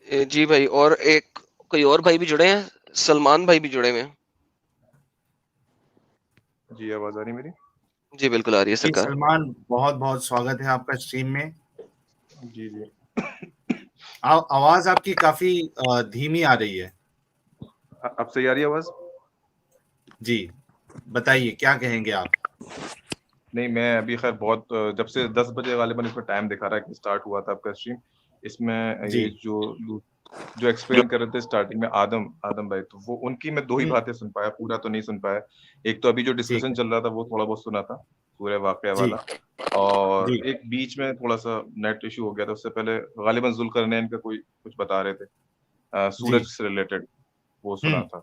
جی بھائی، اور ایک کوئی اور بھائی بھی جڑے ہیں، سلمان بھائی بھی جڑے ہوئے ہیں. جی آواز آ رہی میری؟ جی بالکل آ رہی ہے جی سرکار. سلمان، بہت بہت سواگت ہے آپ کا اسٹریم میں. جی جی آواز آپ کی کافی دھیمی آ رہی ہے. اب صحیح آ رہی ہے آواز؟ جی بتائیے کیا کہیں گے آپ. نہیں، میں ابھی خیر بہت جب سے 10 بجے غالباً اس میں ٹائم دکھا رہا ہے کہ اسٹارٹ ہوا تھا آپ کا اسٹریم. اس میں جی یہ جو ایکسپلین کر رہے تھے اسٹارٹنگ میں آدم بھائی، تو وہ ان کی میں 2 ہی باتیں سن پایا، پورا تو نہیں سن پایا. ایک تو ابھی جو ٹھیک ڈسکشن ہے. چل رہا تھا وہ تھوڑا بہت سنا تھا، پورے واقعہ جی والا. اور جی ایک بیچ میں تھوڑا سا نیٹ ایشو ہو گیا تھا، اس سے پہلے غالباً ذوالقرنین کا کوئی کچھ بتا رہے تھے جی سورج سے ریلیٹڈ، وہ سنا تھا.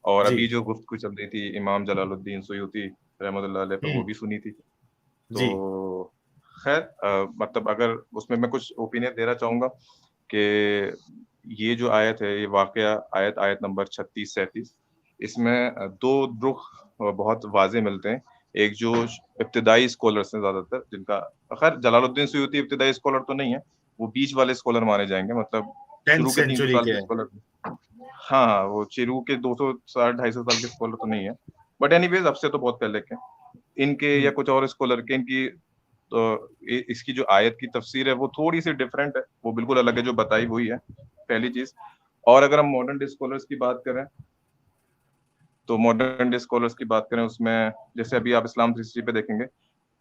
اور جی ابھی جو گفتگو چل رہی تھی امام جلال الدین سیوطی رحمۃ اللہ علیہ پہ، وہ بھی سنی تھی. تو جی خیر مطلب اگر اس میں کچھ اوپینین دینا چاہوں گا کہ یہ جو آیت ہے، یہ واقعہ آیت نمبر 36-37، اس میں 2 رخ بہت واضح ملتے ہیں. ایک جو ابتدائی اسکالرس ہیں زیادہ تر، جن کا خیر جلال الدین سیوطی ابتدائی اسکالر تو نہیں ہے، وہ بیچ والے اسکالر مانے جائیں گے، مطلب 10th شروع کے 300 سینچری سال کے اسکالر. ہاں وہ شروع کے 200-250 سال کے اسکالر تو نہیں ہے، بٹ اینی ویز اب سے تو بہت پہلے کے ان کے یا کچھ اور اسکالر کے، ان کی تو اس کی جو آیت کی تفسیر ہے وہ تھوڑی سی ڈفرینٹ ہے، وہ بالکل الگ ہے. جو بتائی وہی ہے پہلی چیز. اور اگر ہم ماڈرن ڈے اسکالرس کی بات کریں تو ماڈرن ڈے اسکالرس کی بات کریں، اس میں جیسے ابھی آپ اسلام 360 پہ دیکھیں گے،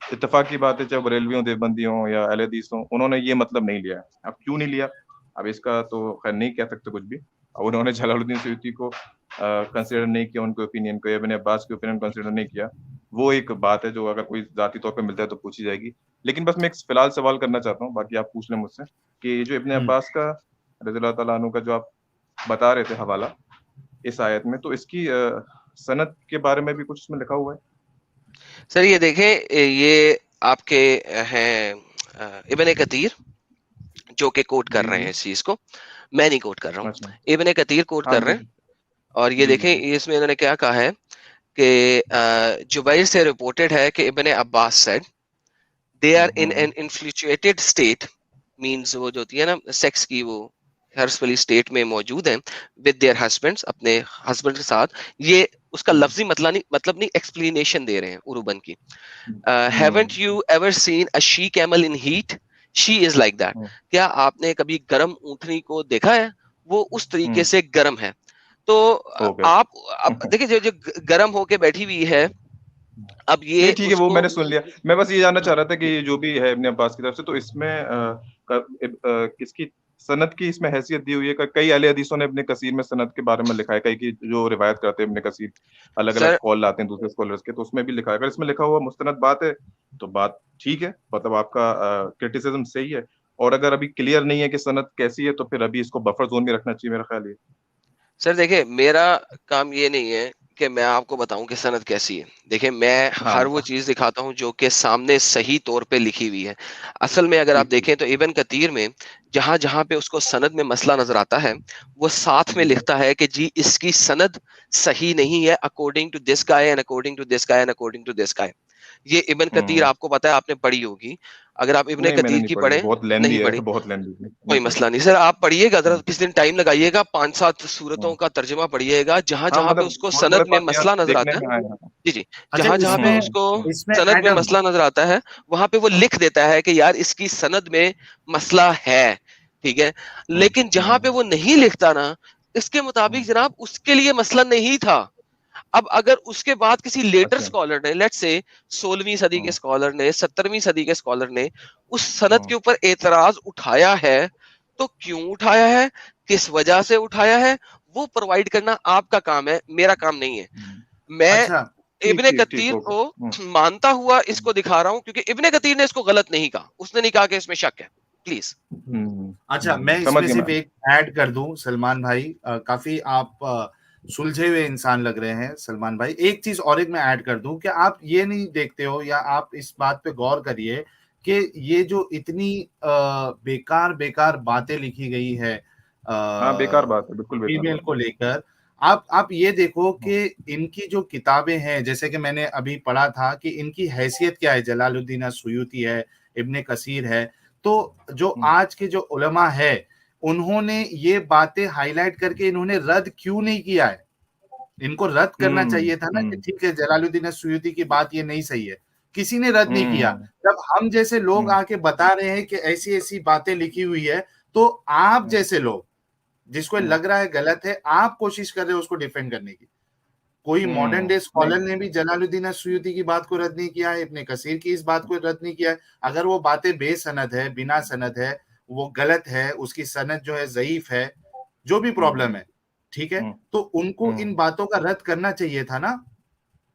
اتفاق کی بات ہے چاہے بریلوی ہوں، دیوبندی ہوں یا اہل حدیث ہوں، انہوں نے یہ مطلب نہیں لیا ہے. اب کیوں نہیں لیا، اب اس کا تو خیر نہیں کہہ سکتے کچھ بھی. انہوں نے جلال الدین سیوطی کو کنسیڈر نہیں کیا، ان کے اوپینین کو، ابن عباس کے اوپینین کنسیڈر نہیں کیا. وہ ایک بات ہے جو اگر کوئی ذاتی طور پہ ملتا ہے تو پوچھی جائے گی. لیکن بس میں ایک فی الحال سوال کرنا چاہتا ہوں، باقی آپ پوچھ لیں مجھ سے، کہ جو ابن عباس کا رضی اللہ تعالیٰ عنہ کا جو آپ بتا رہے تھے حوالہ اس آیت میں، تو اس کی سند کے بارے میں بھی کچھ اس میں لکھا ہوا ہے؟ سر یہ دیکھیں، یہ آپ کے ہیں ابن کثیر جو کہ کوٹ کر جی رہے جی ہیں اس چیز کو، میں نہیں کوٹ کر رہا اچھا. ہوں، ابن کثیر کوٹ ہاں کر رہے جی ہیں. اور یہ جی جی دیکھیں جی اس میں انہوں نے کیا کہا ہے کہ جبیر سے رپورٹڈ ہے کہ Ibn Abbas said they are in an infatuated state, means وہ جو ہوتی ہے نا سیکس کی، وہ ہرس والی اسٹیٹ میں موجود ہیں ود دیئر ہسبینڈس، اپنے ہسبینڈ کے ساتھ. یہ اس کا لفظی مطلب نہیں ایکسپلینیشن دے رہے ہیں اروبن کی. Haven't you ever seen a she camel in heat, she is like that. کیا آپ نے کبھی گرم اونٹنی کو دیکھا ہے؟ وہ اس طریقے سے گرم ہے. تو اوکے. آپ اب دیکھیں جو گرم ہو کے بیٹھی ہوئی ہے، اب نہیں یہ ٹھیک ہے، اس وہ میں کو نے سن لیا. میں بس یہ جاننا چاہ رہا تھا کہ یہ جو بھی ہے ابن عباس کی طرف سے، تو اس میں کس کی سند کی اس میں حیثیت دی ہوئی ہے؟ کئی اہل حدیثوں نے ابن کثیر میں سند کے بارے میں لکھا ہے، کئی کی جو روایت کرتے ہیں ابن کثیر الگ سر الگ قول لاتے ہیں دوسرے اسکالرس کے، تو اس میں بھی لکھا ہے. اگر اس میں لکھا ہوا مستند بات ہے تو بات ٹھیک ہے، مطلب آپ کا کرٹیسزم صحیح ہے. اور اگر ابھی کلیئر نہیں ہے کہ سند کیسی ہے، تو پھر ابھی اس کو بفر زون میں رکھنا چاہیے میرا خیال ہے. سر دیکھیں میرا کام یہ نہیں ہے کہ میں آپ کو بتاؤں کہ سند کیسی ہے. دیکھیں میں ہاں ہر وہ چیز دکھاتا ہوں جو کہ سامنے صحیح طور پہ لکھی ہوئی ہے. اصل میں اگر آپ ٹھیک ٹھیک دیکھیں تو ابن کثیر میں جہاں جہاں پہ اس کو سند میں مسئلہ نظر آتا ہے، وہ ساتھ میں جی لکھتا ہے کہ جی اس کی سند صحیح نہیں ہے، according to this guy and according to this guy and according to this guy. یہ ابن کثیر آپ کو پتا ہے، آپ نے پڑھی ہوگی. اگر آپ ابن نہیں میں نے کثیر نہیں کی پڑھی، پڑھیں، بہت نہیں لیندی ہے، پڑھی، بہت لیندی نہیں کوئی پڑھی. مسئلہ نہیں سر، آپ پڑھیے گا ذرا، کس دن ٹائم لگائیے گا، 5-7 صورتوں کا ترجمہ پڑھیے گا، جہاں ہاں جہاں پہ مطلب اس کو تھوڑے سند تھوڑے میں واقعات مسئلہ نظر دیکھنے آتا ہے. میں آئے ہیں. جی جی، اچھا جہاں جہاں پہ اس کو اس میں سند میں ایڈم مسئلہ نظر آتا ہے، وہاں پہ وہ لکھ دیتا ہے کہ یار اس کی سند میں مسئلہ ہے، ٹھیک ہے. لیکن جہاں پہ وہ نہیں لکھتا نا، اس کے مطابق جناب اس کے لیے مسئلہ نہیں تھا. اب اگر اس کے بعد کسی لیٹر اچھا. اسکالر نے، لیٹ سے 16ویں صدی کے اسکالر نے، 17ویں صدی کے اسکالر نے اس سند کے اوپر اعتراض اٹھایا ہے، تو کیوں اٹھایا ہے، کس وجہ سے اٹھایا ہے، وہ پرووائڈ کرنا آپ کا کام ہے، میرا کام نہیں ہے. میں اچھا ٹھیک ابن ٹھیک ٹھیک کثیر اوکے. کو مانتا ہوا اس کو دکھا رہا ہوں، کیونکہ ابن کثیر نے اس کو غلط نہیں کہا، اس نے نہیں کہا کہ اس میں شک ہے. پلیز. اچھا میں اس سمجھ میں گیا صرف میں. ایک ایڈ کر دوں سلمان بھائی، کافی آپ سلجھے ہوئے انسان لگ رہے ہیں سلمان بھائی. ایک چیز اور ایک میں ایڈ کر دوں کہ آپ یہ نہیں دیکھتے ہو، یا آپ اس بات پہ غور کریے کہ یہ جو اتنی بیکار باتیں لکھی گئی ہے ہاں بیکار بات ہے، بالکل بیکار فیمیل بات کو لے کر، آپ یہ دیکھو کہ ان کی جو کتابیں ہیں، جیسے کہ میں نے ابھی پڑھا تھا کہ ان کی حیثیت کیا ہے، جلال الدین سیوطی ہے، ابن کثیر ہے. تو جو آج کے جو علماء ہے انہوں نے یہ باتیں ہائی لائٹ کر کے انہوں نے رد کیوں نہیں کیا ہے؟ ان کو رد کرنا چاہیے تھا نا کہ ٹھیک ہے جلال الدین السیوطی کی بات یہ نہیں صحیح ہے، کسی نے رد نہیں کیا. جب ہم جیسے لوگ آ کے بتا رہے ہیں کہ ایسی ایسی باتیں لکھی ہوئی ہے، تو آپ جیسے لوگ جس کو لگ رہا ہے غلط ہے، آپ کوشش کر رہے ہیں اس کو ڈیفینڈ کرنے کی. کوئی ماڈرن ڈے اسکالر نے بھی جلال الدین السیوطی کی بات کو رد نہیں کیا ہے، ابن کثیر کی اس بات کو رد نہیں کیا ہے. اگر وہ باتیں بے سند ہے، بنا سند ہے، وہ غلط ہے، اس کی سند جو ہے ضعیف ہے، جو بھی پرابلم ہے، ٹھیک ہے، تو ان کو ان باتوں کا رد کرنا چاہیے تھا نا.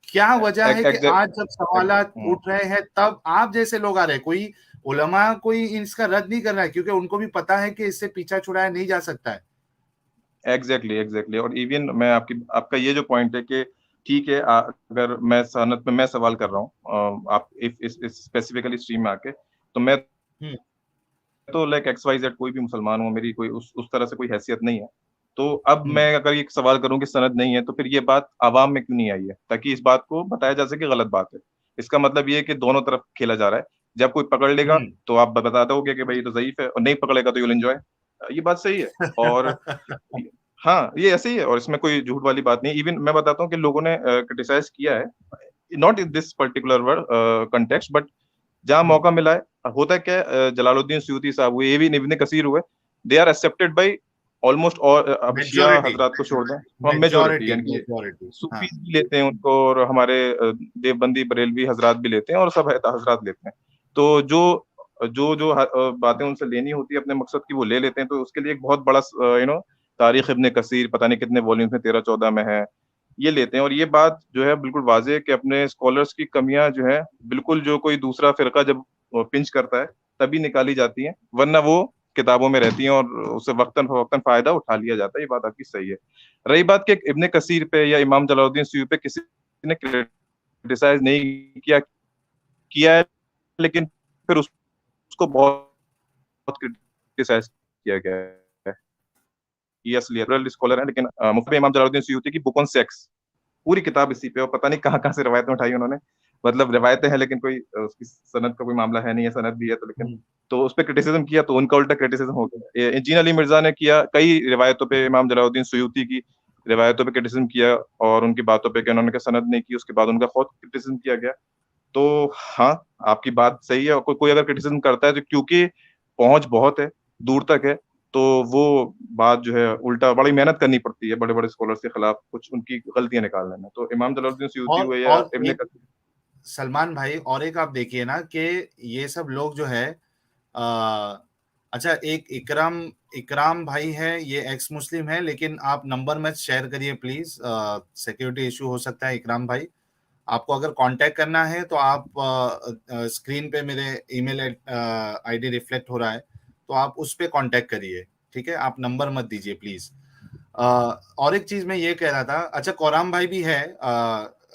کیا وجہ ہے کہ آج جب سوالات اٹھ رہے ہیں تب آپ جیسے لوگ آ رہے ہیں؟ کوئی علماء کوئی اس کا رد نہیں کر رہا ہے، کیونکہ ان کو بھی پتا ہے کہ اس سے پیچھا چھڑایا نہیں جا سکتا ہے. ایگزیکٹلی. اور ایون میں آپ کا یہ جو پوائنٹ ہے کہ ٹھیک ہے اگر میں صنعت میں میں سوال کر رہا ہوں آپ اسپیسیفکلی اسٹریم میں آ کے، تو میں تو لائک ایکس وائی زیڈ کوئی بھی مسلمان ہوں، میری کوئی اس طرح سے کوئی حیثیت نہیں ہے. تو اب میں اگر یہ سوال کروں کہ سند نہیں ہے تو پھر یہ بات عوام میں کیوں نہیں آئی ہے تاکہ اس بات کو بتایا جا سکے غلط بات ہے. اس کا مطلب یہ ہے کہ دونوں طرف کھیلا جا رہا ہے. جب کوئی پکڑ لے گا تو آپ بتا دو گے کہ بھائی تو ضعیف ہے، اور نہیں پکڑے گا تو یو ول انجوائے. یہ بات صحیح ہے. اور ہاں یہ ایسے ہی ہے، اور اس میں کوئی جھوٹ والی بات نہیں. ایون میں بتاتا ہوں کہ لوگوں نے کرٹیسائز کیا ہے، not in this particular context, but جہاں موقع ملا ہے. ہوتا ہے کہ جلال الدین سیوطی صاحب ہوئے، یہ بھی ابن کثیر ہوئے، they are accepted by almost. اب شیعہ حضرات کو چھوڑ دیں، میجورٹی یعنی صوفی بھی لیتے ہیں ان کو، اور ہمارے دیوبندی بریلوی حضرات بھی لیتے ہیں، اور سب حضرات لیتے ہیں. تو جو باتیں ان سے لینی ہوتی ہے اپنے مقصد کی وہ لے لیتے ہیں. تو اس کے لیے ایک بہت بڑا تاریخ ابن کثیر پتہ نہیں کتنے والیومز میں 13-14 میں ہے، یہ لیتے ہیں. اور یہ بات جو ہے بالکل واضح ہے کہ اپنے اسکالرس کی کمیاں جو ہے بالکل جو کوئی دوسرا فرقہ جب پنچ کرتا ہے تبھی نکالی جاتی ہیں، ورنہ وہ کتابوں میں رہتی ہیں اور اسے وقتاً فوقتاً فائدہ اٹھا لیا جاتا ہے. یہ بات آپ کی صحیح ہے. رہی بات کہ ابن کثیر پہ یا امام جلال الدین سیوطی پہ کسی نے کرٹیسائز نہیں کیا ہے، لیکن پھر اس کو بہت کرٹیسائز کیا گیا ہے. یہ اصلی اسکالر ہیں، لیکن مفتی امام جلال الدین سیوطی کی بک آن سیکس پوری کتاب اسی پہ، اور پتہ نہیں کہاں سے روایتیں اٹھائی انہوں نے. مطلب روایتیں ہیں لیکن کوئی اس کی سند کا کوئی معاملہ ہے نہیں ہے، سند بھی ہے تو لیکن تو اس پہ کرٹیسزم کیا تو ان کا الٹا کرٹیسزم ہو گیا. انجین علی مرزا نے کیا کئی روایتوں پہ، امام جلال الدین سیوطی کی روایتوں پہ کرٹیسزم کیا، اور ان کی باتوں پہ کہ انہوں نے سند نہیں کی، اس کے بعد ان کا خود کرٹیسزم کیا گیا. تو ہاں آپ کی بات صحیح ہے. اور کوئی اگر کرٹیسزم کرتا ہے تو کیونکہ پہنچ بہت ہے، دور تک ہے، تو وہ بات جو ہے الٹا بڑی محنت کرنی پڑتی ہے بڑے بڑے اسکالرس کے خلاف کچھ ان کی غلطیاں نکالنے میں. تو امام جلال الدین سیوطی ہوئے یا ابن کثیر. سلمان بھائی اور ایک آپ دیکھیے نا کہ یہ سب لوگ جو ہے اچھا ایک اکرام بھائی ہے، یہ ایکس مسلم ہے، لیکن آپ نمبر میں شیئر کریے پلیز، سیکیورٹی ایشو ہو سکتا ہے. اکرام بھائی آپ کو اگر کانٹیکٹ کرنا ہے تو آپ اسکرین پہ میرے ای میل آئی ڈی ریفلیکٹ ہو رہا ہے، تو آپ اس پہ کانٹیکٹ کریے، ٹھیک ہے. آپ نمبر مت دیجیے پلیز. اور ایک چیز میں یہ کہہ رہا تھا، اچھا قرام بھائی بھی ہے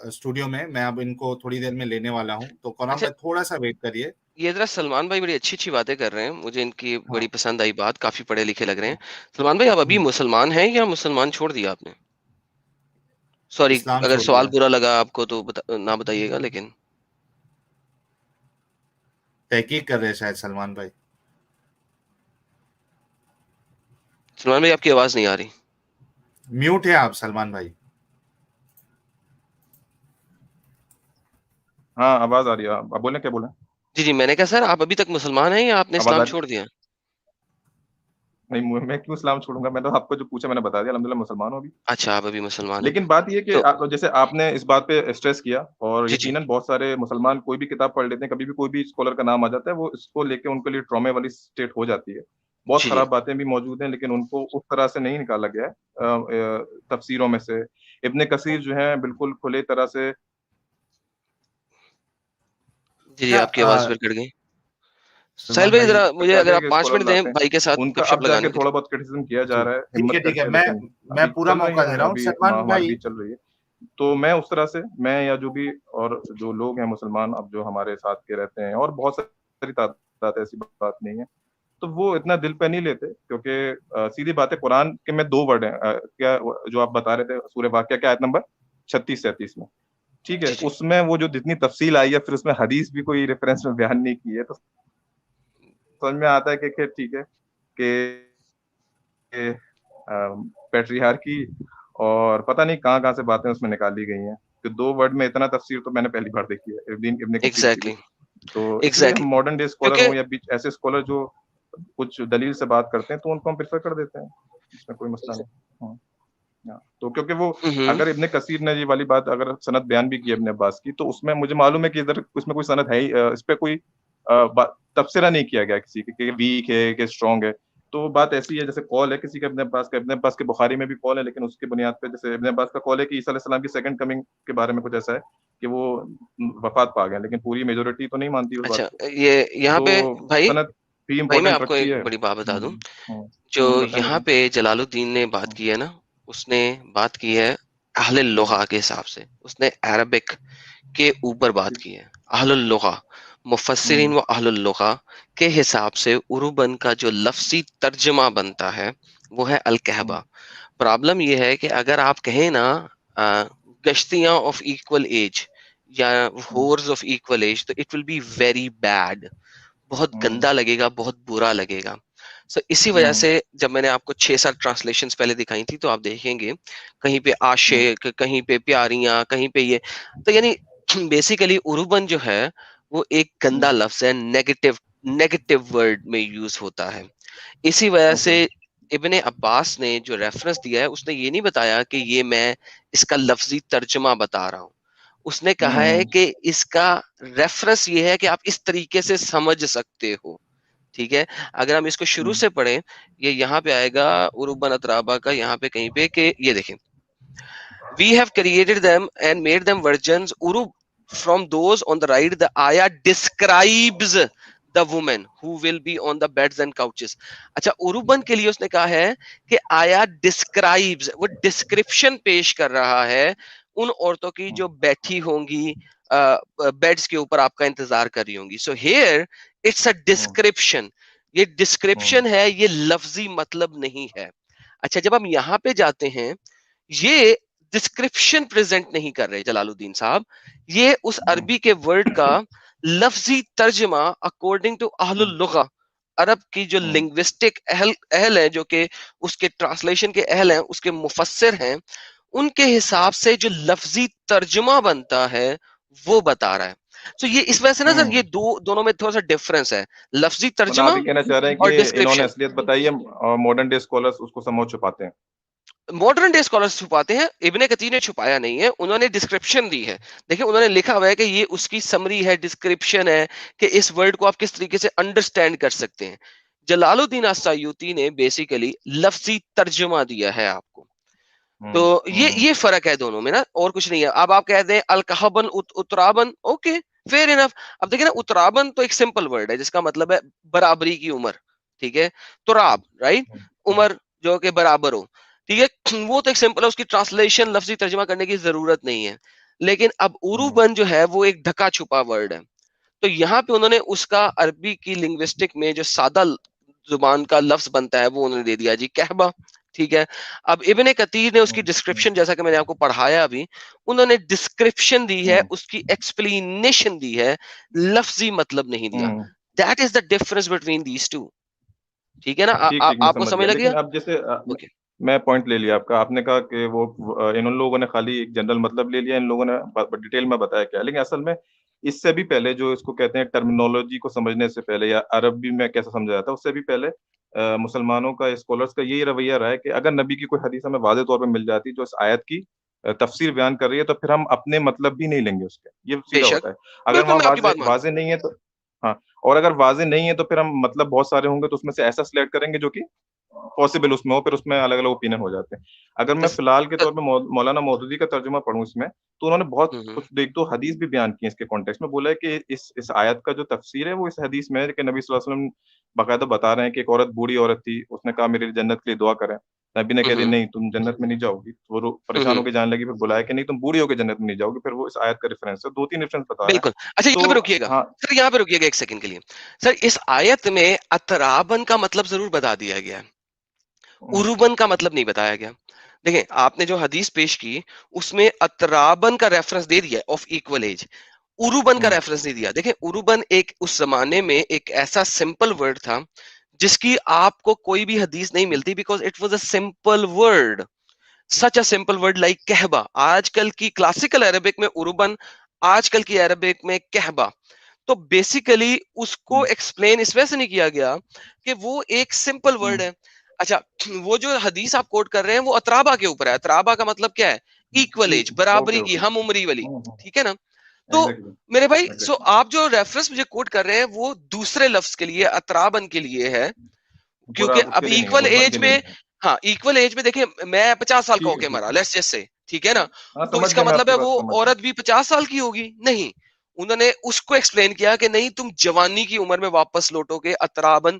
اسٹوڈیو میں اب ان کو تھوڑی دیر میں لینے والا ہوں، تو قرام بھائی تھوڑا سا ویٹ کریے. یہ ذرا سلمان بھائی بڑی اچھی باتیں کر رہے ہیں، مجھے ان کی بڑی پسند آئی بات، کافی پڑھے لکھے لگ رہے ہیں. سلمان بھائی آپ ابھی مسلمان ہیں یا مسلمان چھوڑ دیا آپ نے؟ سوری اسلام اگر چھوڑ سوال دیا. برا لگا آپ کو تو نہ بتائیے گا، لیکن تحقیق کر رہے شاید سلمان بھائی. سلمان بھائی آپ کی آواز نہیں آ رہی. میوٹ ہے آپ سلمان بھائی. ہاں آواز آ رہی ہے، آپ بولیں کیا بولیں. جی میں نے کہا سر آپ ابھی تک مسلمان ہیں یا آپ نے آواز آ اسلام رہی؟ چھوڑ دیا؟ نہیں میں کیوں اسلام چھوڑوں گا، میں تو آپ کو جو پوچھا میں نے بتا دیا، الحمدللہ مسلمان ہوں ابھی. اچھا آپ ابھی مسلمان ہیں. لیکن بات یہ کہ جیسے آپ نے اس بات پہ اسٹریس کیا، اور جی یقیناً بہت سارے مسلمان کوئی بھی کتاب پڑھ لیتے ہیں، کبھی بھی کوئی بھی اسکالر کا نام آ جاتا ہے، وہ اس کو لے کے ان کے لیے ٹرامے والی اسٹیٹ ہو جاتی ہے. بہت جی خراب باتیں بھی موجود ہیں، لیکن ان کو اس طرح سے نہیں نکالا گیا ہے تفسیروں میں سے. ابن کثیر جو ہیں بالکل کھلے طرح سے. جی آپ کی آواز پھر کٹ گئی. ساحل بھائی ذرا مجھے اگر آپ 5 منٹ دیں بھائی کے ساتھ ان کا گپ شپ اب جا لگانے کے کی. تھوڑا بہت کرٹیسزم کیا جا رہا ہے ہمت کر ٹھیک ہے، کے، میں ابھی پورا چل رہی موقع ہیں دے رہا ہوں ابھی سلمان ہماری بھائی. بھی چل رہی ہے. تو میں اس طرح سے میں یا جو بھی اور جو لوگ ہیں مسلمان اب جو ہمارے ساتھ کے رہتے ہیں، اور بہت ساری تعداد ایسی بات نہیں ہے، تو وہ اتنا دل پہ نہیں لیتے، کیونکہ سیدھی بات ہے قرآن کے میں 2 ورڈ ہیں کیا جو آپ بتا رہے تھے سورہ واقعہ کیا آیت نمبر 36-37 میں، ٹھیک ہے. اس میں وہ جو جتنی تفصیل آئی ہے، پھر اس میں حدیث بھی کوئی ریفرنس میں بیان نہیں کی ہے، تو سمجھ میں آتا ہے کہ ٹھیک ہے کہ پیٹریارکی اور پتہ نہیں کہاں کہاں سے باتیں اس میں نکالی گئی ہیں. کہ 2 ورڈ میں اتنا تفسیر تو میں نے پہلی بار دیکھی ہے ابن کثیر کی. تو اس لیے ہم ماڈرن ڈے اسکالر ہوں یا ایسے اسکالر جو کچھ دلیل سے بات کرتے ہیں تو ان کو ہم پریفر کر دیتے ہیں, اس میں کوئی مسئلہ نہیں. تو کیونکہ وہ اگر ابن کثیر نے یہ والی بات اگر سند بیان بھی کی ابن عباس کی, تو اس میں مجھے معلوم ہے کہ ادھر اس میں کوئی سند ہے ہی, اس پہ کوئی تبصرہ نہیں کیا گیا کسی کہ ویک ہے کہ اسٹرانگ ہے. تو بات ایسی ہے جیسے قول ہے کسی کا ابن عباس کا, ابن عباس کے بخاری میں بھی قول ہے, لیکن اس کی بنیاد پہ جیسے ابن عباس کا قول ہے کہ عیسیٰ علیہ السلام کی سیکنڈ کمنگ کے بارے میں کچھ ایسا ہے کہ وہ وفات پا گئے, لیکن پوری میجورٹی تو نہیں مانتی اس بات کو. یہ یہاں پہ بھائی میں آپ کو ایک بڑی بات بتا دوں, جو یہاں پہ جلال الدین نے بات کی ہے نا, اس نے بات کی ہے اہل اللغہ کے حساب سے, اس نے عربک کے اوپر بات کی ہے. اہل اللغہ مفسرین و اہل اللغہ کے حساب سے عروبن کا جو لفظی ترجمہ بنتا ہے وہ ہے الکہبہ. پرابلم یہ ہے کہ اگر آپ کہیں نا گشتیاں آف ایکول ایج یا ہورز آف ایکول ایج, تو it will be very bad, بہت گندا لگے گا, بہت برا لگے گا. سو اسی وجہ سے جب میں نے آپ کو 6-7 ٹرانسلیشنز پہلے دکھائی تھی, تو آپ دیکھیں گے کہیں پہ عاشق, کہیں پہ پیاریاں, کہیں پہ یہ, تو یعنی بیسیکلی عروبن جو ہے وہ ایک گندا لفظ ہے, نیگیٹو ورڈ میں یوز ہوتا ہے. اسی وجہ سے ابن عباس نے جو ریفرنس دیا ہے اس نے یہ نہیں بتایا کہ یہ میں اس کا لفظی ترجمہ بتا رہا ہوں, اس نے کہا ہے کہ اس کا ریفرنس یہ ہے کہ آپ اس طریقے سے سمجھ سکتے ہو. ٹھیک ہے, اگر ہم اس کو شروع سے پڑھیں, یہ یہاں پہ آئے گا عروبن اترابا کا, یہاں پہ کہیں پہ کہ یہ دیکھیں, we have created them and made them virgins urub from those on the right. The ayah describes the women who will be on the beds and couches. اچھا, عروبن کے لیے اس نے کہا ہے کہ آیا describes, وہ description پیش کر رہا ہے ان عورتوں کی جو بیٹھی ہوں گی بیڈز کے اوپر آپ کا انتظار کر رہی ہوں گی. So here it's a description, یہ ڈسکرپشن ہے, یہ لفظی مطلب نہیں ہے. اچھا, جب ہم یہاں پہ جاتے ہیں, یہ ڈسکرپشن پریزنٹ نہیں کر رہے جلال الدین صاحب, یہ اس عربی کے ورڈ کا لفظی ترجمہ اکارڈنگ ٹو اہل اللغہ, عرب کی جو لنگوسٹک اہل ہیں, جو کہ اس کے ٹرانسلیشن کے اہل ہیں, اس کے مفسر ہیں, ان کے حساب سے جو لفظی ترجمہ بنتا ہے وہ بتا رہا ہے. تو یہ اس وجہ سے نا سر, یہ دونوں میں تھوڑا سا ڈفرنس ہے, لفظی ترجمہ کہنا چاہ رہے ہیں اور کہ انہوں نے ڈسکرپشن. اصلیت بتائی ہے, ماڈرن ڈے اسکالرز اس کو سمجھ چھپاتے ہیں. ماڈرن ڈے اسکالرز چھپاتے ہیں, ابن کثیر نے چھپایا نہیں ہے, انہوں نے ڈسکرپشن دی ہے. دیکھیں انہوں نے لکھا ہوا ہے کہ یہ اس کی سمری ہے, ڈسکرپشن ہے, کہ اس ورڈ کو آپ کس طریقے سے انڈرسٹینڈ کر سکتے ہیں. جلال الدین السیوطی نے بیسیکلی لفظی ترجمہ دیا ہے آپ کو. تو یہ فرق ہے دونوں میں نا, اور کچھ نہیں ہے. اب آپ کہتے ہیں الکہبن اترابن, اوکے فیئر انف. اب دیکھیں نا, اترابن تو ایک سمپل ورڈ ہے جس کا مطلب ہے برابری کی عمر. ٹھیک ہے, تراب رائٹ, عمر جو کہ برابر ہو. ٹھیک ہے, وہ تو ایک سمپل ہے, اس کی ٹرانسلیشن لفظی ترجمہ کرنے کی ضرورت نہیں ہے. لیکن اب عروبن جو ہے وہ ایک ڈھکا چھپا ورڈ ہے. تو یہاں پہ انہوں نے اس کا عربی کی لنگوسٹک میں جو سادہ زبان کا لفظ بنتا ہے وہ انہوں نے دے دیا جی کہبہ. ٹھیک ہے, اب ابن کثیر نے اس کی ڈسکرپشن, جیسا کہ میں نے آپ کو پڑھایا ابھی, انہوں نے ڈسکرپشن دی ہے, اس کی ایکسپلینیشن دی ہے, لفظی مطلب نہیں دیا. That is the difference between these two. ٹھیک ہے نا, آپ کو سمجھ لگ گیا. اب جیسے میں پوائنٹ لے لیا آپ کا, آپ نے کہا کہ وہ ان لوگوں نے خالی ایک جنرل مطلب لے لیا, ان لوگوں نے ڈیٹیل میں بتایا کیا, لیکن اصل میں اس سے بھی پہلے جو اس کو کہتے ہیں ٹرمینالوجی کو سمجھنے سے پہلے, یا عربی میں کیسا سمجھا جاتا ہے, اس سے بھی پہلے مسلمانوں کا, اسکالرس کا یہی رویہ رہا ہے کہ اگر نبی کی کوئی حدیث ہمیں واضح طور پہ مل جاتی جو اس آیت کی تفسیر بیان کر رہی ہے, تو پھر ہم اپنے مطلب بھی نہیں لیں گے اس کے. یہ سیدھا ہوتا ہے. اگر وہاں واضح نہیں ہے تو ہاں, اور اگر واضح نہیں ہے تو پھر ہم مطلب بہت سارے ہوں گے تو اس میں سے ایسا سلیکٹ کریں گے جو کہ پاسبل اس میں ہو, پھر اس میں الگ الگ اوپینین ہو جاتے ہیں. اگر میں فی الحال کے طور پہ مولانا مودودی کا ترجمہ پڑھوں اس میں, تو انہوں نے بہت کچھ ایک دو حدیث بھی بیان کی اس کے کانٹیکسٹ میں. بولا ہے کہ اس آیت کا جو تفسیر ہے وہ اس حدیث میں ہے کہ نبی صلی اللہ علیہ وسلم باقاعدہ بتا رہے ہیں کہ ایک عورت بوڑھی عورت تھی, اس نے کہا میری جنت کے لیے دعا کریں. نبی نے کہہ دی نہیں تم جنت میں نہیں جاؤ گی. وہ پریشان ہو کے جانے لگی, پھر بلایا کہ نہیں تم بوڑھی ہو کے جنت میں نہیں جاؤ گی. پھر وہ اس آیت کا ریفرنس ہے, 2-3 ریفرنس بتا رہے ہیں. بالکل. اچھا یہاں پہ رکیے گا سر, یہاں پہ رکیے گا ایک سیکنڈ کے لیے. سر اس آیت میں اترابن کا مطلب ضرور بتا دیا گیا ہے, عروبن کا مطلب نہیں بتایا گیا. دیکھیں آپ نے جو حدیث پیش کی اس میں اترابن کا ریفرنس دے دیا آف ایکول ایج, عروبن کا ریفرنس نہیں دیا. دیکھیں عروبن ایک اس زمانے میں ایک ایسا سمپل ورڈ تھا جس کی آپ کو کوئی بھی حدیث نہیں ملتی, because it was a simple word, such a simple word like کہبا. آج کل کی کلاسیکل عربک میں عربن, آج کل کی عربک میں کہبا. تو بیسیکلی اس کو ایکسپلین اس وجہ سے نہیں کیا گیا کہ وہ ایک سمپل ورڈ ہے. اچھا, وہ جو حدیث آپ کوٹ کر رہے ہیں وہ اترابا کے اوپر ہے. اترابا کا مطلب کیا ہے؟ ایکول ایج, برابری کی, ہم عمری والی, ٹھیک ہے نا. تو میرے بھائی, سو آپ جو ریفرنس مجھے کوٹ کر رہے ہیں وہ دوسرے لفظ کے لیے, اترابن کے لیے ہے, کیونکہ اب ایکول ایج میں, ہاں ایکول ایج میں دیکھیں میں 50 سال کا ہو کے مرا, لیٹس جسٹ سے, ٹھیک ہے نا, تو اس کا مطلب ہے وہ عورت بھی 50 سال کی ہوگی؟ نہیں, انہوں نے اس کو ایکسپلین کیا کہ نہیں تم جوانی کی عمر میں واپس لوٹو گے, اترابن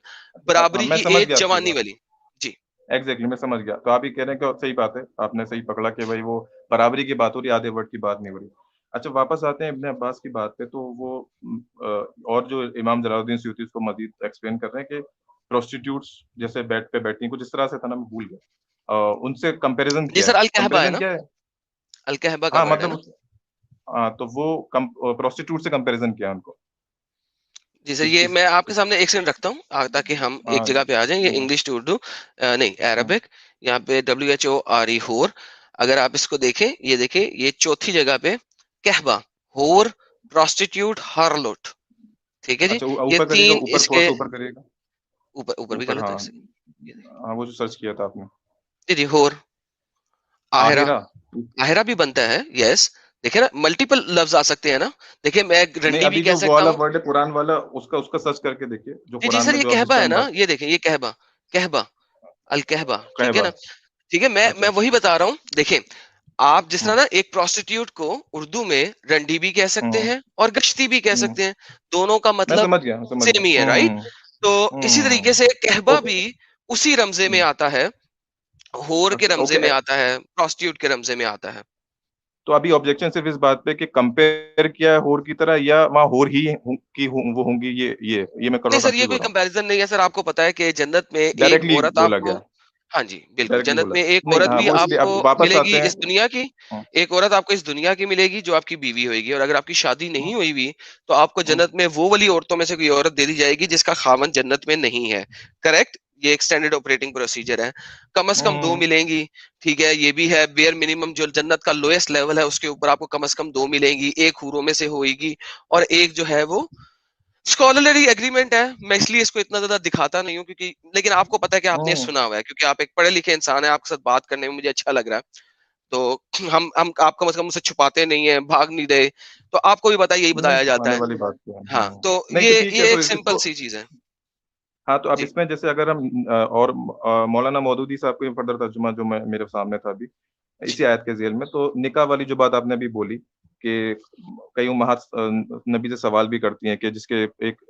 برابری کی ایج, جوانی والی. جی ایگزیکٹلی, میں سمجھ گیا. تو آپ ہی کہہ رہے ہیں کہ صحیح بات ہے, آپ نے صحیح پکڑا کہ بھائی وہ برابری کی بات ہو رہی, آدھے ورڈ کی بات نہیں ہو رہی. اچھا, واپس آتے ہیں ابن عباس کی بات پہ. تو وہ اور جو امام جلال الدین سیوطی اس کو مزید ایکسپلین کر رہے ہیں کہ پروسٹیٹیوٹس جیسے بیڈ پہ بیٹھتی ہیں, کچھ اس طرح سے تھا نا, میں بھول گیا, ان سے کمپیریزن جی کیا سر, ہے, الکہبہ ہے نا, کیا ہے, الکہبہ کا ہاں ورڈ ہے مطلب نا. ہاں, تو وہ پروسٹیٹیوٹ سے کمپیریزن کیا ان کو. جی سر, یہ میں آپ کے سامنے ایک سیکنڈ رکھتا ہوں تاکہ ہم ایک جگہ پہ آ جائیں. یہ انگلش ٹو اردو نہیں, عربک, یہاں پہ WHORE, ہور. اگر آپ اس کو دیکھیں, یہ دیکھیں, یہ چوتھی جگہ پہ کہبہ, ہور, پروسٹیٹیوٹ, ہارلوٹ, ٹھیک ہے جی. اچھا, یہ اوپر کریے گا, تین اوپر اس تھوڑا کے سا اوپر کریے گا, اوپر بھی کر اوپر, لیتے ہاں ہیں. یہ دیکھیں. ہاں, وہ جو سرچ کیا تھا آپ نے. جی جی, ہور, آہرا, آہرا, آہرا بھی بنتا ہے, یس. دیکھیں نا, ملٹیپل لفظ آ سکتے ہیں نا. دیکھیں میں نہیں, رنڈی بھی ابھی کہہ جو وہ سکتا والا ہوں. ورڈ ہے قرآن والا, اس کا سرچ کر کے دیکھیے جو جی جی قرآن سر, میں یہ جو کہبہ جس ہے ٹائم نا, بات یہ دیکھیں, یہ کہبہ, کہبہ, الکہبہ, ٹھیک ہے کہبا. نا. ٹھیک ہے, اچھا, میں وہی بتا رہا ہوں. دیکھیں آپ جس طرح ہوں, نا ایک پروسٹیٹیوٹ کو اردو میں رنڈی بھی کہہ سکتے ہوں, ہیں اور گشتی بھی کہہ ہوں, سکتے ہیں, دونوں کا میں مطلب سمجھ گیا, میں سمجھ گیا. سیم ہی ہے, رائٹ. تو اسی طریقے سے کہبہ اوکے, بھی اسی رمزے میں آتا ہے, ہور کے اچھا, رمزے اوکے. میں آتا ہے, پروسٹیٹیوٹ کے رمزے میں آتا ہے. تو ابھی آبجیکشن صرف اس بات پہ کہ کمپیئر کیا ہے ہور کی طرح, یا وہاں ہور ہی کی وہ ہوں گی, یہ میں نہیں سر, یہ کنفیوز ہو کوئی رہا ہوں. کمپیریزن نہیں ہے سر. آپ کو پتا ہے کہ جنت میں ایک ڈائریکٹلی عورت آپ بولا کو, گیا, ہاں جی بالکل, ڈائریکٹلی جنت بولا. میں ایک نہیں, عورت ہاں, بھی وہ اس آپ لیے کو اب واپس ملے گی آتے ہیں. اس دنیا کی, ہاں, ایک عورت آپ کو اس دنیا کی ملے گی جو آپ کی بیوی ہوئے گی, اور اگر آپ کی شادی نہیں ہوئی بھی تو آپ کو جنت میں وہ والی عورتوں میں سے کوئی عورت دے دی جائے گی جس کا خاوند جنت میں نہیں ہے. کریکٹ, یہ ایک اسٹینڈرڈ آپریٹنگ پروسیجر ہے. کم از کم 2 ملیں گی, ٹھیک ہے. یہ بھی ہے بیئر منیمم, جو جنت کا لوئسٹ لیول ہے اس کے اوپر آپ کو کم از کم 2 ملیں گی, ایک حوروں میں سے ہوئے گی, اور ایک جو ہے وہ اسکالرلی ایگریمنٹ ہے. میں اس لیے اس کو اتنا زیادہ دکھاتا نہیں ہوں کیونکہ, لیکن آپ کو پتا ہے کہ آپ نے سنا ہوا ہے کیونکہ آپ ایک پڑھے لکھے انسان ہیں, آپ کے ساتھ بات کرنے میں مجھے اچھا لگ رہا ہے. تو ہم آپ کم از کم اسے چھپاتے نہیں ہیں, بھاگ نہیں دے, تو آپ کو بھی پتا یہی نہیں بتایا جاتا چھپانے ہے. والی بات کیا ہے. ہاں, تو نہیں تو ٹھیک یہ ہے, تو ایک اس سمپل کو, سی چیز ہے. ہاں, تو اب جی اس میں جیسے اگر ہم اور مولانا مودودی صاحب کو فردر ترجمہ جو میرے سامنے تھا ابھی جی اسی آیت کے ذیل میں, تو نکاح والی جو بات آپ نے ابھی بولی کہ کئی امہات نبی سے سوال بھی کرتی ہیں کہ جس کے ایک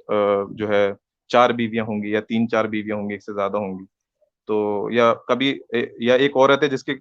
جو ہے 4 بیویاں ہوں گی یا 3-4 بیویاں ہوں گی, ایک سے زیادہ ہوں گی, تو یا کبھی یا ایک عورت ہے جس کے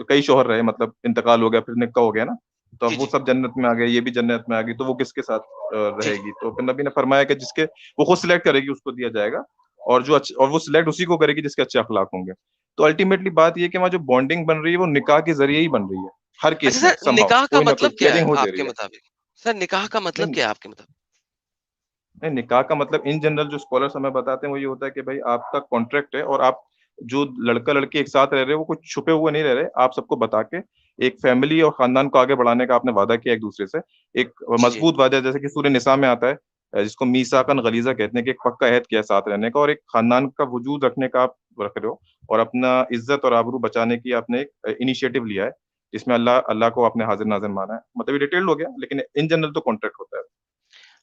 کئی شوہر رہے, مطلب انتقال ہو گیا, پھر نکاح ہو گیا نا, تو جی اب وہ جی سب جنت میں آ گئے, یہ بھی جنت میں آ گئی, تو وہ کس کے ساتھ جی رہے گی؟ تو پھر نبی نے فرمایا کہ جس کے وہ خود سلیکٹ کرے گی اس کو دیا جائے گا, اور اور وہ سلیکٹ اسی کو کرے گی جس کے اچھے اخلاق ہوں گے. تو الٹیمیٹلی بات یہ کہ وہاں جو بانڈنگ بن رہی ہے وہ نکاح کے ذریعے ہی بن رہی ہے ہر اچھا کیس میں, سر, سم ہاؤ نکاح کا کوئی نہ کوئی مطلب کیا ہے ویڈنگ ہو آپ جا کے رہی ہے. مطابق؟ سر نکاح کا مطلب نہیں, کیا ہے آپ کے مطابق؟ نہیں, نکاح کا مطلب ان جنرل جو اسکالرس ہمیں بتاتے ہیں وہ یہ ہوتا ہے کہ بھائی آپ کا کانٹریکٹ ہے, اور آپ جو لڑکا لڑکی ایک ساتھ رہ رہے ہیں وہ کچھ چھپے ہوئے نہیں رہ رہے, آپ سب کو بتا کے ایک فیملی اور خاندان کو آگے بڑھانے کا آپ نے وعدہ کیا ایک دوسرے سے, ایک جی جی مضبوط وعدہ, جیسے کہ سورہ نساء میں آتا ہے جس کو میثاقاً غلیظہ کہتے ہیں, کہ ایک پکا عہد کیا ساتھ رہنے کا اور ایک خاندان کا وجود رکھنے کا آپ رکھ رہے ہو, اور اپنا عزت اور آبرو بچانے کی آپ نے ایک انیشیٹو لیا ہے جس میں اللہ کو آپ نے حاضر ناظر مانا ہے. مطلب یہ ڈیٹیلڈ ہو گیا, لیکن ان جنرل تو کانٹریکٹ ہوتا ہے.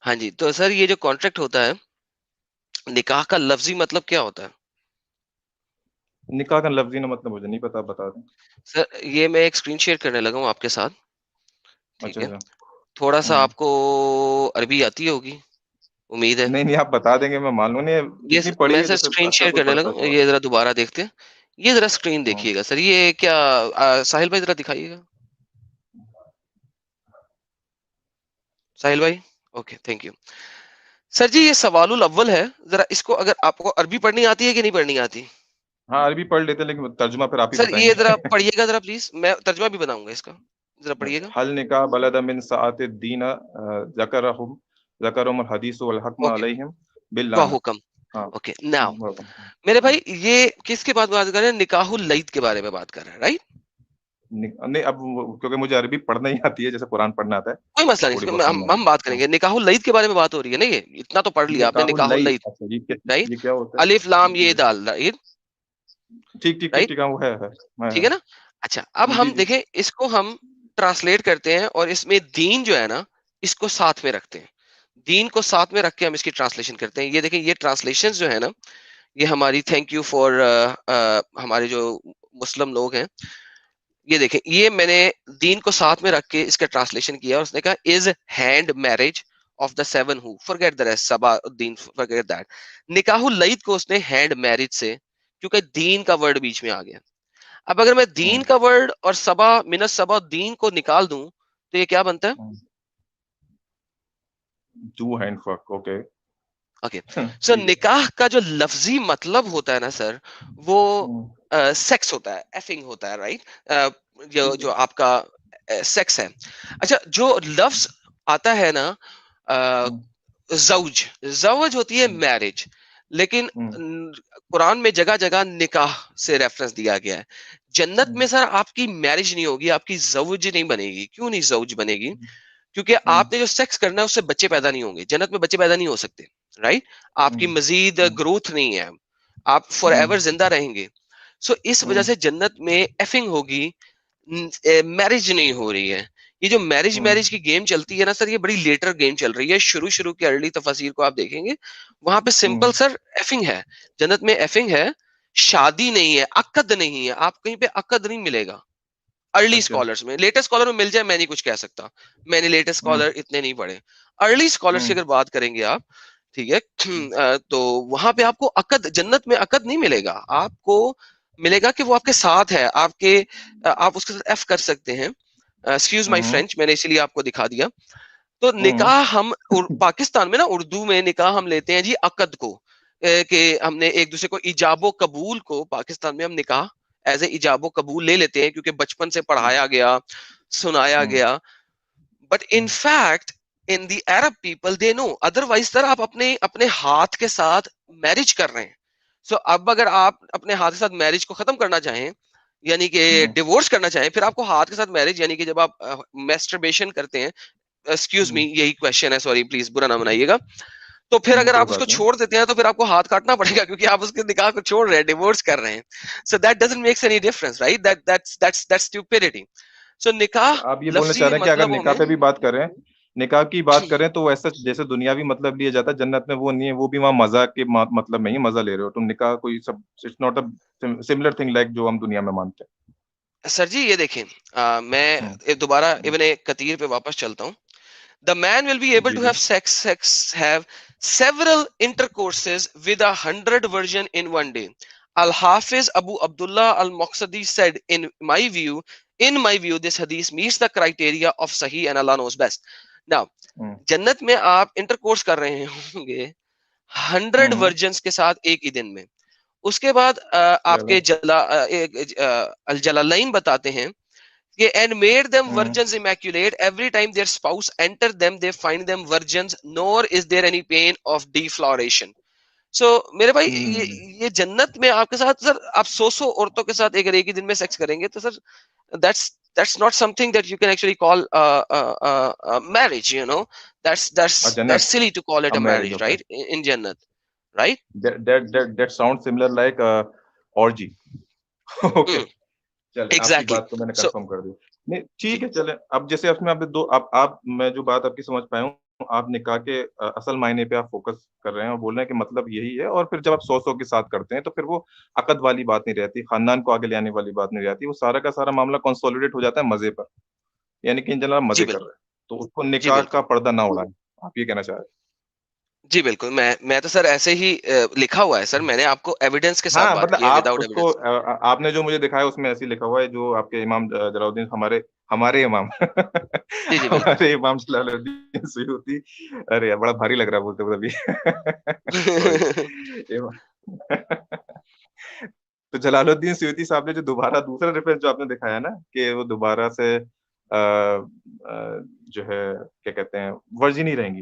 ہاں جی, تو سر یہ جو کانٹریکٹ ہوتا ہے, نکاح کا لفظی مطلب کیا ہوتا ہے؟ نکاح کا لفظی نہ مطلب مجھے نہیں پتا, بتا دیں. سر یہ میں ایک اسکرین شیئر کرنے لگا ہوں آپ کے ساتھ, ٹھیک اچھا ہے. اچھا, تھوڑا سا آپ کو عربی آتی ہوگی, امید ہے. نہیں نہیں, آپ بتا دیں گے, میں معلوم نہیں یہ جتنی پڑھی میں ہے, سر جیسے اسکرین اکثر شیئر کوئی کرنے لگا پڑھتا ہے ہوں, تو. یہ ذرا دوبارہ دیکھتے ہیں. یہ ذرا اسکرین دیکھیے گا سر, یہ کیا ساحل بھائی ذرا دکھائیے گا, ساحل بھائی, اوکے تھینک یو. سر جی یہ سوال الاول ہے, ذرا اس کو اگر آپ کو عربی پڑھنی آتی ہے کہ نہیں پڑھنی آتی؟ ہاں, عربی پڑھ لیتے ہیں لیکن ترجمہ پھر آپ ہی سر بتائیں یہ گے. ذرا پڑھیے گا ذرا پلیز, میں ترجمہ بھی بناؤں گا اس کا, ذرا پڑھیے گا. حل نکاح بلد من ساعت الدین ذکرهم الحدیث والحکم اوکے, علیہم و باللعنہ. حکم, اوکے ناؤ میرے بھائی یہ کس کے بات کر رہے ہیں؟ نکاح اللیت کے بارے میں بات کر رہے ہیں رائٹ؟ نہیں اب کیونکہ مجھے عربی پڑھنا ہی آتی ہے جیسے قرآن پڑھنا آتا ہے, کوئی مسئلہ نہیں, ہم بات کریں گے. نکاح اللیت کے بارے میں بات ہو رہی ہے نا, یہ اتنا تو پڑھ لیا آپ نے, نکاح اللیت رائٹ, یہ کیا ہوتا ہے؟ الف لام یہ دال رائٹ, ٹھیک ٹھیک ٹھیک وہ ہے ٹھیک ہے نا. اچھا اب ہم دیکھیں اس کو ہم ٹرانسلیٹ کرتے ہیں اور اس میں دین جو ہے نا اس کو ساتھ میں رکھتے ہیں, دین کو ساتھ میں رکھ کے ہم اس کی ٹرانسلیشن کرتے ہیں. یہ دیکھیں یہ ٹرانسلیشن جو ہے نا یہ ہماری, تھینک یو فار ہمارے جو مسلم لوگ ہیں, یہ دیکھیں یہ میں نے دین کو ساتھ میں رکھ کے اس کا ٹرانسلیشن کیا, اور اس نے کہا is hand marriage of the seven ہو فرگیٹ دا ریسٹ سبا الدین فرگیٹ دیٹ. نکاح اللیت کو اس نے ہینڈ میرج سے, کیونکہ دین کا ورڈ بیچ میں آ گیا. اب اگر میں دین کا ورڈ اور سبا منت سبا دین کو نکال دوں تو یہ کیا بنتا ہے؟ ٹو ہینڈ فک. اوکے اوکے سو نکاح کا جو لفظی مطلب ہوتا ہے نا سر وہ سیکس ہوتا ہے, ایفنگ ہوتا ہے رائٹ, جو آپ کا سیکس ہے. اچھا جو لفظ آتا ہے نا زوج, زوج ہوتی ہے میرج, لیکن قرآن میں جگہ جگہ نکاح سے ریفرنس دیا گیا ہے. جنت میں سر آپ کی میرج نہیں ہوگی, آپ کی زوج نہیں بنے گی. کیوں نہیں زوج بنے گی؟ کیونکہ آپ نے جو سیکس کرنا ہے اس سے بچے پیدا نہیں ہوں گے, جنت میں بچے پیدا نہیں ہو سکتے رائٹ. آپ کی مزید گروتھ نہیں ہے, آپ فار ایور زندہ رہیں گے. سو اس وجہ سے جنت میں ایفنگ ہوگی, میرج نہیں ہو رہی ہے. یہ جو میرج کی گیم چلتی ہے نا سر, یہ بڑی لیٹر گیم چل رہی ہے. شروع کے ارلی تفاسیر کو آپ دیکھیں گے وہاں پہ سمپل سر ایفنگ ہے, جنت میں ایفنگ ہے, شادی نہیں ہے, عقد نہیں ہے. آپ کہیں پہ عقد نہیں ملے گا ارلی اسکالرس میں. لیٹسٹ اسکالر میں مل جائے میں نہیں کچھ کہہ سکتا, میں نے لیٹسٹ اسکالر اتنے نہیں پڑھے. ارلی اسکالرس کی اگر بات کریں گے آپ, ٹھیک ہے, تو وہاں پہ آپ کو عقد, جنت میں عقد نہیں ملے گا. آپ کو ملے گا کہ وہ آپ کے ساتھ ہے, آپ اس کے ساتھ ایف کر سکتے ہیں. ایکسکیوز مائی فرینچ, میں نے اسی لیے آپ کو دکھا دیا. تو نکاح ہم پاکستان میں نا اردو میں نکاح ہم لیتے ہیں جی عقد کو, کہ ہم نے ایک دوسرے کو ایجاب و قبول کو پاکستان میں ہم نکاح ایز اے ایجاب و قبول لے لیتے ہیں کیونکہ بچپن سے پڑھایا گیا, سنایا گیا. But in fact in the Arab people they know otherwise sir آپ اپنے ہاتھ کے ساتھ میرج کر رہے ہیں. سو اب اگر آپ اپنے ہاتھ کے ساتھ میرج کو ختم کرنا چاہیں یعنی کہ ڈیورس کرنا چاہیں, پھر آپ کو ہاتھ کے ساتھ میرج یعنی کہ جب آپ میسٹربیشن کرتے ہیں, ایکسکیوز می یہی کوشچن ہے, سوری پلیز برا نہ منائیے گا, تو پھر اگر آپ اس کو چھوڑ دیتے ہیں تو پھر آپ کو ہاتھ کاٹنا پڑے گا کیونکہ آپ اس کے نکاح کو چھوڑ رہے ہیں, ڈیورس کر رہے ہیں. So that doesn't makes any difference right, that's stupidity. So نکاح آپ یہ بولنا چاہ رہے ہیں کہ اگر نکاح پہ بھی بات کریں, نکاح کی بات کریں تو ایسا جیسے دنیاوی مطلب لیا جاتا ہے, جنت میں وہ نہیں ہے, وہ بھی وہاں مزہ کے مطلب نہیں, مزہ لے رہے ہو تم. نکاح کوئی سب it's not a similar thing like جو ہم دنیا میں مانتے ہیں. سر جی یہ دیکھیں, میں دوبارہ ابن کثیر پہ واپس چلتا ہوں. The man will be able to have have several intercourses with 100 virgin in one day. Al-Hafiz Abu Abdullah Al-Maqsadi said, in my view, this hadith meets the criteria of Sahih and Allah knows best. Now, جنت میں آپ intercourse کر رہے ہوں گے 100 versions کے ساتھ ایک ہی دن میں. اس کے بعد آپ کے الجلالین بتاتے ہیں and made them virgins immaculate. Every time their spouse enter them, they find them virgins, nor is there any pain of defloration. So میرے بھائی یہ جنت میں آپ کے ساتھ سر آپ 100 عورتوں کے ساتھ اگر ایک ہی دن میں سیکس کریں گے تو سر that's not something that you can actually call marriage, you know. That's silly to call it a marriage, right? In Jannat, right? That sounds similar like orgy. Okay. Exactly. بات کو میں نے کنفرم کر دی. نہیں ٹھیک ہے چلیں. اب جیسے اس میں آپ میں جو بات آپ کی سمجھ پایا ہوں, آپ نکاح کے اصل معنی پہ آپ فوکس کر رہے ہیں اور بول رہے ہیں کہ مطلب یہی ہے, اور پھر جب آپ 100 کے ساتھ کرتے ہیں تو پھر وہ عقد والی بات نہیں رہتی, خاندان کو آگے لے آنے والی بات نہیں رہتی, وہ سارا کا سارا معاملہ کنسولیڈیٹ ہو جاتا ہے مزے پر, یعنی کہ ان جنرل مزے کر رہے ہیں, تو اس کو نکاح کا پردہ نہ اڑائیں. آپ یہ کہنا چاہ رہے ہیں؟ جی بالکل, میں تو سر ایسے ہی لکھا ہوا ہے سر, میں نے آپ کو ایویڈنس کے ساتھ بات کی ہے, وداؤٹ ایویڈنس. آپ نے جو مجھے دکھایا اس میں ایسے لکھا ہوا ہے, جو آپ کے امام جلال الدین ہمارے امام ہمارے امام جلال الدین سیوطی, ارے بڑا بھاری لگ رہا بولتے ہوئے ابھی. تو جلال الدین سیوطی صاحب نے جو دوسرا ریفرنس جو آپ نے دکھایا نا, کہ وہ دوبارہ سے جو ہے کیا کہتے ہیں ورجن ہی رہیں گی,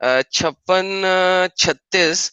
56-36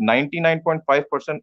99.5%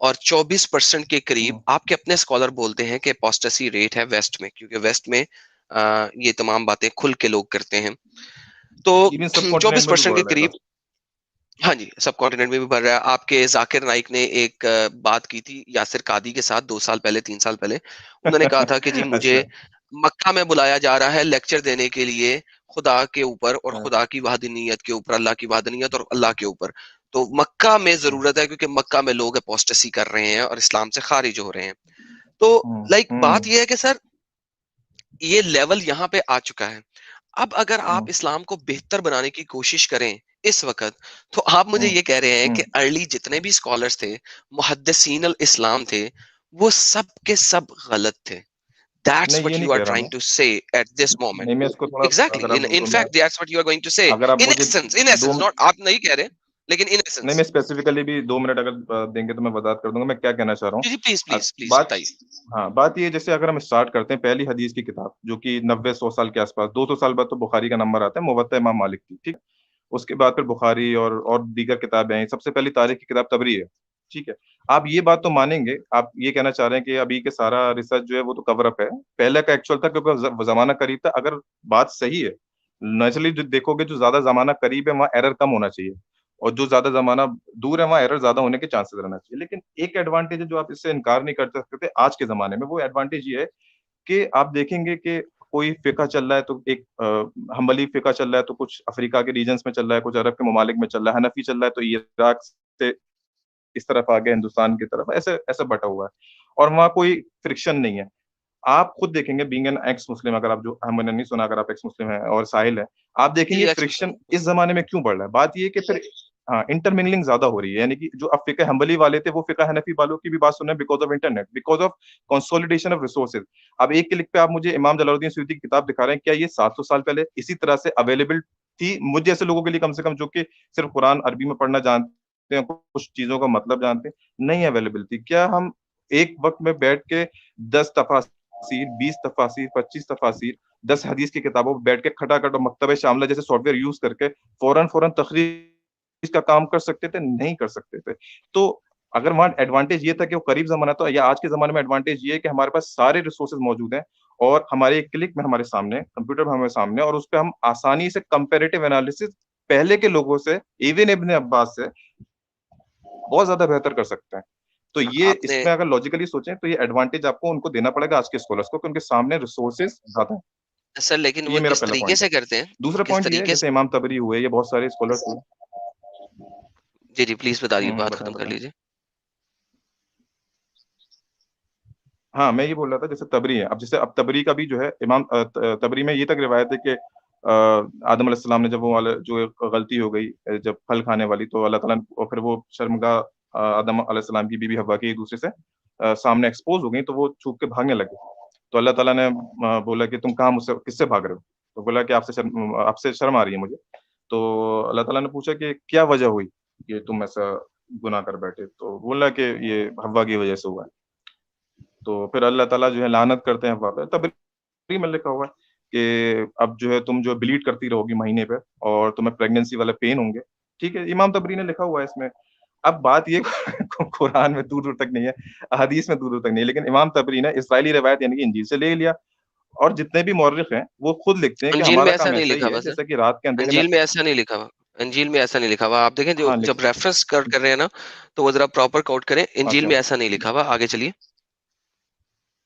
اور 24% کے قریب آپ کے اپنے اسکالر بولتے ہیں کہ اپوسٹسی ریٹ ہے ویسٹ میں, کیونکہ ویسٹ میں یہ تمام باتیں کھل کے لوگ کرتے ہیں. تو 24% کے قریب, ہاں جی, سب کانٹیننٹ میں بھی بڑھ رہا ہے. آپ کے ذاکر نائک نے ایک بات کی تھی یاسر قادی کے ساتھ 2 سال پہلے 3 سال پہلے. انہوں نے کہا تھا کہ جی مجھے مکہ میں بلایا جا رہا ہے لیکچر دینے کے لیے خدا کے اوپر اور خدا کی وحدانیت کے اوپر, اللہ کی وحدانیت اور اللہ کے اوپر. تو مکہ میں ضرورت ہے کیونکہ مکہ میں لوگ اپوسٹسی کر رہے ہیں اور اسلام سے خارج ہو رہے ہیں. تو لائک بات یہ ہے کہ سر یہ لیول یہاں پہ آ چکا ہے. اب اگر آپ اسلام کو بہتر بنانے کی کوشش کریں اس وقت, تو آپ مجھے یہ کہہ رہے ہیں کہ ارلی جتنے بھی اسکالرس تھے, محدثین الاسلام تھے, وہ سب کے سب غلط تھے. That's what you are trying to say at this moment. Exactly. In fact, that's what you are going to say. In essence, not آپ نہیں کہہ رہے, لیکن in essence. نہیں, میں اسپیسیفکلی بھی 2 منٹ اگر دیں گے تو میں وضاحت کر دوں گا میں کیا کہنا چاہ رہا ہوں. جی پلیز بتائیے. ہاں, بات یہ جیسے اگر ہم اسٹارٹ کرتے ہیں پہلی حدیث کی کتاب جو کہ 90-100 سال کے آس پاس, 200 سال بعد تو بخاری کا نمبر آتا ہے, موطا امام مالک کی, ٹھیک. اس کے بعد پھر بخاری اور دیگر کتابیں ہیں. سب سے پہلی تاریخ کی کتاب تبری ہے, ٹھیک ہے. آپ یہ بات تو مانیں گے, آپ یہ کہنا چاہ رہے ہیں کہ ابھی کے سارا ریسرچ جو ہے وہ تو کور اپ ہے, پہلے کا ایکچوئل تھا کیونکہ زمانہ قریب تھا. اگر بات صحیح ہے, نیچرلی جو دیکھو گے جو زیادہ زمانہ قریب ہے وہاں ایرر کم ہونا چاہیے, اور جو زیادہ زمانہ دور ہے وہاں ایرر زیادہ ہونے کے چانسز رہنا چاہیے. لیکن ایک ایڈوانٹیج ہے جو آپ اس سے انکار نہیں کر سکتے آج کے زمانے میں, وہ ایڈوانٹیج یہ ہے کہ آپ دیکھیں گے کہ کوئی فقہ چل رہا ہے تو ایک حنبلی فقہ چل رہا ہے تو کچھ افریقہ کے ریجنس میں چل رہا ہے, کچھ عرب کے ممالک میں چل رہا ہے. حنفی چل رہا ہے تو عراق سے اس طرف آگے ہندوستان کی طرف, ایسے بٹا ہوا ہے, اور وہاں کوئی فرکشن نہیں ہے. آپ خود دیکھیں گے بینگ این ایکس مسلم, اگر آپ جو ہم نے نہیں سنا, اگر آپ ایکس مسلم ہیں اور ساحل ہے, آپ دیکھیں گے فرکشن اس زمانے میں کیوں بڑھ رہا ہے. بات یہ کہ پھر ہاں انٹرمنگلنگ زیادہ ہو رہی ہے, یعنی کہ جو اب فقہ حنبلی والے تھے وہ فقہ حنفی والوں کی بھی بات سن رہے ہیں because of internet, because of consolidation of resources. اب ایک کلک پہ آپ مجھے امام جلال الدین سیوطی کی کتاب دکھا رہے ہیں, کیا یہ 700 سال پہلے اسی طرح سے اویلیبل تھی مجھ جیسے لوگوں کے لیے, کم سے کم جو کہ صرف قرآن عربی میں پڑھنا جانتے ہیں, کچھ چیزوں کا مطلب جانتے ہیں, نہیں اویلیبل تھی. کیا ہم ایک وقت میں بیٹھ کے 10 تفاسیر, 20 تفاسیر, 25 تفاسیر, 10 حدیث کی کتابوں پہ بیٹھ کے کھٹاکھٹ اور مکتبہ شاملہ جیسے سافٹ ویئر یوز کر کے فوراً تخریج کا کام کر سکتے تھے؟ نہیں کر سکتے تھے. تو اگر وہاں ایڈوانٹیج یہ تھا کہ وہ قریب زمانہ تھا, یا آج کے زمانے میں ایڈوانٹیج یہ ہے کہ ہمارے پاس سارے ریسورسز موجود ہیں اور ہمارے ایک کلک میں ہمارے سامنے, کمپیوٹر میں ہمارے سامنے, اور اس پہ ہم آسانی سے کمپیریٹیو انالیسس پہلے کے لوگوں سے, ایون ابن عباس سے بہت زیادہ بہتر کر سکتے ہیں. تو یہ اس میں اگر لاجیکلی سوچیں تو یہ ایڈوانٹیج آپ کو ان کو دینا پڑے گا آج کے اسکالرس کو, کہ ان کے سامنے ریسورسز زیادہ ہیں. سر لیکن وہ کس طریقے سے کرتے ہیں؟ دوسرا پوائنٹ یہ ہے جیسے امام تبری ہوئے, یہ بہت سارے اسکالرس ہوئے. جی پلیز بتائیے, بات ختم کر لیجیے. ہاں, میں یہ بول رہا تھا جیسے تبری ہے, اب جیسے اب تبری کا بھی جو ہے, امام تبری میں یہ تک روایت ہے کہ آدم علیہ السلام نے جب وہ جو غلطی ہو گئی جب پھل کھانے والی, تو اللہ تعالیٰ اور پھر وہ شرمگاہ آدم علیہ السلام کی بیوی حوا کی ایک دوسرے سے سامنے ایکسپوز ہو گئی, تو وہ چھپ کے بھاگنے لگے. تو اللہ تعالیٰ نے بولا کہ تم کہاں مجھ سے کس سے بھاگ رہے ہو؟ تو بولا کہ آپ سے شرم آ رہی ہے مجھے. تو اللہ تعالیٰ نے پوچھا کہ کیا وجہ ہوئی کہ تم ایسا گناہ کر بیٹھے؟ تو بولا کہ یہ حوا کی وجہ سے ہوا ہے. تو پھر اللہ تعالیٰ جو ہے لعنت کرتے ہیں حوا پہ. تبری میں لکھا ہوا ہے کہ اب جو ہے تم جو بلیڈ کرتی رہو گی مہینے پہ, اور تمہیں پریگننسی والے پین ہوں گے, ٹھیک ہے. امام تبری نے لکھا ہوا ہے اس میں. اب بات یہ قرآن میں دور دور تک نہیں ہے, حدیث میں دور دور تک نہیں ہے, لیکن امام تبری نے اسرائیلی روایت یعنی کہ انجیل سے لے لیا, اور جتنے بھی مورخ ہیں وہ خود لکھتے ہیں کہ ہمارا کام ایسا ہی ہے جیسا کہ رات کے اندھیرے میں. انجیل میں ایسا نہیں لکھا ہوا, انجیل میں ایسا نہیں لکھا ہوا. آپ دیکھیں جب ریفرنس کر رہے ہیں نا, تو وہ ذرا پراپر کوٹ کریں. انجیل میں ایسا نہیں لکھا ہوا. آگے چلیے.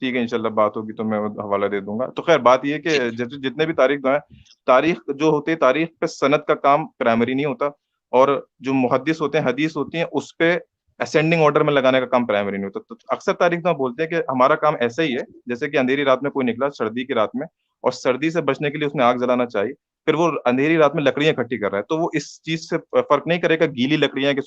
ٹھیک ہے, انشاءاللہ بات ہوگی تو میں حوالہ دے دوں گا. تو خیر بات یہ کہ جتنے بھی تاریخ داں ہیں, تاریخ جو ہوتے ہیں, تاریخ پہ سند کا کام پرائمری نہیں ہوتا, اور جو محدث ہوتے ہیں, حدیث ہوتی ہیں, اس پہ اسینڈنگ آرڈر میں لگانے کا کام پرائمری نہیں ہوتا. تو اکثر تاریخ داں بولتے ہیں کہ ہمارا کام ایسا ہی ہے جیسے کہ اندھیری رات میں کوئی نکلا سردی کی رات میں, اور سردی سے بچنے کے لیے اس نے آگ جلانا چاہیے, پھر وہ اندھیری رات میں لکڑیاں اکٹھی کر رہا ہے, تو وہ اس چیز سے فرق نہیں کرے گا گیلی لکڑیاں کہ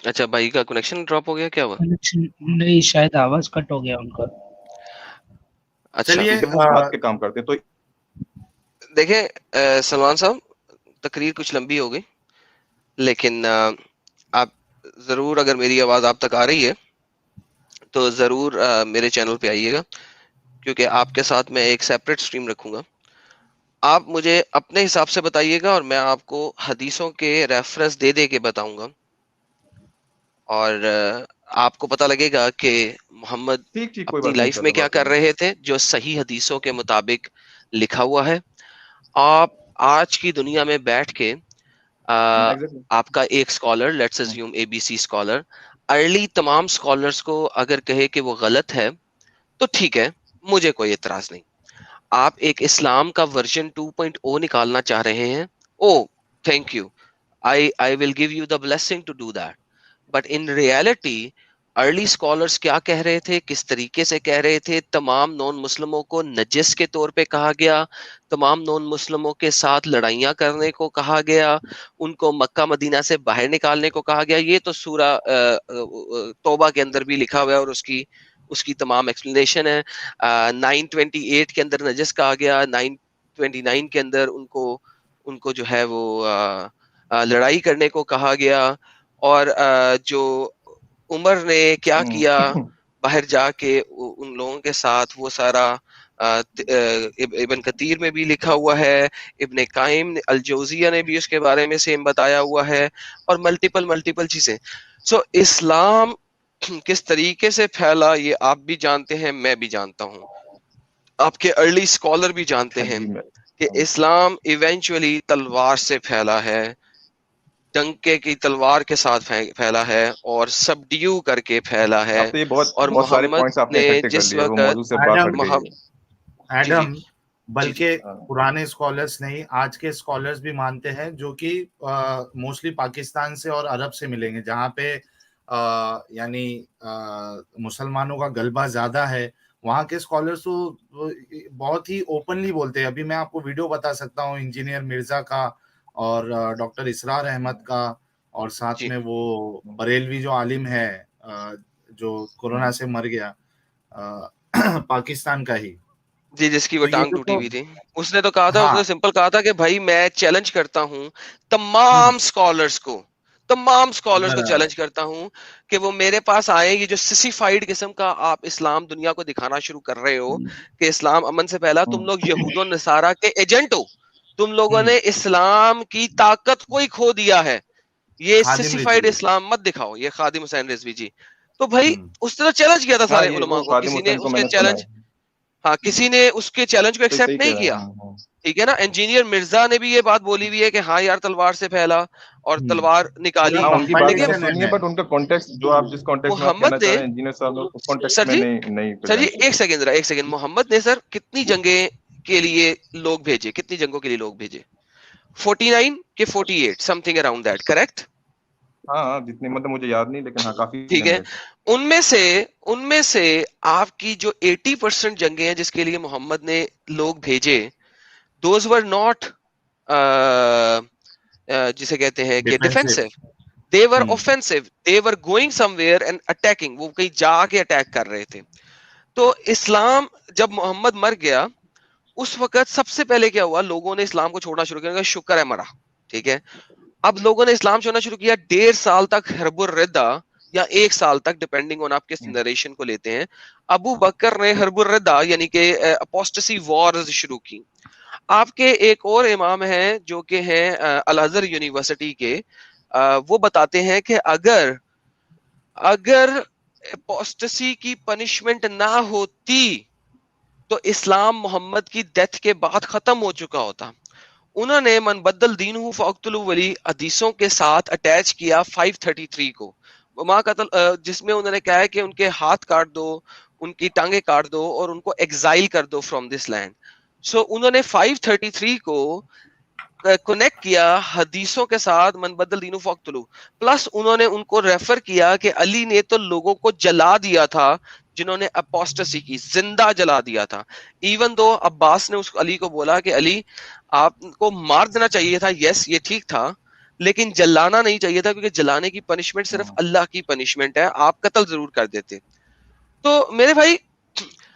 اچھا بھائی کا کنیکشن ڈراپ ہو گیا, کیا ہوا؟ نہیں, شاید آواز کٹ ہو گیا ان کا. چلیے بات کے کام کرتے ہیں. تو دیکھیں سلمان صاحب, تقریر کچھ لمبی ہو گئی, لیکن آپ ضرور, اگر میری آواز آپ تک آ رہی ہے تو ضرور میرے چینل پہ آئیے گا, کیونکہ آپ کے ساتھ میں ایک سیپریٹ سٹریم رکھوں گا, آپ مجھے اپنے حساب سے بتائیے گا اور میں آپ کو حدیثوں کے ریفرنس دے کے بتاؤں گا، اور آپ کو پتہ لگے گا کہ محمد ٹھیک ٹھیک، کوئی اپنی بات نہیں، لائف میں انشاءاللہ کیا بات کر ہوگی. رہے تھے جو صحیح حدیثوں کے مطابق لکھا ہوا ہے. آپ آج کی دنیا میں بیٹھ کے ایگزیکٹلی. آپ کا ایک scholar, let's assume A B C scholar, early تمام اسکالرس کو اگر کہے کہ وہ غلط ہے تو ٹھیک ہے، مجھے کوئی اعتراض نہیں. آپ ایک اسلام کا ورژن 2.0 نکالنا چاہ رہے ہیں، oh thank you, I will give you the blessing to do that. But in reality early scholars کیا کہہ رہے تھے، کس طریقے سے کہہ رہے تھے؟ تمام نون مسلموں کو نجس کے طور پہ کہا گیا، تمام نون مسلموں کے ساتھ لڑائیاں کرنے کو کہا گیا، ان کو مکہ مدینہ سے باہر نکالنے کو کہا گیا. یہ تو سورہ توبہ کے اندر بھی لکھا ہوا ہے اور اس کی تمام ایکسپلینیشن ہے. 928 کے اندر نجس کہا گیا، 929 کے اندر ان کو جو ہے وہ لڑائی کرنے کو کہا گیا. اور جو عمر نے کیا کیا باہر جا کے ان لوگوں کے ساتھ، وہ سارا ابن کثیر میں بھی لکھا ہوا ہے، ابن قائم الجوزیہ نے بھی اس کے بارے میں سیم بتایا ہوا ہے، اور ملٹیپل چیزیں. سو اسلام کس طریقے سے پھیلا یہ آپ بھی جانتے ہیں، میں بھی جانتا ہوں، آپ کے ارلی اسکالر بھی جانتے ہیں جی میں کہ اسلام ایونچولی تلوار سے پھیلا ہے، ڈنکے کی تلوار کے ساتھ پھیلا ہے اور سبڈیو کر کے پھیلا ہے. اب تو یہ بہت اور بہت سارے محمد پوائنٹس آپ نے نے اکٹھے کر جس لیے، وہ وقت موضوع سے باہر ہٹ گئی. جی جی ایڈم جی جی بلکہ پرانے اسکالرس نہیں، آج کے اسکالرس بھی مانتے ہیں، جو کہ موسٹلی پاکستان سے اور عرب سے ملیں گے، جہاں پہ یعنی مسلمانوں کا غلبہ زیادہ ہے. وہاں کے اسکالرس تو بہت ہی اوپنلی بولتے ہیں. ابھی میں آپ کو ویڈیو بتا سکتا ہوں انجینئر مرزا کا اور ڈاکٹر اسرار احمد کا، اور ساتھ جی میں وہ بریلوی جو عالم ہے جو کورونا سے مر گیا، پاکستان کا ہی. جی، جس کی وہ تو یہ ٹانگ ٹوٹی تو ہوئی تھی، اس نے تو کہا تھا، اس ہاں نے سمپل کہا تھا کہ بھائی میں چیلنج کرتا ہوں تمام اسکالرس کو برابر. چیلنج کرتا ہوں کہ وہ میرے پاس آئے. یہ جو سسیفائڈ قسم کا آپ اسلام دنیا کو دکھانا شروع کر رہے ہو کہ اسلام امن سے پہلا، تم لوگ یہود و نصارہ کے ایجنٹ ہو، تم لوگوں نے اسلام کی طاقت کو ہی کھو دیا ہے. یہ خادم سسیفائڈ رضوی. اسلام مت دکھاؤ. یہ خادم حسین رضوی جی، تو بھائی اس نے تو چیلنج کیا تھا ہاں، سارے یہ علماء وہ کو، خادم کسی نے حسین کو اس میں کے نے سنا چیلنج، ہے. ہاں کسی نے اس کے چیلنج کو تو ایکسپٹ صحیح کہہ نہیں رہا کیا. ہوں. ٹھیک ہے نا. انجینئر مرزا نے بھی یہ بات بولی ہوئی ہے کہ ہاں یار تلوار سے پھیلا اور تلوار پورا نکالی، ہاں، ان کی بات میں لیکن نے کمپٹیشن سنی ہے، ہے. بٹ ان کا کانٹیکسٹ جو آپ جس کانٹیکسٹ میں آپ کہنا محمد چاہ نے، رہے ہیں انجینئر صاحب، اس کانٹیکسٹ سر میں جی نہیں سر جی پریزنٹ کی. ایک سیکنڈ محمد نے سر کتنی جنگیں کے لیے لوگ بھیجے، کتنی جنگوں کے لیے لوگ بھیجے؟ 49 کہ 48 some thing around that, correct? ہاں، جتنی مطلب مجھے یاد نہیں، لیکن ہاں کافی ٹھیک ہے. جنگیں. ان میں سے آپ کی جو 80% جنگیں ہیں جس کے لیے محمد نے لوگ بھیجے، those were not جسے کہتے ہیں کہ defensive. Defensive, they were offensive, they were going somewhere and attacking. وہ کہیں جا کے اٹیک کر رہے تھے. تو اسلام جب محمد مر گیا اس وقت سب سے پہلے کیا ہوا، لوگوں نے اسلام کو چھوڑنا شروع کیا، شکر ہے مرا. ٹھیک ہے. اب لوگوں نے اسلام چھوڑنا شروع کیا. 1.5 سال تک حرب الردہ، یا 1 سال تک ڈپینڈنگ آن آپ کس نریشن کو لیتے ہیں، ابو بکر نے حرب الردہ یعنی کہ اپوسٹسی وارز شروع کی. آپ کے ایک اور امام ہیں جو کہ ہیں الازہر یونیورسٹی کے، وہ بتاتے ہیں کہ اگر اپوسٹسی کی پنشمنٹ نہ ہوتی تو اسلام محمد کی ڈیتھ کے بعد ختم ہو چکا ہوتا. انہوں نے من بدل دینہ فاقتلوا ولی حدیثوں کے ساتھ اٹیچ کیا 533 کو، ماں قتل، جس میں انہوں نے کہا ہے کہ ان کے ہاتھ کاٹ دو، ان کی ٹانگیں کاٹ دو اور ان کو ایگزائل کر دو فرام دس لینڈ. سو انہوں نے 533 کو کنیکٹ کیا حدیثوں کے ساتھ، من بدل دینہ فاقتلوا، پلس انہوں نے ان کو ریفر کیا کہ علی نے تو لوگوں کو جلا دیا تھا جنہوں نے اپوسٹسی کی، زندہ جلا دیا تھا. ایون دو عباس نے اس علی کو بولا کہ علی آپ کو مار دینا چاہیے تھا، یس یہ ٹھیک تھا، لیکن جلانا نہیں چاہیے تھا، کیونکہ جلانے کی پنشمنٹ صرف اللہ کی پنشمنٹ ہے، آپ قتل ضرور کر دیتے. تو میرے بھائی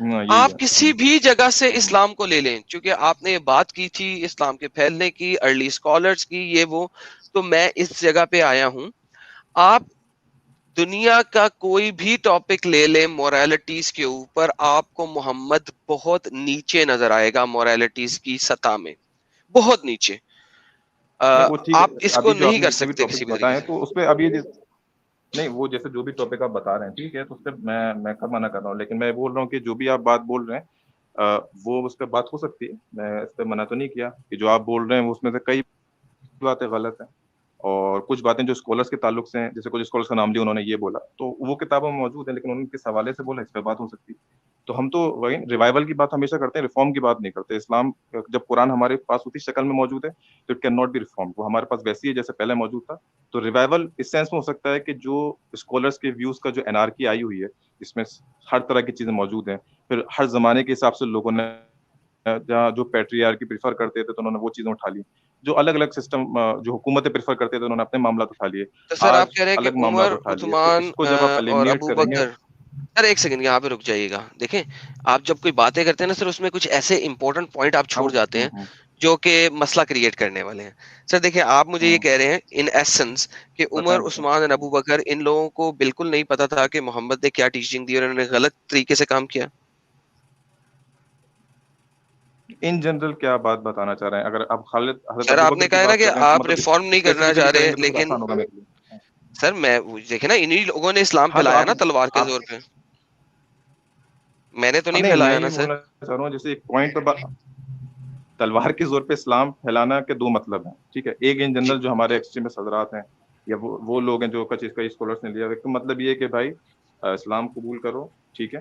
یہی آپ ہے. کسی بھی جگہ سے اسلام کو لے لیں، چونکہ آپ نے یہ بات کی تھی اسلام کے پھیلنے کی، ارلی اسکالرز کی، یہ وہ، تو میں اس جگہ پہ آیا ہوں. آپ دنیا کا کوئی بھی ٹاپک لے لیں موریلٹیز کے اوپر، آپ کو محمد بہت نیچے نظر آئے گا موریلٹیز کی سطح میں. بہت نیچے. وہ ٹھیک آپ ہے. اس کو ابھی جو آپ نہیں نے کر جتنے بھی سکتے کسی ٹاپک بھی بتائے طریقے ہیں سے. تو اس پہ ابھی نہیں, وہ جیسے جو بھی ٹاپک آپ بتا رہے ہیں ٹھیک ہے, تو اس پہ میں کب منع کر رہا ہوں, لیکن میں بول رہا ہوں کہ جو بھی آپ بات بول رہے ہیں وہ اس پہ بات ہو سکتی ہے, میں اس پہ منع تو نہیں کیا کہ جو آپ بول رہے ہیں اس میں سے کئی باتیں غلط ہیں, اور کچھ باتیں جو اسکالرس کے تعلق سے ہیں, جیسے کچھ اسکالرس کا نام لیا انہوں نے یہ بولا, تو وہ کتابوں میں موجود ہے, لیکن انہوں نے کس حوالے سے بولا اس پہ بات ہو سکتی ہے. تو ہم تو ریوائول کی بات ہمیشہ کرتے ہیں, ریفارم کی بات نہیں کرتے. اسلام جب قرآن ہمارے پاس اسی شکل میں موجود ہے تو it cannot be reform, وہ ہمارے پاس ویسی ہے جیسے پہلے موجود تھا. تو ریوائول اس سینس میں ہو سکتا ہے کہ جو اسکالرس کے ویوز کا جو انارکی آئی ہوئی ہے, جس میں ہر طرح کی چیزیں موجود ہیں, پھر ہر زمانے کے حساب سے لوگوں نے جہاں جو پیٹریارکی پریفر کرتے تھے تو انہوں نے وہ چیزیں اٹھا لی, جو الگ الگ سسٹم جو حکومتیں پریفر کرتے تھے انہوں نے اپنے معاملات اٹھا لیے, تو سر آج آپ کہہ رہے ہیں کہ الگ معاملات عمر، اٹھا لیے. تو عثمان اس کو جب آپ اور ایلیمنیٹ ابو کریں گے. بکر. سر ایک سیکنڈ یہاں پہ رک جائیے گا. دیکھیں آپ جب کوئی باتیں کرتے ہیں نا سر, اس میں کچھ ایسے امپورٹنٹ پوائنٹ آپ چھوڑ جاتے ہیں جو کہ مسئلہ کریٹ کرنے والے ہیں. سر دیکھیں آپ مجھے یہ کہہ رہے ہیں ان ایسنس کہ عمر، عثمان اور ابو بکر ان لوگوں کو بالکل نہیں پتا تھا کہ محمد نے کیا ٹیچنگ دی اور انہوں نے غلط طریقے سے کام کیا. ان جنرل کیا بات بتانا چاہ رہے ہیں؟ اگر آپ حضرت سر آپ ابوبکر نے کی کہا نا بات کہ کر رہے ہیں تو آپ مطلب ریفارم نہیں کرنا اسپیسیفکلی چاہ کریں رہے، گے تو پھر لیکن آسان ہوگا میرے لیے. سر میں دیکھیں نا انہی لوگوں نے اسلام ہاں تو پھیلایا نا آپ تلوار کے زور پہ. میں نے تو نہیں نہیں, میں پھیلایا یہ نا سر. بولنا چاہ رہا ہوں جیسے ایک پوائنٹ پہ تلوار کے زور پہ اسلام پھیلانا کے دو مطلب ہیں, ٹھیک ہے. ایک ان جی جنرل جو ہمارے ایکسٹریمسٹ حضرات ہیں یا وہ لوگ ہیں جو کئی اسکالرس نے لیا, ایک تو مطلب یہ ہے کہ بھائی اسلام قبول کرو, ٹھیک ہے,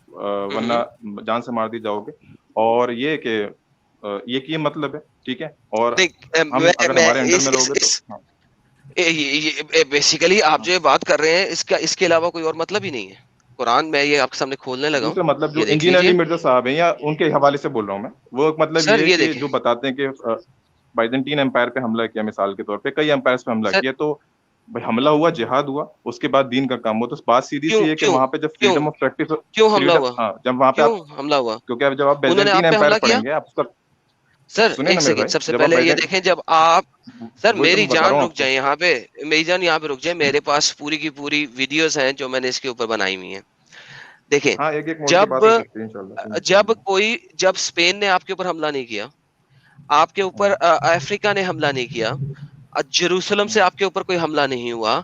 ورنہ جان سے مار دی جاؤ گے. اور یہ کہ یہ مطلب ہے, ٹھیک ہے, اور ہم اگر ہمارے انڈر میں رہو گے تو بیسیکلی آپ جو بات کر رہے ہیں اس کے علاوہ کوئی اور مطلب ہی نہیں ہے. قرآن میں یہ آپ کے سامنے کھولنے لگا ہوں, دوسرا مطلب جو یہ دیکھ انجینئر علی لیجئے. مرزا صاحب ہیں یا ان کے حوالے سے بول رہا ہوں میں, وہ مطلب سر یہ ہے یہ کہ دیکھیں جو بتاتے ہیں کہ بائزنٹین امپائر پہ حملہ کیا, مثال کے طور پہ کئی امپائرس پہ حملہ سر کیا, تو بھائی حملہ ہوا, جہاد ہوا, اس کے بعد دین کا کام ہوا. تو بات سیدھی کیوں سی ہے کہ کیوں وہاں پہ جب کیوں فریڈم آف پریکٹس, کیوں حملہ فریڈم, ہوا؟ ہاں, جب وہاں پہ کیوں آپ, حملہ ہوا؟ کیونکہ اب جب آپ انہوں نے بیزنٹین آپ پہ امپائر حملہ کیا؟ پڑھیں گے آپ اس کا, سر سنیں ایک نا میرے سیکنڈ, بھائی, سب سے جب آپ پہلے یہ دیکھیں, جب آپ سر وہی تو میری میں بتا رہا جان ہوں رک آپ کو. جائے یہاں پہ, میری جان یہاں پہ رک جائے. میرے پاس پوری کی پوری ویڈیوز ہیں جو میں نے اس کے اوپر بنائی ہوئی ہیں. دیکھیں ہاں, ایک موڑ کی جب بات ہو سکتی ہے انشاءاللہ. جب اسپین نے آپ کے اوپر حملہ نہیں کیا, آپ کے اوپر افریقہ نے حملہ نہیں کیا, جیروسلم سے آپ کے اوپر کوئی حملہ نہیں ہوا,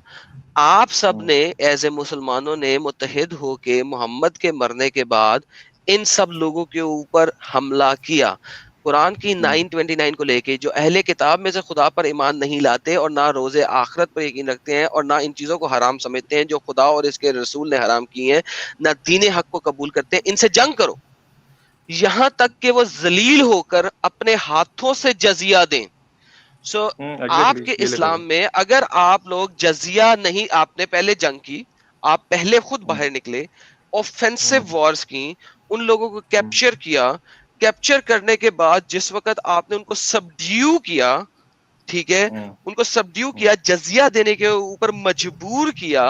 آپ سب نے ایز اے مسلمانوں نے متحد ہو کے محمد کے مرنے کے بعد ان سب لوگوں کے اوپر حملہ کیا. قرآن کی 929 کو لے کے جو اہل کتاب میں سے خدا پر ایمان نہیں لاتے اور نہ روز آخرت پر یقین رکھتے ہیں اور نہ ان چیزوں کو حرام سمجھتے ہیں جو خدا اور اس کے رسول نے حرام کی ہیں, نہ دین حق کو قبول کرتے ہیں, ان سے جنگ کرو یہاں تک کہ وہ ذلیل ہو کر اپنے ہاتھوں سے جزیہ دیں. سو آپ ایگزیکٹلی کے یہ لے لو. اسلام میں اگر آپ لوگ جزیہ نہیں, آپ نے پہلے جنگ کی, آپ پہلے خود باہر نکلے, اوفینسو وارز کی, ان لوگوں کو کیپچر کیا, کیپچر کرنے کے بعد جس وقت آپ نے ان کو سبڈیو کیا, ٹھیک ہے, ان کو سبڈیو کیا, جزیہ دینے کے اوپر مجبور کیا,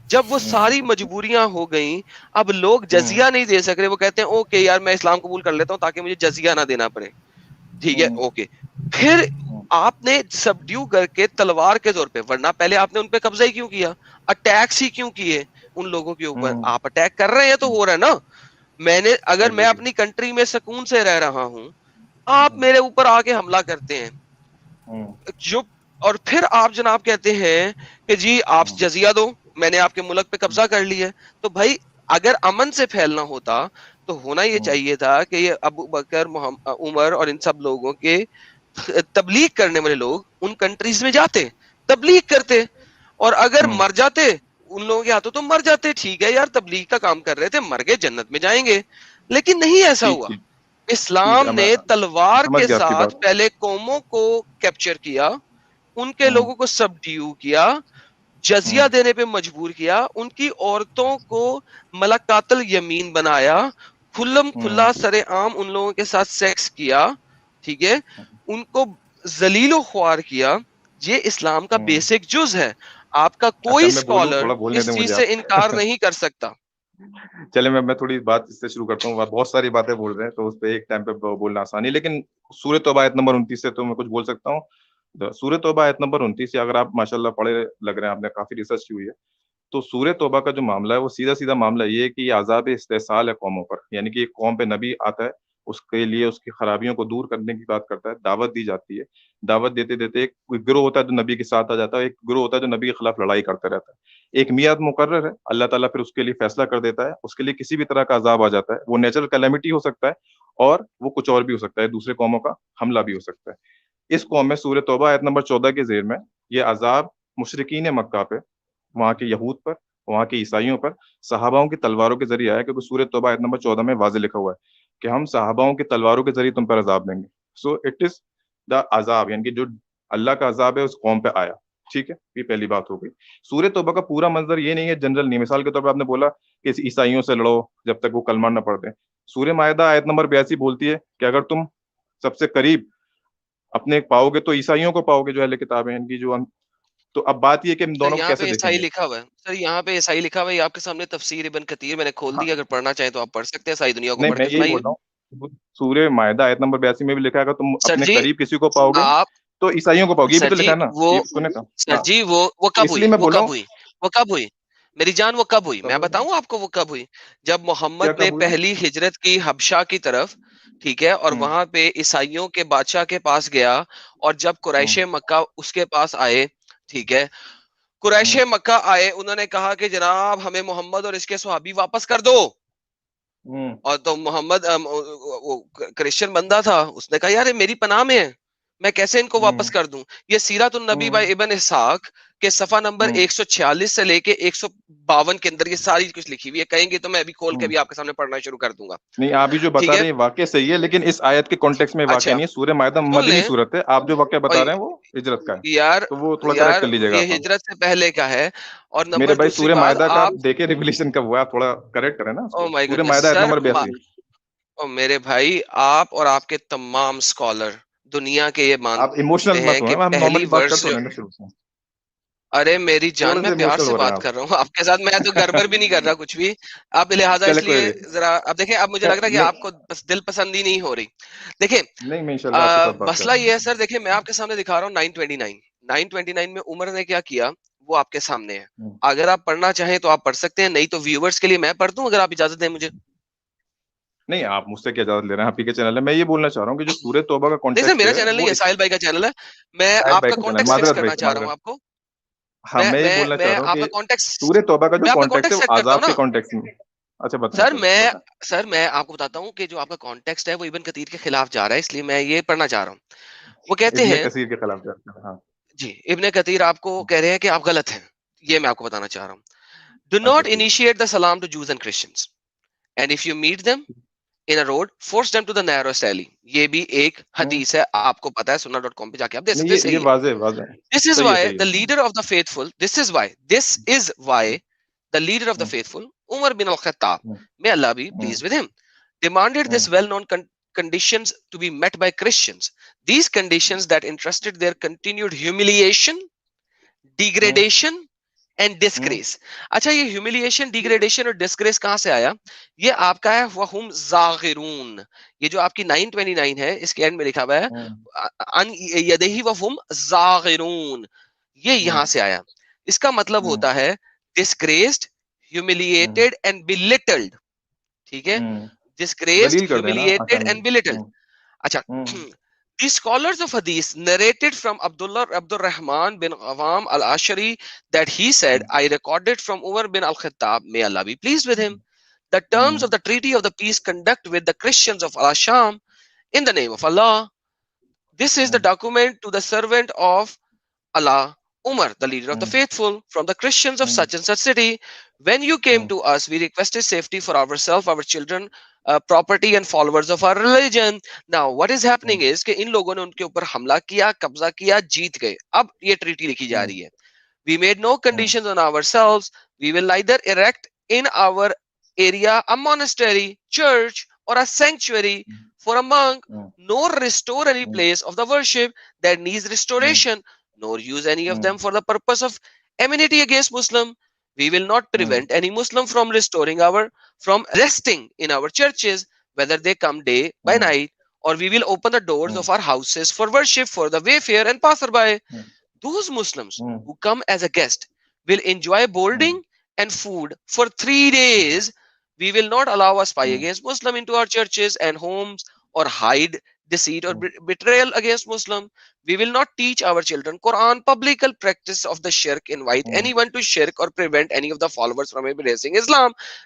جب وہ ساری مجبوریاں ہو گئیں, اب لوگ جزیہ نہیں دے سک رہے, وہ کہتے ہیں اوکے یار میں اسلام قبول کر لیتا ہوں تاکہ مجھے جزیہ نہ دینا پڑے, ٹھیک ہے, اوکے. پھر آپ نے سبڈیو کر کے تلوار کے زور پہ, ورنہ پہلے آپ نے ان پہ قبضہ ہی کیوں کیا, اٹیکس ہی کیوں کیے ان لوگوں کے اوپر؟ آپ اٹیک کر رہے ہیں تو ہو رہا ہے نا. اگر میں اپنی کنٹری میں سکون سے رہ رہا ہوں, آپ میرے اوپر آ کے حملہ کرتے ہیں, اور پھر آپ جناب کہتے ہیں کہ جی آپ جزیہ دو, میں نے آپ کے ملک پہ قبضہ کر لیا. تو بھائی اگر امن سے پھیلنا ہوتا تو ہونا یہ چاہیے تھا کہ یہ ابو بکر, عمر اور ان سب لوگوں کے تبلیغ کرنے والے لوگ ان کنٹریز میں جاتے, تبلیغ کرتے, اور اگر مر جاتے ان لوگوں کے ہاتھوں تو مر جاتے, ٹھیک ہے یار تبلیغ کا کام کر رہے تھے, مر گئے جنت میں جائیں گے. لیکن نہیں ایسا ٹھیک ہوا. ٹھیک ٹھیک اسلام ہے, میں نے تلوار سمجھ کے گیا آپ کی ساتھ بات. پہلے قوموں کو کیپچر کیا, ان کے لوگوں کو سبڈیو کیا, جزیہ دینے پہ مجبور کیا, ان کی عورتوں کو ملکات الیمین بنایا, کھلم کھلا سرے عام ان لوگوں کے ساتھ سیکس کیا, ٹھیک ہے, ان کو ذلیل و خوار کیا. یہ اسلام کا بیسک جز ہے. آپ کا اچھا کوئی میں بولوں, اسکالر تھوڑا بولنے اس دیں مجھے چیز سے انکار آپ. نہیں کر سکتا. چلے میں تھوڑی بات اس سے شروع کرتا ہوں. بہت ساری باتیں بول رہے ہیں تو اس پہ ایک ٹائم پہ بولنا آسان ہے, لیکن سورۃ توبہ آیت نمبر 29 سے تو میں کچھ بول سکتا ہوں. سورۃ توبہ آیت نمبر 29 سے اگر آپ ماشاءاللہ پڑھے لگ رہے ہیں, آپ نے کافی ریسرچ کی ہوئی ہے, تو سورۃ توبہ کا جو معاملہ ہے وہ سیدھا سیدھا معاملہ یہ ہے کہ یہ عذاب استحصال ہے قوموں پر, یعنی کہ ایک قوم پہ نبی آتا ہے اس کے لیے اس کی خرابیوں کو دور کرنے کی بات کرتا ہے, دعوت دی جاتی ہے. دعوت دیتے دیتے ایک گروہ ہوتا ہے جو نبی کے ساتھ آ جاتا ہے, ایک گروہ ہوتا ہے جو نبی کے خلاف لڑائی کرتا رہتا ہے. ایک میعاد مقرر ہے, اللہ تعالیٰ پھر اس کے لیے فیصلہ کر دیتا ہے, اس کے لیے کسی بھی طرح کا عذاب آ جاتا ہے, وہ نیچرل کیلیمٹی ہو سکتا ہے اور وہ کچھ اور بھی ہو سکتا ہے, دوسرے قوموں کا حملہ بھی ہو سکتا ہے. اس قوم میں سورہ توبہ آیت نمبر 14 کے ذیل میں یہ عذاب مشرکین مکہ پہ, وہاں کے یہود پر, وہاں کے عیسائیوں پر صحاباؤں کی تلواروں کے ذریعے آیا, کیونکہ سورہ توبہ آیت نمبر 14 میں واضح لکھا ہوا ہے کہ ہم صحاباؤں کی تلواروں کے ذریعے تم پر عذاب دیں گے. سو اٹ از دا عذاب, یعنی کہ جو اللہ کا عذاب ہے اس قوم پہ آیا. ٹھیک ہے, یہ پہلی بات ہو گئی. سورہ توبہ کا پورا منظر یہ نہیں ہے جنرل نہیں. مثال کے طور پر آپ نے بولا کہ عیسائیوں سے لڑو جب تک وہ کلمہ نہ پڑھتے. سورہ مائدہ آیت نمبر 82 بولتی ہے کہ اگر تم سب سے قریب اپنے پاؤ گے تو عیسائیوں کو پاؤ گے جو اہل کتاب ہیں ان کی, جو تو اب بات یہ کہ ہم دونوں یہاں کیسے پہ دیکھیں عیسائی گے. لکھا ہوا ہے سر, یہاں پہ عیسائی لکھا ہوا ہے, آپ کے سامنے تفسیر ابن کثیر میں نے کھول دی, اگر پڑھنا چاہیں تو آپ پڑھ سکتے ہیں, ساری دنیا کو نہیں, پڑھ میں کے یہی سنائیے. بول رہا ہوں, سورہ مائدہ آیت نمبر 82 میں بھی لکھا ہے کہ تم سر اپنے جی قریب کسی کو پاؤ گے آپ تو عیسائیوں کو پاؤ گے, یہ بھی سر تو جی لکھا ہے نا, وہ یہ سنے کا. سر جی وہ کب اس ہوئی, لیے میں وہ بول رہا کب ہوں ہوئی, وہ کب ہوئی میری جان, وہ کب ہوئی, میں بتاؤں آپ کو وہ کب ہوئی. جب کیا محمد نے کب ہوئی. پہلی ہجرت کی حبشہ کی طرف, ٹھیک ہے, اور وہاں پہ عیسائیوں کے بادشاہ کے پاس گیا, اور جب قریش مکہ اس کے پاس آئے, ٹھیک ہے, قریش مکہ آئے, انہوں نے کہا کہ جناب ہمیں محمد اور اس کے صحابی واپس کر دو. اور تو محمد کرسچن بندہ تھا, اس نے کہا یار میری پناہ میں ہے, میں کیسے ان کو واپس کر دوں. یہ سیرت النبی بائی ابن اسحاق کے صفحہ نمبر 146 سے لے کے 152 کے اندر یہ ساری کچھ لکھی ہوئی ہے. کہیں گے تو میں ابھی کھول کے بھی آپ کے سامنے پڑھنا شروع کر دوں گا. نہیں, آپ بھی جو ٹھیک بتا ہے, رہے ہیں واقع صحیح ہے, لیکن اس آیت کے کانٹیکس میں واقع اچھا نہیں ہے. سورہ مائدہ سن مدنی لیں صورت ہے, آپ جو واقعہ بتا رہے ہیں وہ ہجرت کا ہے, یار, تو وہ تھوڑا کریکٹ یار کر لیجیے گا یہ آپ. ہجرت سے پہلے کا ہے. اور میرے نمبر بھائی دوسری سورہ بات, مائدہ کا آپ آپ دیکھیں ریولیشن کب ہوا ہے, آپ تھوڑا کریکٹ کریں نا اس او کو. مائی سورہ گڈنس مائدہ آیت سر, نمبر 82. او میرے بھائی, آپ اور آپ کے تمام اسکالر دنیا کے یہ آپ ایموشنل مانتے ہیں مت کہ ہوئے, ہم پہلی نارملی بات ورس کرتے جو, رہے نا شروع سے. ارے میری جان تھوڑے میں سے پیار ایموشنل سے ہو رہے ہیں بات کر رہا ہوں آپ کے ساتھ, میں تو گڑبڑ بھی نہیں کر رہا کچھ بھی. اب لہٰذا اس چلے لیے کوئی نہیں. ذرا اب دیکھیں, اب مجھے لگ رہا ہے کہ آپ کو بس دل پسندی نہیں ہو رہی. دیکھیں نہیں, میں انشاءاللہ آپ کے ساتھ بات مسئلہ کروں یہ ہے سر, دیکھیں میں آپ کے سامنے دکھا رہا ہوں 929 میں عمر نے کیا کیا وہ آپ کے سامنے ہے. اگر آپ پڑھنا چاہیں تو آپ پڑھ سکتے ہیں, نہیں تو ویورز کے لیے میں پڑھ دوں اگر آپ اجازت دیں مجھے. نہیں, آپ مجھ سے کیا اجازت لے رہے ہیں, آپ ہی کے چینل ہے. میں یہ بولنا چاہ رہا ہوں کہ جو سورہ توبہ کا نہیں سر کانٹیکسٹ میرا ہے چینل نہیں وہ ہے, ساحل بھائی کا چینل ہے. میں شاہد آپ بھائی کا کا چینل, کانٹیکٹ فکس معذرت بھائی کرنا سے, چاہ رہا ہوں معذرت. آپ کو. ہاں, میں یہ بولنا چاہ میں رہا ہوں آپ کا کہ کانٹیکٹ سورہ توبہ کا جو میں آپ کا کانٹیکسٹ ہے کانٹیکٹ وہ سیٹ کرتا ہوں عذاب نا کے کانٹیکسٹ میں. اچھا بتائیں, سر. بتائیں. میں آپ کو بتاتا ہوں کہ جو آپ کا کانٹیکسٹ ہے وہ ابن کثیر کے خلاف جا رہا ہے, اس لیے میں یہ پڑھنا چاہ رہا ہوں. وہ کہتے ابن ہیں کثیر کے خلاف جاتے ہیں. ہاں, جی, ابن کثیر آپ کو کہہ رہے ہیں کہ آپ غلط ہیں, یہ میں آپ کو بتانا چاہ رہا ہوں. Do اچھا not ٹھیک ہے. initiate the salam to Jews and Christians. And if you meet them in a road, force them to the narrowest alley. یہ بھی ایک حدیث ہے, آپ کو پتا ہے, sunna.com پہ جا کے آپ دیکھ نہیں, سکتے ہیں, یہ صحیح ہے. واضح ہے. This is صحیح ہے, why صحیح the ہے. leader of the faithful, this is why the leader of the faithful, Umar bin al-Khattab, may Allah be pleased with him, demanded this well-known conditions to be met by Christians. These conditions that entrusted their continued humiliation, degradation and disgrace. اچھا, یہ humiliation, degradation اور disgrace کہاں سے آیا؟ یہ آپ کا ہے وَهُمْ زَاغِرُونَ. یہ جو آپ کی 929 ہے, اس کے اینڈ میں لکھا ہوا ہے ان یدیہ وَهُمْ زَاغِرُونَ, یہ یہاں سے آیا. اس کا مطلب ہوتا ہے disgraced, humiliated and belittled. ٹھیک ہے, disgraced, دلیل کر دینا humiliated آسانی and belittled. اچھا, the scholars of hadith narrated from Abdurrahman bin Awam al-Ashari that he said, I recorded from Umar bin al-Khattab, may Allah be pleased with him, the terms of the treaty of the peace conduct with the Christians of Al-Sham in the name of Allah. This is the document to the servant of Allah, Umar, the leader of the faithful, from the Christians of such and such city. When you came to us, we requested safety for ourselves, our children, property and followers of our religion. Now, what is happening is کہ ان لوگوں نے ان کے اوپر حملہ کیا, قبضہ کیا, جیت گئے. اب یہ ٹریٹی لکھی جا رہی ہے. We made no conditions on ourselves. We will neither erect in our area a monastery, church, or a sanctuary for a monk, nor restore any place of the worship that needs restoration, nor use any of them for the purpose of enmity against Muslim. We will not prevent any Muslim from resting in our churches, whether they come day by night, or we will open the doors of our houses for worship for the wayfarer and passerby. Those Muslims who come as a guest will enjoy boarding and food for 3 days. We will not allow a spy against Muslim into our churches and homes or hide deceit or betrayal against Muslim. We will not teach our children Quran, public practice of the shirk, invite anyone to shirk or prevent any of the followers from embracing Islam.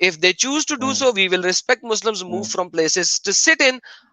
If they choose to do so, we will respect Muslims move from places to sit in.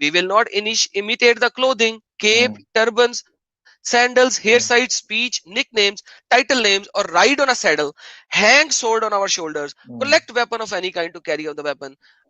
We will not imitate the clothing, cape, turbans, sandals, hair side, speech, nicknames, title names, or ride on a saddle, hang sword on our shoulders, collect weapon of any kind to carry out the weapon.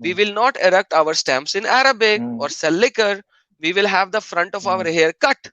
We will not erect our stamps in Arabic or sell liquor. We will have the front of our hair cut.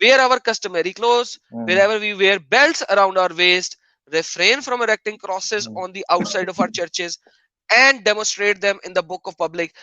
Wear our customary clothes, wherever we wear belts around our waist, refrain from erecting crosses on the outside of our churches and demonstrate them in the book of public.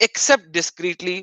except discreetly,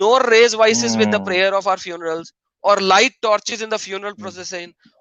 Nor raise voices with the prayer of our funerals or light torches in the funeral procession.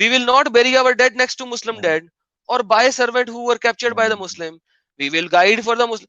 We will not bury our dead next to Muslim dead or buy servant who were captured by the Muslim. We will guide for the Muslim.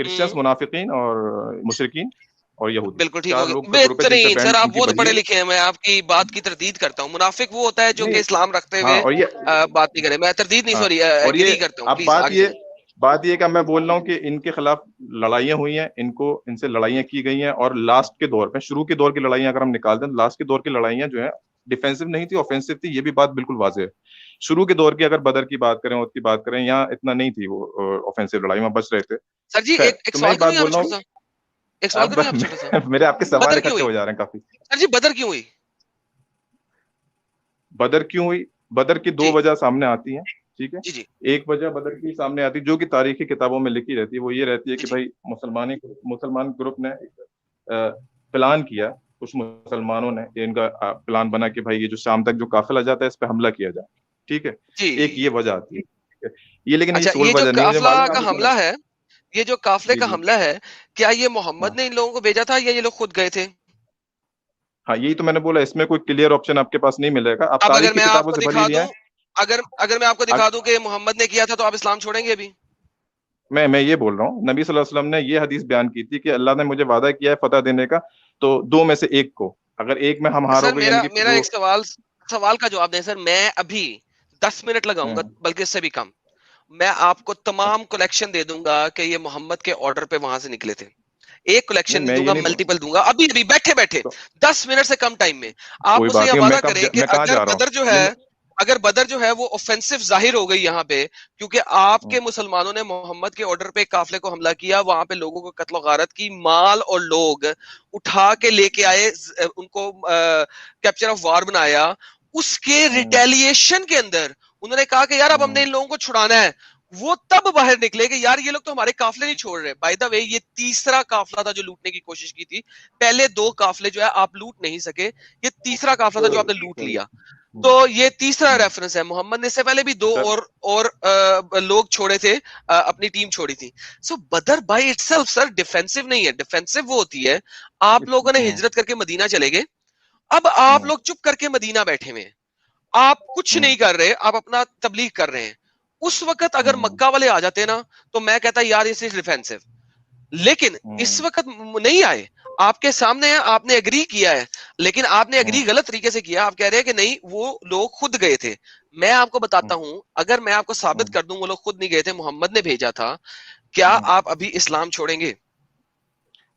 Christians, منافقین اور مشرکین اور یہودی, بالکل ٹھیک 4 ہوگا, لوگ کے group ہے جن پہ بہترین. بین سر ان آپ کی وہ تو بجی پڑھے ہے. لکھے ہیں, میں آپ کی بات کی تردید کرتا ہوں. منافق وہ ہوتا ہے جو کہ نہیں, اسلام رکھتے ہاں, ہوئے اور یہ بات نہیں کرے. میں تردید نہیں, ہاں, سوری اور یہ ایگری کرتا ہوں. اب پلیز آگے چلیں. بات یہ کہ میں بول رہا ہوں کہ ان کے خلاف لڑائیاں ہوئی ہیں, ان سے لڑائیاں کی گئی ہیں, اور لاسٹ کے دور میں, شروع کے دور کی لڑائیاں اگر ہم نکال دیں, لاسٹ کے دور کی لڑائیاں جو ہیں ڈیفینسو نہیں تھی, آفینسو تھی. یہ بھی بات بالکل واضح ہے. شروع کے دور کی اگر بدر کی بات کریں, کی بات کریں, یہاں اتنا نہیں تھی وہ آفینسو لڑائی میں بچ رہے تھے. سر جی خیر, ایک تو میں سوال ایک کروں بات یہاں بول پہ رہا چھوٹا ہوں. سا, ایک سوال کروں یہاں پہ چھوٹا سا. میرے آپ کے سوال بدر کیوں اکٹھے ہو ہوئی جا رہے ہیں کافی. سر جی, بدر کیوں ہوئی؟ بدر کیوں ہوئی؟ بدر کی 2 جی وجہ سامنے آتی ہیں, ٹھیک ہے. جی جی ایک وجہ بدر کی سامنے آتی ہے جو کہ تاریخی کتابوں میں لکھی رہتی ہے, وہ یہ رہتی ہے جی کہ جی بھائی مسلمان گروپ نے پلان کیا, کچھ مسلمانوں نے, ان کا پلان بنا کہ بھائی یہ جو شام تک جو قافلہ جاتا ہے اس پہ حملہ کیا جائے, ٹھیک ہے. جی. ایک یہ وجہ آتی ہے, ٹھیک ہے. یہ لیکن یہ اچھا, سول یہ جو وجہ نہیں, مجھے قافلہ معلوم ہے کا آپ اس حملہ ہے, یہ جو قافلے جی کا جی, حملہ ہے, کیا یہ ہاں محمد نے ان لوگوں کو بھیجا تھا یا یہ لوگ خود گئے تھے؟ ہاں, یہی تو میں نے بولا, اس میں کوئی کلیئر آپشن آپ کے پاس نہیں ملے گا. آپ اب اگر تاریخی میں آپ کتابوں کو سے بھلی دکھا لیا دوں, اگر میں آپ کو دکھا ہے. دوں کہ محمد نے کیا تھا, تو آپ اسلام چھوڑیں گے ابھی؟ میں یہ بول رہا ہوں, نبی صلی اللہ علیہ وسلم نے یہ حدیث بیان کی تھی کہ اللہ نے مجھے وعدہ کیا ہے فتح دینے کا, تو 2 میں سے ایک کو, اگر ایک میں ہم ہارو سر گے, یعنی کہ میرا جو ایک سوال کا جواب دیں سر. میں ابھی 10 منٹ لگاؤں گا, بلکہ اس سے بھی کم. میں آپ کو تمام کلیکشن دے دوں گا کہ یہ محمد کے آرڈر پہ وہاں سے نکلے تھے. ایک کلیکشن نہیں میں دوں یہ گا, نہیں ملٹیپل دوں گا, ابھی بیٹھے تو 10 منٹ سے کم ٹائم میں. آپ کوئی مجھ سے بات یہ نہیں, وعدہ کریں کہ میں کہاں جا رہا ہوں. اگر بدر جو ہے وہ اوفینسو ظاہر ہو گئی یہاں پہ, کیونکہ آپ کے مسلمانوں نے محمد کے آرڈر پہ قافلے کو حملہ کیا, وہاں پہ لوگوں کو قتل و غارت کی, مال اور لوگ اٹھا کے لے کے آئے, ان کو کیپچر آف وار بنایا, اس کے ریٹیلیشن کے اندر انہوں نے کہا کہ یار اب ہم نے ان لوگوں کو چھڑانا ہے, وہ تب باہر نکلے کہ یار یہ لوگ تو ہمارے قافلے نہیں چھوڑ رہے. بائی دا وے, یہ تیسرا قافلہ تھا جو لوٹنے کی کوشش کی تھی. پہلے 2 قافلے جو ہے آپ لوٹ نہیں سکے, یہ تیسرا قافلہ تھا جو آپ نے لوٹ لیا. تو یہ تیسرا ریفرنس ہے. محمد نے اس سے پہلے بھی 2 اور لوگ چھوڑے تھے, اپنی ٹیم چھوڑی تھی. So Badr by itself sir defensive نہیں ہے. ڈیفینسو وہ ہوتی ہے, آپ لوگوں نے ہجرت کر کے مدینہ چلے گئے, اب آپ لوگ چپ کر کے مدینہ بیٹھے ہوئے, آپ کچھ نہیں کر رہے, آپ اپنا تبلیغ کر رہے ہیں. اس وقت اگر مکہ والے آ جاتے نا, تو میں کہتا یار یہ صرف ڈیفینسو. لیکن اس وقت نہیں آئے, آپ کے سامنے ہے, آپ نے اگری کیا ہے, لیکن آپ نے اگری غلط طریقے سے کیا. آپ کہہ رہے ہیں کہ نہیں وہ لوگ خود گئے تھے. میں آپ کو بتاتا ہوں, اگر میں آپ کو ثابت کر دوں وہ لوگ خود نہیں گئے تھے, محمد نے بھیجا تھا, کیا آپ ابھی اسلام چھوڑیں گے؟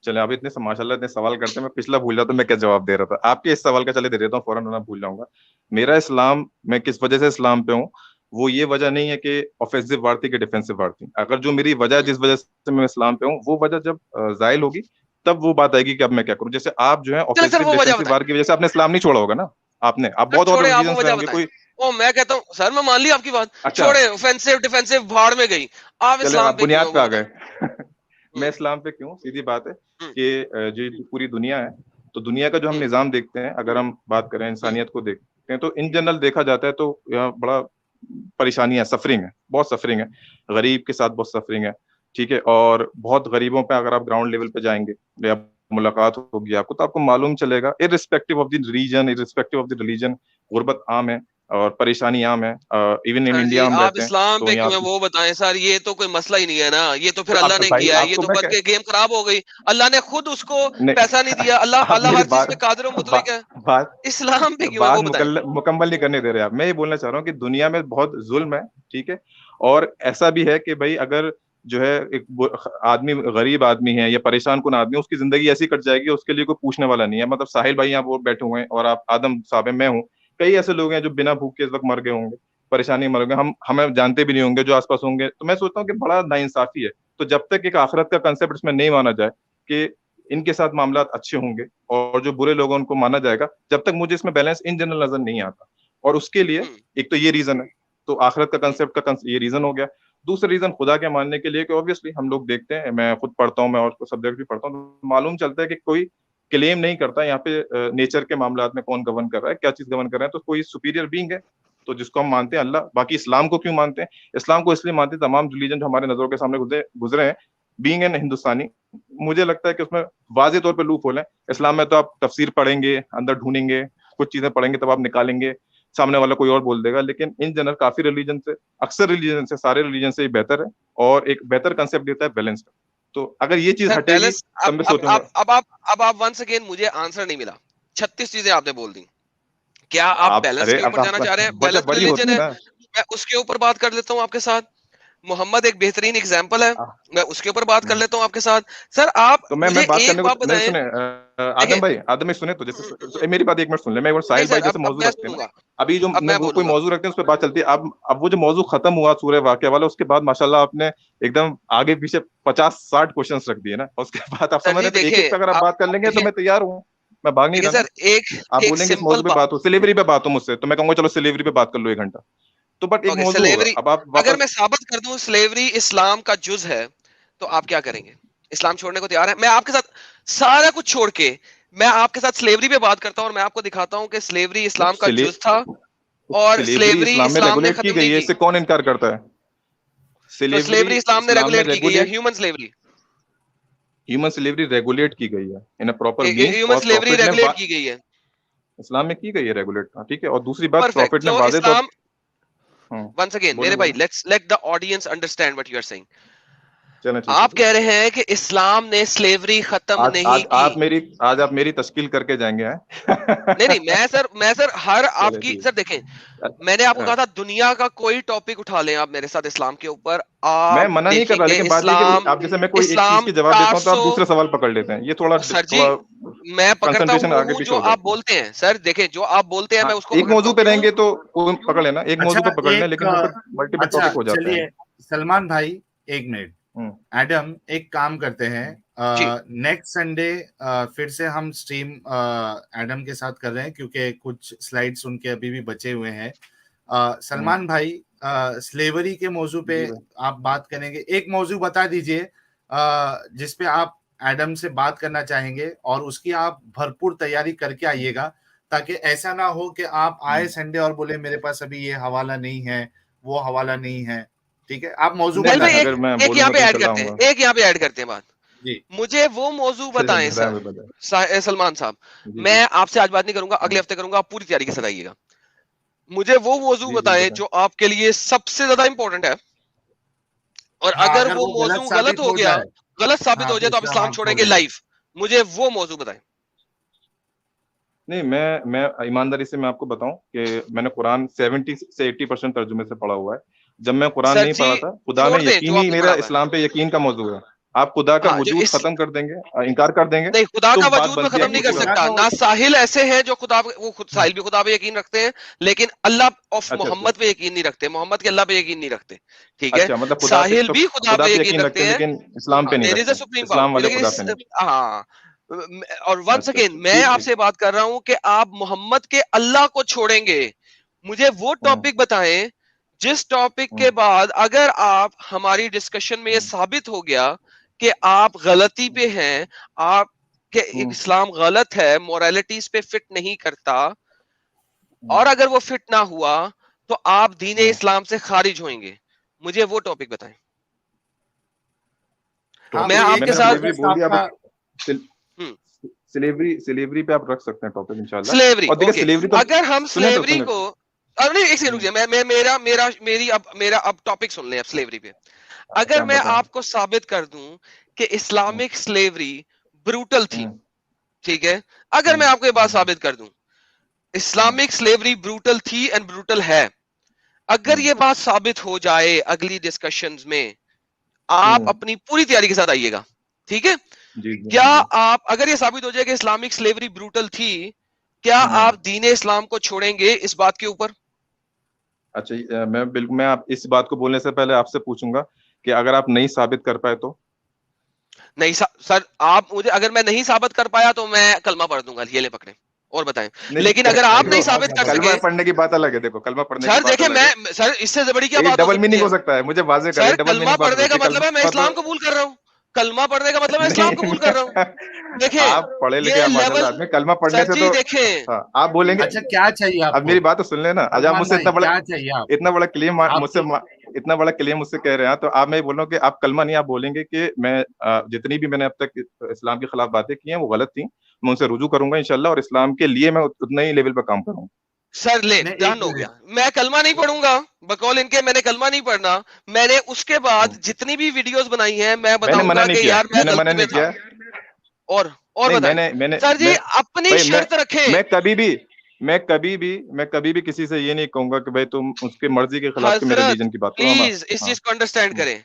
چلے آپ اتنے ماشاءاللہ اتنے سوال کرتے ہیں, میں پچھلا بھول جاتا میں کیا جواب دے رہا تھا. آپ کے اس سوال کا چلے دے دیتا ہوں, فوراً میں بھول جاؤں گا. میرا اسلام, میں کس وجہ سے اسلام پہ ہوں, وہ یہ وجہ نہیں ہے کہ آفینسو وار تھی کہ ڈیفینسو وار تھی. اگر جو میری وجہ جس وجہ سے میں اسلام پہ ہوں, وہ وجہ جب زائل ہوگی تب وہ بات آئے گی کہ اب میں کیا کروں. جیسے آپ جو ہے چلے سر آفینسو وہ وجہ ڈیفینسو بتائیں وار کی وجہ سے آپ نے اسلام نہیں چھوڑا ہوگا نا, آپ نے, آپ بہت اور چھوڑے, آپ وہ ریلیجنس میں وجہ ہوں گے بتائیں. کوئی. او میں کہتا ہوں سر میں مان لی آپ کی بات, اچھا چھوڑے اوفینسو ڈیفینسو بھاڑ میں گئی, آپ چلے اسلام آپ پہ کیوں ہیں بنیاد پہ وہ آ بتائیں. گئے. میں اسلام پہ کیوں, سیدھی بات ہے کہ جو پوری دنیا ہے, تو دنیا کا جو ہم نظام دیکھتے ہیں, اگر ہم بات کریں انسانیت کو دیکھتے ہیں, تو ان جنرل دیکھا جاتا ہے تو یہاں بڑا پریشانی ہے, سفرنگ ہے, بہت سفرنگ ہے, غریب کے ساتھ بہت سفرنگ ہے, ٹھیک ہے. اور بہت غریبوں پہ اگر آپ گراؤنڈ لیول پہ جائیں گے یا ملاقات ہوگی آپ کو, تو آپ کو معلوم چلے گا, irrespective of the region, irrespective of the religion, غربت عام ہے اور پریشانی عام ہے. ایون ان سر انڈیا جی ہم آپ رہتے ہیں اسلام تو پہ یہاں کیوں ہے وہ بتائیں سر, یہ تو کوئی مسئلہ ہی نہیں ہے نا, یہ تو پھر اب اللہ نے بھائی کیا ہے, آپ یہ کو تو میں بس کے گیم خراب ہو گئی, اللہ نے خود اس کو نہیں, پیسہ نہیں دیا. اللہ میری ہر چیز پہ قادر و مطلق ہے, بات اسلام پہ کیوں ہے بات وہ بتائیں. مکمل نہیں کرنے دے رہے آپ. میں یہ بولنا چاہ رہا ہوں کہ دنیا میں بہت ظلم ہے, ٹھیک ہے, اور ایسا بھی ہے کہ بھائی اگر جو ہے ایک آدمی غریب آدمی ہے یا پریشان کن آدمی, اس کی زندگی ایسی کٹ جائے گی, اس کے لیے کوئی پوچھنے والا نہیں ہے. مطلب ساحل بھائی یہاں وہ بیٹھے ہوئے ہیں, اور آپ آدم صاحب ہیں, میں ہوں, کئی ایسے لوگ ہیں جو بنا بھوک کے اس وقت مر گئے ہوں گے, پریشانی مر گئے, ہمیں جانتے بھی نہیں ہوں گے جو آس پاس ہوں گے. تو میں سوچتا ہوں کہ بڑا ناانصافی ہے. تو جب تک ایک آخرت کا کنسیپٹ اس میں نہیں مانا جائے کہ ان کے ساتھ معاملات اچھے ہوں گے اور جو برے لوگوں ان کو مانا جائے گا, جب تک مجھے اس میں بیلنس ان جنرل نظر نہیں آتا. اور اس کے لیے ایک تو یہ ریزن ہے, تو آخرت کا کنسیپٹ کا یہ ریزن ہو گیا. دوسرا ریزن خدا کے ماننے کے لیے کہ obviously ہم لوگ دیکھتے ہیں, میں خود پڑھتا ہوں, میں اور سبجیکٹ بھی پڑھتا ہوں, تو معلوم چلتا ہے کہ کوئی کلیم نہیں کرتا یہاں پہ نیچر کے معاملات میں کون گورن کر رہا ہے, کیا چیز گورن کر رہا ہے. تو کوئی سپیریئر بینگ ہے, تو جس کو ہم مانتے ہیں اللہ. باقی اسلام کو کیوں مانتے ہیں؟ اسلام کو اس لیے مانتے ہیں, تمام ریلیجن جو ہمارے نظروں کے سامنے گزرے ہیں, بینگ این ہندوستانی, مجھے لگتا ہے کہ اس میں واضح طور پہ لوپ ہول ہے. اسلام میں تو آپ تفسیر پڑھیں گے, اندر ڈھونڈیں گے, کچھ چیزیں پڑھیں گے, تب آپ نکالیں گے, سامنے والا کوئی اور بول دے گا. لیکن ان جنرل کافی ریلیجن سے, اکثر ریلیجن سے, سارے ریلیجن سے یہ بہتر ہے, اور ایک بہتر کنسیپٹ دیتا ہے بیلنس کا. تو اگر یہ چیز سر ہٹے گی ٹیلس تب میں سوچوں گا. اب آپ ونس اگین مجھے آنسر نہیں ملا. 36 چیزیں آپ نے بول دی. کیا آپ بیلنس کے اوپر جانا چاہ رہے ہیں؟ وجہ بیلنس بڑی ریلیجن ہوتی ہے, نا. میں اس کے اوپر بات کر لیتا ہوں آپ کے ساتھ. محمد ایک بہترین اگزامپل ہے, میں اس کے اوپر بات کر لیتا ہوں آپ کے ساتھ. سر آپ تو میں مجھے بات ایک کرنے بات کو بتائیں. سنیں آدم بھائی سنیں تو جیسے میری بات ایک منٹ سن لیں. میں ساحل نہیں بھائی سر, جیسے اب موضوع میں رکھتے ہیں سنوں گا, ابھی جو اب میں کوئی بولوں گا. موضوع رکھتے ہیں اس پہ بات چلتی ہے. اب وہ جو موضوع ختم ہوا سورہ واقعہ والا, اس کے بعد ماشاءاللہ آپ نے ایک دم آگے پیچھے 50-60 کوشچنس رکھ دیے نا. اس کے بعد آپ سر سمجھ جی رہے ہیں تو ایک ایک پہ اگر آپ بات کر لیں گے تو میں تیار ہوں, میں بھاگ نہیں دیکھیں رہا نا. سر آپ ایک بولیں گے اس سمپل موضوع پہ بات ہو, سلیوری پہ بات ہو مجھ سے, تو میں کہوں گا چلو سلیوری پہ بات کر لو 1 گھنٹہ. تو بٹ ایک موضوع ہوگا. سلیوری, اب آپ اگر واپس میں ثابت کر دوں سلیوری اسلام کا جز ہے تو آپ کیا کریں گے؟ اسلام چھوڑنے کو تیار ہے؟ میں آپ کے ساتھ سارا کچھ چھوڑ کے میں آپ کے ساتھ سلیوری پہ بات کرتا ہوں اور میں آپ کو دکھاتا ہوں کہ سلیوری اسلام کا جز تھا اور سلیوری سلیوری اسلام میں اسلام نے ریگولیٹ کی ختم نہیں گئی ہے, کی. اس سے کون انکار کرتا ہے؟ تو سلیوری اسلام نے ریگولیٹ کی گئی ہے, regulate human slavery. Human slavery regulate کی گئی ہے ان اے پراپر مینس, ہیومن اور سلیوری پروفٹ نے ریگولیٹ کی گئی ہے. اسلام میں کی گئی ہے ریگولیٹ. ٹھیک ہے, اور دوسری بات پرفیکٹ. پروفٹ نے سو واضح طور اسلام ہاں ونس اگین بولے میرے بھائی, بولے let's let the audience understand what you are saying. چلیں ٹھیک ہے. آپ کہہ رہے ہیں کہ اسلام نے سلیوری ختم نہیں کی. آج آپ میری تشکیل کر کے جائیں گے. نہیں میں سر ہر آپ چلے کی ٹھیک. سر دیکھیں, میں نے آپ کو کہا تھا دنیا کا کوئی ٹاپک اٹھا لیں آپ میرے ساتھ اسلام کے اوپر, میں آپ منع نہیں کر دیکھیں رہا, گے لیکن بات یہ کہ اسلام آپ جیسے میں کوئی ایک چیز اسلام کی جواب دیتا ہوں تو آپ 400. دوسرا سوال پکڑ لیتے ہیں. یہ تھوڑا سر جی میں پکڑتا کنسنٹریشن آگے ہوں پیچھے جو ہو آپ جاتی ہے. بولتے ہیں. سر دیکھیں جو آپ بولتے ہیں ہاں, میں اس کو ایک پکڑتا موضوع ہوں. پہ کیوں؟ رہیں گے تو پکڑ لینا, ایک موضوع پہ پکڑ لیں, لیکن وہ ملٹیپل اچھا ٹاپک ہو جاتے ہیں. چلیے سلمان بھائی 1 منٹ. ایڈم ایک کام کرتے ہیں, نیکسٹ سنڈے پھر سے ہم سٹریم ایڈم کے ساتھ کر رہے ہیں کیونکہ کچھ سلائیڈز ان کے ابھی بھی بچے ہوئے ہیں. سلمان بھائی سلیوری کے موضوع پہ آپ بات کریں گے. ایک موضوع بتا دیجئے جس پہ آپ ایڈم سے بات کرنا چاہیں گے, اور اس کی آپ بھرپور تیاری کر کے آئیے گا, تاکہ ایسا نہ ہو کہ آپ آئے سنڈے اور بولے میرے پاس ابھی یہ حوالہ نہیں ہے, وہ حوالہ نہیں ہے. ٹھیک ہے, آپ موضوع چل بھائی اگر میں ایک بولوں یہاں گا پہ تو ایڈ انشاءاللہ کرتے آؤں ہیں, گا. ایک یہاں پہ ایڈ کرتے ہیں بات. جی مجھے وہ موضوع بتائیں سر سلمان صاحب, میں آپ سے آج بات نہیں کروں گا, اگلے ہفتے کروں گا, آپ پوری تیاری کے ساتھ آئیے گا. مجھے وہ موضوع بتائیں جو آپ کے لیے سب سے زیادہ امپورٹنٹ ہے, اور اگر وہ موضوع غلط ہو گیا, غلط ثابت ہو جائے تو آپ اسلام چھوڑیں گے لائف. مجھے وہ موضوع بتائیں. نہیں, میں ایمانداری سے میں آپ کو بتاؤں کہ میں نے قرآن 70 سے 80% ترجمے سے پڑھا ہوا ہے. جب میں قرآن سر نہیں جی پڑھا تھا, خدا چھوڑ میں دیں جو یقینی آپ نے میرا پڑھا ہوا ہے. اسلام پہ یقین کا موضوع ہے. آپ خدا کا ہاں جو وجود اس ختم کر دیں گے, انکار کر دیں گے, نہیں, خدا تو کا بات وجود میں بنتی ہے ختم نہیں کہ کر سکتا. نہ ساحل ایسے ہیں جو خدا وہ خود ساحل بھی خدا پہ یقین رکھتے ہیں, لیکن اللہ آف اچھا محمد پہ یقین نہیں رکھتے, محمد کے اللہ پہ یقین نہیں رکھتے. ٹھیک ہے, اچھا, مطلب ساحل بھی خدا پہ یقین رکھتے رکھتے ہیں ہیں. لیکن اسلام پہ نہیں دیر از اے رکھتے, سپریم پاور, اسلام والے لیکن خدا پہ نہیں. ہاں. اور ونس اچھا اگین اچھا, میں ٹھیک آپ ٹھیک. سے بات کر رہا ہوں کہ آپ محمد کے اللہ کو چھوڑیں گے. مجھے وہ ٹاپک بتائیں جس ٹاپک کے بعد اگر آپ ہماری ڈسکشن میں یہ ثابت ہو گیا کہ آپ غلطی پہ ہیں, آپ کہ اسلام غلط ہے, موریلٹیز پہ فٹ نہیں کرتا, اور اگر وہ فٹ نہ ہوا تو آپ دین اسلام سے خارج ہوئیں گے. مجھے وہ ٹاپک بتائیں. میں آپ کے ساتھ سلیوری پہ آپ رکھ سکتے ہیں ٹاپک انشاءاللہ. سلیوری, اور دیکھیں اوکے, سلیوری تو اگر ہم سنیں تو سلیوری سنیں. کو نہیں ایک سیکنڈ رکیے, میرا اب ٹاپک سن لیں. اب سلیوری پہ اگر میں آپ کو ثابت کر دوں کہ اسلامک سلیوری بروٹل تھی, ٹھیک ہے, اگر میں آپ کو یہ بات ثابت کر دوں اسلامک سلیوری بروٹل تھی اینڈ بروٹل ہے, اگر یہ بات ثابت ہو جائے اگلی ڈسکشنز میں, آپ اپنی پوری تیاری کے ساتھ آئیے گا. ٹھیک ہے, کیا آپ اگر یہ ثابت ہو جائے کہ اسلامک سلیوری بروٹل تھی, کیا آپ دین اسلام کو چھوڑیں گے اس بات کے اوپر؟ اچھا, میں آپ اس بات کو بولنے سے پہلے آپ سے پوچھوں گا کہ اگر آپ نہیں ثابت کر پائے تو؟ نہیں سر, آپ مجھے اگر میں نہیں ثابت کر پایا تو میں کلمہ پڑھ دوں گا, یہ لے پکڑیں اور بتائیں. لیکن اگر آپ نہیں ثابت کر کلمہ سکے, پڑھنے کی بات الگ ہے. دیکھو کلمہ پڑھنے کی سر بات دیکھیں الگ ہے, میں سر اس سے بڑی کیا یہ بات ہو ڈبل سکتی میننگ ہے ہو سکتا ہے, مجھے واضح کر, سر. یہ ڈبل کلمہ میننگ بات ہو پڑھنے کا سکتی ہے. مطلب ہے میں اسلام قبول کر رہا ہوں, کلمہ پڑھنے کا مطلب ہے اسلام قبول کر رہا ہوں. دیکھیں آپ پڑھے لکھے یہ ماشاءاللہ لیول, آدمی, کلمہ پڑھنے سر سے جی تو دیکھیں آپ بولیں گے. اچھا کیا چاہیے آپ اب میری بات تو سن لینا. آج آپ مجھ سے اتنا بڑا کلیم مجھ سے کہہ رہے ہیں, تو آپ میں بول رہا ہوں کہ آپ کلمہ نہیں, آپ بولیں گے کہ میں جتنی بھی میں نے اب تک اسلام کے خلاف باتیں کی ہیں وہ غلط تھیں, میں ان سے رجوع کروں گا انشاءاللہ, اور اسلام کے لیے میں اتنا ہی لیول پہ کام کروں گا. سر لے نہیں، ڈن ایک ہو منٹ۔ گیا. میں کلمہ نہیں پڑھوں گا بقول ان کے, میں نے کلمہ نہیں پڑھنا. میں نے اس کے بعد جتنی بھی ویڈیوز بنائی ہیں میں میں نے بتاؤں منع گا نہیں کہ کیا, یار میں میں نے منع غلطی نہیں میں تھا. کیا. اور نہیں, بتائیں سر جی اپنی شرط رکھیں. میں کبھی بھی کسی سے یہ نہیں کہوں گا کہ بھائی تم اس کی مرضی کے خلاف کہ میرے حضرت ریلیجن کی بات کرو. پلیز اس چیز کو انڈرسٹینڈ کریں.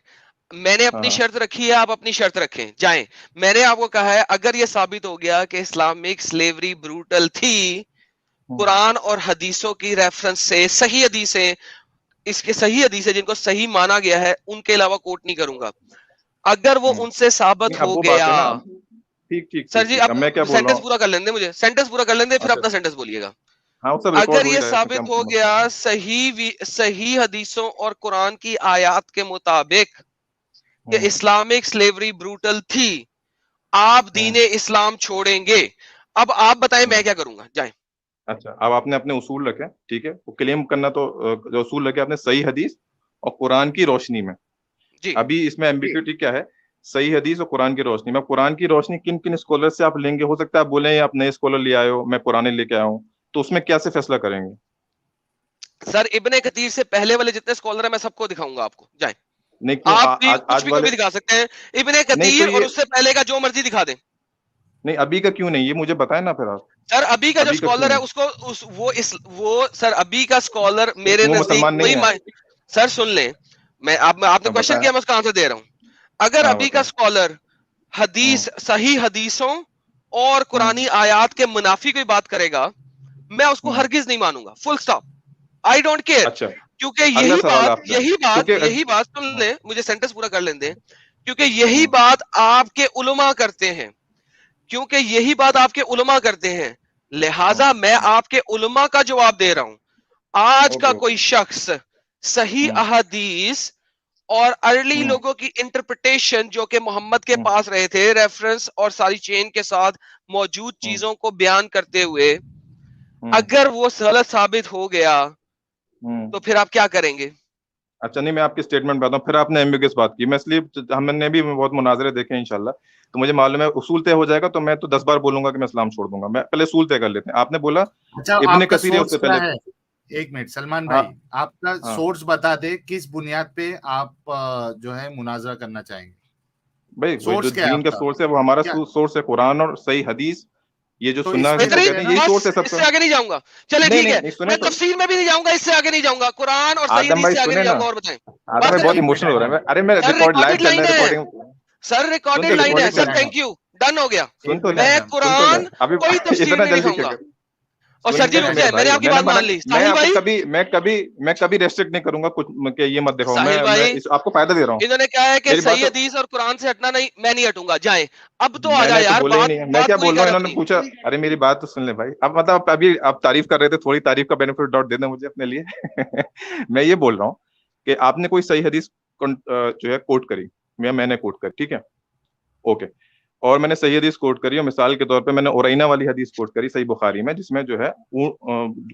میں نے اپنی شرط رکھی ہے, آپ اپنی شرط رکھیں جائیں. میں نے آپ کو کہا ہے اگر یہ ثابت ہو گیا کہ اسلامک سلیوری بروٹل تھی, قرآن اور حدیثوں کی ریفرنس سے, صحیح حدیثیں, اس کے صحیح حدیثیں جن کو صحیح مانا گیا ہے ان کے علاوہ کوٹ نہیں کروں گا. اگر وہ ان سے ثابت ہو گیا, ٹھیک سر جی اب میں کیا بول رہا سینٹنس ہوں. پورا کر لیں دیں مجھے, سینٹنس پورا کر لیں دیں, پھر اپنا سینٹنس بولیے گا. ہاں وہ سب ریکارڈ اگر ہو ہی یہ رہا ہے, ثابت ہو گیا صحیح حدیثوں اور قرآن کی آیات کے مطابق کہ اسلامک سلیوری بروٹل تھی, آپ دین اسلام چھوڑیں گے. اب آپ بتائیں میں کیا کروں گا, جائیں. اچھا, اب آپ نے اپنے اصول رکھے, ٹھیک ہے, وہ کلیم کرنا تو جو اصول رکھے آپ نے صحیح حدیث اور قرآن کی روشنی میں. جی ابھی اس میں ایمبیگوٹی کیا ہے, صحیح حدیث اور قرآن کی روشنی میں. قرآن کی روشنی کن کن اسکالر سے آپ لیں گے, ہو سکتا ہے آپ بولیں آپ نئے اسکالر لے آئے ہو, میں پرانے لے کے آیا ہوں, تو اس میں کیا سے فیصلہ کریں گے؟ سر ابن کثیر سے پہلے والے جتنے اسکالر ہیں میں سب کو دکھاؤں گا آپ کو, جائیں. نہیں کیوں, آپ بھی کچھ آج بھی کو والے بھی دکھا سکتے ہیں, ابن نہیں تو کثیر اور یہ اس سے پہلے کا جو مرضی دکھا دیں. نہیں, ابھی کا کیوں نہیں, یہ مجھے بتائیں نا پھر آپ. سر ابھی کا جو ابھی کیوں اسکالر ہے نہیں, اس کو وہ سر ابھی کا اسکالر میرے وہ نزدیک مسلمان وہی نہیں ہے. سر سن لیں, میں آپ نے کوشچن بتائیں, کیا, میں اس کا آنسر دے رہا ہوں. اگر ہاں ابھی کا بتائیں. اسکالر حدیث صحیح حدیثوں اور قرآنی آیات کے منافی کوئی بات کرے گا, میں اس کو ہرگز نہیں مانوں گا, فل سٹاپ. I don't care. اچھا, کیونکہ اگلا سوال آپ کا, یہی بات سن لیں, مجھے سینٹنس پورا کر لیں دیں. کیونکہ یہی بات آپ کے علماء کرتے ہیں, لہٰذا میں آپ کے علماء کا جواب دے رہا ہوں. آج کا کوئی شخص صحیح احادیث اور ارلی لوگوں کی انٹرپریٹیشن جو کہ محمد کے پاس رہے تھے, ریفرنس اور ساری چین کے ساتھ موجود چیزوں کو بیان کرتے ہوئے, اگر وہ غلط ثابت ہو گیا تو پھر آپ کیا کریں گے؟ اچھا نہیں, میں آپ کی اسٹیٹمنٹ بتاؤں, پھر آپ نے ایمبیگس بات کی. میں اس لیے, ہم نے بھی بہت مناظرے دیکھے ہیں انشاءاللہ, تو مجھے معلوم ہے اصول طے ہو جائے گا تو میں تو 10 بار بولوں گا کہ میں اسلام چھوڑ دوں گا. میں پہلے اصول طے کر لیتے ہیں. آپ نے بولا اچھا ابن آپ کا کثیر ہے اس سورس سے کیا پہلے. ہے, ایک منٹ سلمان بھائی, آپ کا سورس بتا دے کس بنیاد پہ آپ جو ہے مناظرہ کرنا چاہیں گے. بھائی وہ جو سورس کیا ہے دین آپ کا سورس ہے وہ ہمارا سورس ہے قرآن اور صحیح حدیث. یہ جو تو سننا اس میں جس کو بھی کہتے ہے ہیں نا, یہی سورس ہے سب اس کا. سے آگے نہیں جاؤں گا, چلے نہیں ٹھیک ہے, نہیں سنیں میں تو, تفسیر میں بھی نہیں جاؤں گا, اس سے آگے نہیں جاؤں گا, قرآن اور صحیح آدم حدیث بھائی سے آگے سنیں نہیں نا, جاؤں گا. اور بتائیں, آدم بھائی بہت ایموشنل ہو رہا ہے. ارے میں سر ریکارڈ لائیو ریکارڈڈ چل لائن رہا ہے, ہے, ریکارڈنگ سر ریکارڈڈ لائن ہے. سر تھینک یو, ڈن ہو گیا. سن تو میں لیں, قرآن ابھی کوئی تفسیر اتنا میں نہیں جلدی دکھاؤں کیا گا. کر. اور سر جی رک جائے, میں نے آپ کی بات مان لی. میں ساحل آپ بھائی, کو میں کبھی ریسٹرکٹ نہیں کروں گا کچھ کہ یہ مت دکھاؤ. ساحل میں بھائی آپ کو فائدہ دے رہا ہوں. انہوں نے کہا ہے کہ میری بات صحیح حدیث اور قرآن سے ہٹنا نہیں, میں نہیں ہٹوں گا. جائیں اب تو آ میں جا نے تو یار, بولا ہی نہیں ہے. میں بات کیا پوری بول رہا کر ہوں, انہوں نے اپنی. پوچھا. ارے میری بات تو سن لیں بھائی. اب مطلب ابھی آپ تعریف کر رہے تھے, تھوڑی تعریف کا بینیفٹ ڈاؤٹ دے دیں مجھے اپنے لیے. میں یہ بول رہا ہوں کہ آپ نے کوئی صحیح حدیث جو ہے کوٹ کری, میں نے کوٹ کری, ٹھیک ہے, اوکے, اور میں نے صحیح حدیث کوٹ کری, اور مثال کے طور پہ میں نے اورینا والی حدیث کوٹ کری صحیح بخاری میں, جس میں جو ہے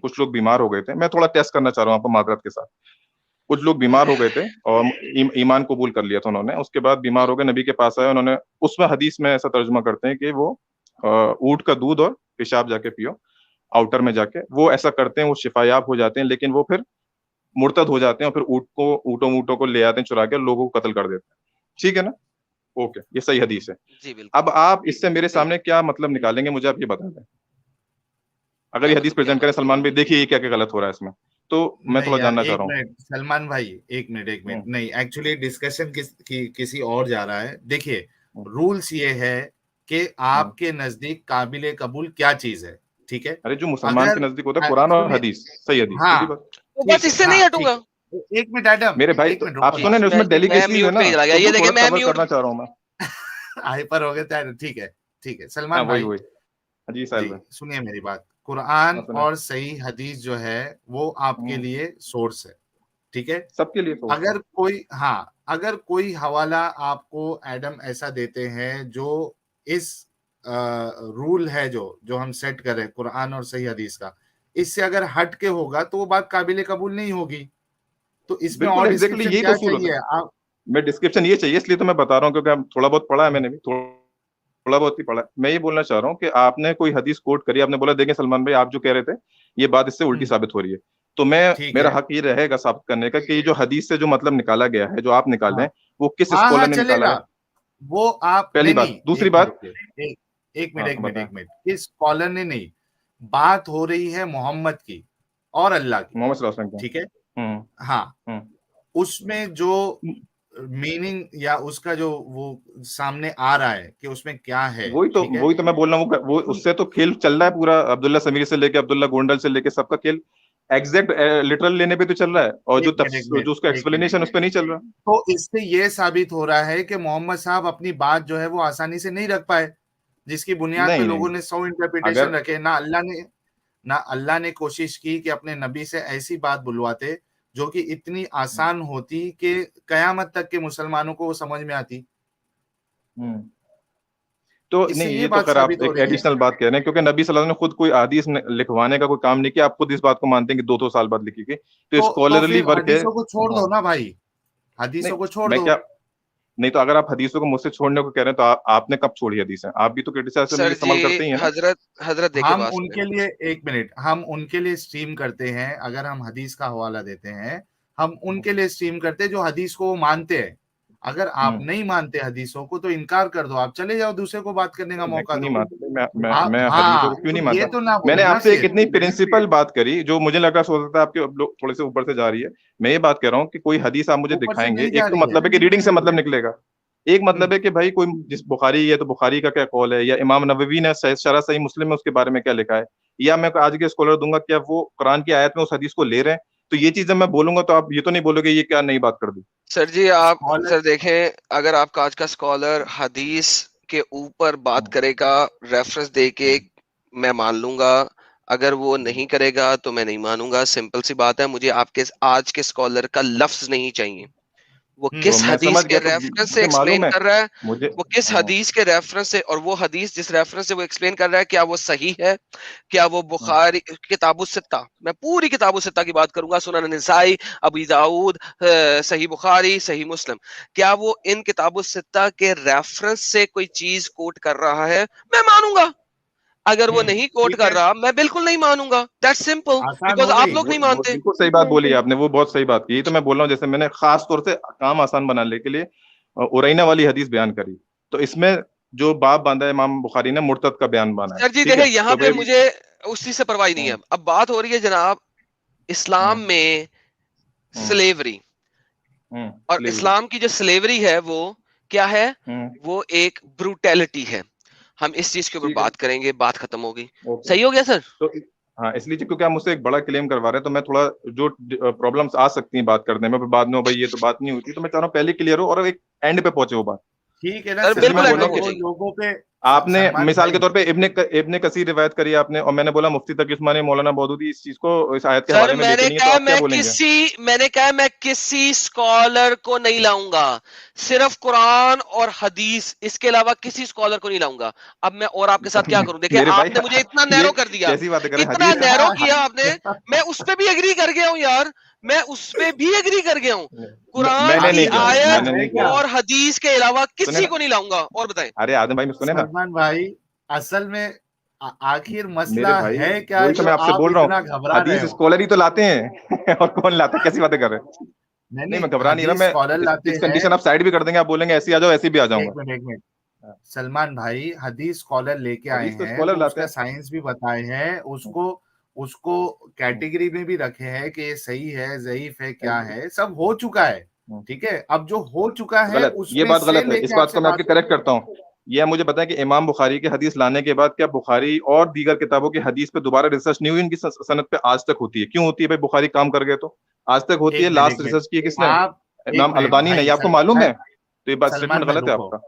کچھ لوگ بیمار ہو گئے تھے. میں تھوڑا ٹیسٹ کرنا چاہ رہا ہوں آپ کو معذرت کے ساتھ. کچھ لوگ بیمار ہو گئے تھے اور ایمان قبول کر لیا تھا انہوں نے, اس کے بعد بیمار ہو گئے, نبی کے پاس آئے, انہوں نے اس میں حدیث میں ایسا ترجمہ کرتے ہیں کہ وہ اونٹ کا دودھ اور پیشاب جا کے پیو آؤٹر میں جا کے, وہ ایسا کرتے ہیں, وہ شفا یاب ہو جاتے ہیں, لیکن وہ پھر مرتد ہو جاتے ہیں اور پھر اونٹوں کو لے آتے ہیں چرا کے, لوگوں کو قتل کر دیتے ہیں. ٹھیک ہے نا, اوکے, یہ صحیح حدیث ہے. جی بالکل. اب آپ اس سے میرے سامنے کیا مطلب نکالیں گے, مجھے آپ یہ بتا دیں. اگر یہ حدیث پریزنٹ کریں سلمان بھائی, دیکھیے یہ کیا کیا غلط ہو رہا ہے اس میں, تو میں تھوڑا جاننا چاہ رہا ہوں. سلمان بھائی ایک منٹ نہیں, ایکچولی ڈسکشن کسی اور جا رہا ہے. دیکھیے رولز یہ ہے کہ آپ کے نزدیک قابل قبول کیا چیز ہے, ٹھیک ہے. ارے جو مسلمان کے نزدیک ہوتا ہے قرآن اور حدیث, صحیح حدیث, ہاں بس اس سے نہیں ہٹوں گا. ایک منٹ ایڈم, میرے بھائی آپ سنیں نا, اس میں ڈیلیگیسی ہے نا, یہ دیکھیں میں کور کرنا چاہ رہا ہوں میں. ہائپر ہو گئے تھے, ٹھیک ہے سلمان بھائی جی سنیے میری بات. قرآن اور صحیح حدیث جو ہے وہ آپ کے لیے سورس ہے, ٹھیک ہے, سب کے لیے. اگر کوئی حوالہ آپ کو ایڈم ایسا دیتے ہیں جو اس رول ہے جو ہم سیٹ کریں قرآن اور صحیح حدیث کا, اس سے اگر ہٹ کے ہوگا تو وہ بات قابل قبول نہیں ہوگی. تو اس میں اور ڈسکرپشن کیا چاہیے آپ, میں ڈسکرپشن یہ چاہیے, اس لیے تو میں بتا رہا ہوں کیونکہ تھوڑا بہت پڑھا ہے, میں نے بھی تھوڑا بہت ہی پڑھا ہے. میں یہ بولنا چاہ رہا ہوں کہ آپ نے کوئی حدیث کوٹ کری, آپ نے بولا دیکھیں سلمان بھائی آپ جو کہہ رہے تھے یہ بات اس سے الٹی ثابت ہو رہی ہے. تو میرا حق یہ رہے گا ثابت کرنے کا کہ یہ جو حدیث سے جو مطلب نکالا گیا ہے, جو آپ نکال رہے ہیں, وہ کس اسکالر نے نکالا ہے, وہ آپ پہلی بات. دوسری بات, ایک منٹ, کس اسکالر نے نہیں, بات ہو رہی ہے محمد کی اور اللہ کی, محمد صلی اللہ علیہ وسلم, ٹھیک ہے, ہاں, اس میں جو میننگ یا اس کا جو وہ سامنے آ رہا ہے کہ اس میں کیا ہے, وہی تو میں بول رہا ہوں, وہ اس سے تو کھیل چل رہا ہے پورا, عبداللہ سمیر سے لے کے عبداللہ گونڈل سے لے کے سب کا کھیل ایگزیکٹ لٹرل لینے پہ تو چل رہا ہے, اور جو اس کا ایکسپلینیشن اس پہ نہیں چل رہا. تو اس سے یہ ثابت ہو رہا ہے کہ محمد صاحب اپنی بات جو ہے وہ آسانی سے نہیں رکھ پائے, جس کی بنیاد پہ لوگوں نے 100 انٹرپریٹیشن رکھے. نہ اللہ نے کوشش کی کہ اپنے نبی سے ایسی بات بلواتے جو کہ اتنی آسان ہوتی کہ قیامت تک کے مسلمانوں کو وہ سمجھ میں آتی. تو نہیں, یہ تو خیر آپ ایک ایڈیشنل بات کہہ رہے ہیں, کیونکہ نبی صلی اللہ علیہ وسلم نے خود کوئی حدیث لکھوانے کا کوئی کام نہیں کیا. آپ خود اس بات کو مانتے ہیں کہ 200 سال بعد لکھی گئی, تو اسکالرلی ورک ہے. حدیثوں کو چھوڑ دو نا بھائی, حدیثوں کو چھوڑ دو. نہیں تو اگر آپ حدیثوں کو مجھ سے چھوڑنے کو کہہ رہے ہیں تو آپ نے کب چھوڑی حدیثیں؟ آپ بھی تو کرٹیسائزم استعمال کرتے ہی ہیں. حضرت ہم ان کے لیے ایک منٹ, ہم ان کے لیے اسٹریم کرتے ہیں. اگر ہم حدیث کا حوالہ دیتے ہیں, ہم ان کے لیے اسٹریم کرتے ہیں جو حدیث کو مانتے ہیں. اگر آپ نہیں مانتے حدیثوں کو تو انکار کر دو, آپ چلے جاؤ, دوسرے کو بات کرنے کا موقع دو. میں حدیثوں کو کیوں نہیں مانتا؟ میں نے آپ سے ایک اتنی پرنسپل بات کری جو مجھے لگ رہا سوچتا ہے آپ کے تھوڑے سے اوپر سے جا رہی ہے. میں یہ بات کہہ رہا ہوں کہ کوئی حدیث آپ مجھے دکھائیں گے, ایک تو مطلب ہے کہ ریڈنگ سے مطلب نکلے گا, ایک مطلب ہے کہ بھائی کوئی جس بخاری ہے تو بخاری کا کیا قول ہے, یا امام نووی نے شرح صحیح مسلم میں اس کے بارے میں کیا لکھا ہے, یا میں آج کے اسکالر دوں گا کیا وہ قرآن کی آیت میں اس حدیث کو لے رہے ہیں. تو یہ چیز جب میں بولوں گا تو آپ یہ تو نہیں بولو گے یہ کیا نئی بات کر دی. سر جی آپ سر دیکھیں, اگر آپ کا آج کا اسکالر حدیث کے اوپر بات کرے گا ریفرنس دے کے, میں مان لوں گا. اگر وہ نہیں کرے گا تو میں نہیں مانوں گا. سمپل سی بات ہے. مجھے آپ کے آج کے اسکالر کا لفظ نہیں چاہیے, وہ کس حدیث کے ریفرنس سے ایکسپلین کر رہا ہے, وہ کس حدیث کے ریفرنس سے, اور وہ حدیث جس ریفرنس سے وہ ایکسپلین کر رہا ہے کیا وہ صحیح ہے, کیا وہ بخاری کتاب الستہ, میں پوری کتاب الستہ کی بات کروں گا, سنن نسائی, ابی داؤد, صحیح بخاری, صحیح مسلم, کیا وہ ان کتاب الستہ کے ریفرنس سے کوئی چیز کوٹ کر رہا ہے, میں مانوں گا. اگر وہ نہیں کوٹ کر رہا میں بالکل نہیں مانوں گا. دیٹس سمپل, بیکاز آپ لوگ نہیں مانتے. بالکل صحیح بات بولی آپ نے, وہ بہت صحیح بات کی. تو میں بول رہا ہوں جیسے میں نے خاص طور سے کام آسان بنانے کے لیے ارینا والی حدیث بیان کری, تو اس میں جو باب باندھا ہے امام بخاری نے مرتد کا بیان باندھا ہے. سر جی دیکھیں یہاں پہ مجھے اس چیز سے پرواہ نہیں ہے. اب بات ہو رہی ہے جناب اسلام میں سلیوری, اور اسلام کی جو سلیوری ہے وہ کیا ہے, وہ ایک بروٹیلٹی ہے. ہم اس چیز کے اوپر بات کریں گے, بات ختم ہوگی. صحیح ہو گیا سر؟ ہاں, اس لیے کیونکہ آپ مجھ سے ایک بڑا کلیم کروا رہے ہیں, تو میں تھوڑا جو پرابلمس آ سکتی ہیں بات کرنے میں, پھر بعد میں بھائی یہ تو بات نہیں ہوتی, تو میں چاہ رہا ہوں پہلے کلیئر ہو اور ایک اینڈ پہ پہنچے وہ بات. ٹھیک ہے نا, بالکل. لوگوں پہ آپ نے مثال کے طور پہ ابن کثیر روایت کری آپ نے, اور میں نے بولا مفتی تقی عثمانی, مولانا مودودی اس چیز کو اس آیت کے حوالے میں لے کے نہیں, تو آپ کیا بولیں گے؟ میں نے کہا میں کسی اسکالر کو نہیں لاؤں گا, صرف قرآن اور حدیث, اس کے علاوہ کسی اسکالر کو نہیں لاؤں گا. اب میں اور آپ کے ساتھ کیا کروں؟ دیکھیں آپ نے مجھے اتنا نیرو کر دیا, اتنا نیرو کیا آپ نے, میں اس پہ بھی ایگری کر گیا ہوں یار, میں اس پہ بھی ایگری کر گیا ہوں. قرآن کی آیت اور حدیث کے علاوہ کسی کو نہیں لاؤں گا. اور بتائیں. ارے آدم بھائی سنیں نا, سلمان بھائی اصل میں آخر مسئلہ ہے کیا, وہی تو میں آپ سے بول رہا ہوں, حدیث اسکالر ہی تو لاتے ہیں اور کون لاتے ہیں, کیسی باتیں کر رہے ہیں؟ نہیں میں گھبرا نہیں رہا, میں اس کنڈیشن آپ سائڈ بھی کر دیں گے, آپ بولیں گے ایسے آ جاؤ, ایسے بھی آ جاؤں گا. ایک منٹ سلمان بھائی, حدیث اسکالر لے کے آئے ہیں, اس کا سائنس بھی بتائے ہیں, اس کو کیٹیگری میں بھی رکھے ہیں کہ یہ صحیح ہے, ضعیف ہے, کیا ہے, سب ہو چکا ہے. ٹھیک ہے, اب جو ہو چکا ہے یہ بات غلط ہے, اس بات کو میں آپ کی کریکٹ کرتا ہوں. یہ مجھے بتائیں کہ امام بخاری کی حدیث لانے کے بعد کیا بخاری اور دیگر کتابوں کی حدیث پہ دوبارہ ریسرچ نہیں ہوئی؟ ان کی سند پہ آج تک ہوتی ہے. کیوں ہوتی ہے بھائی؟ بخاری کام کر گئے تو آج تک ہوتی ہے. لاسٹ ریسرچ کی کس نے؟ امام البانی نے. یہ آپ کو معلوم ہے؟ تو یہ بات اسٹیٹمنٹ غلط ہے آپ کا.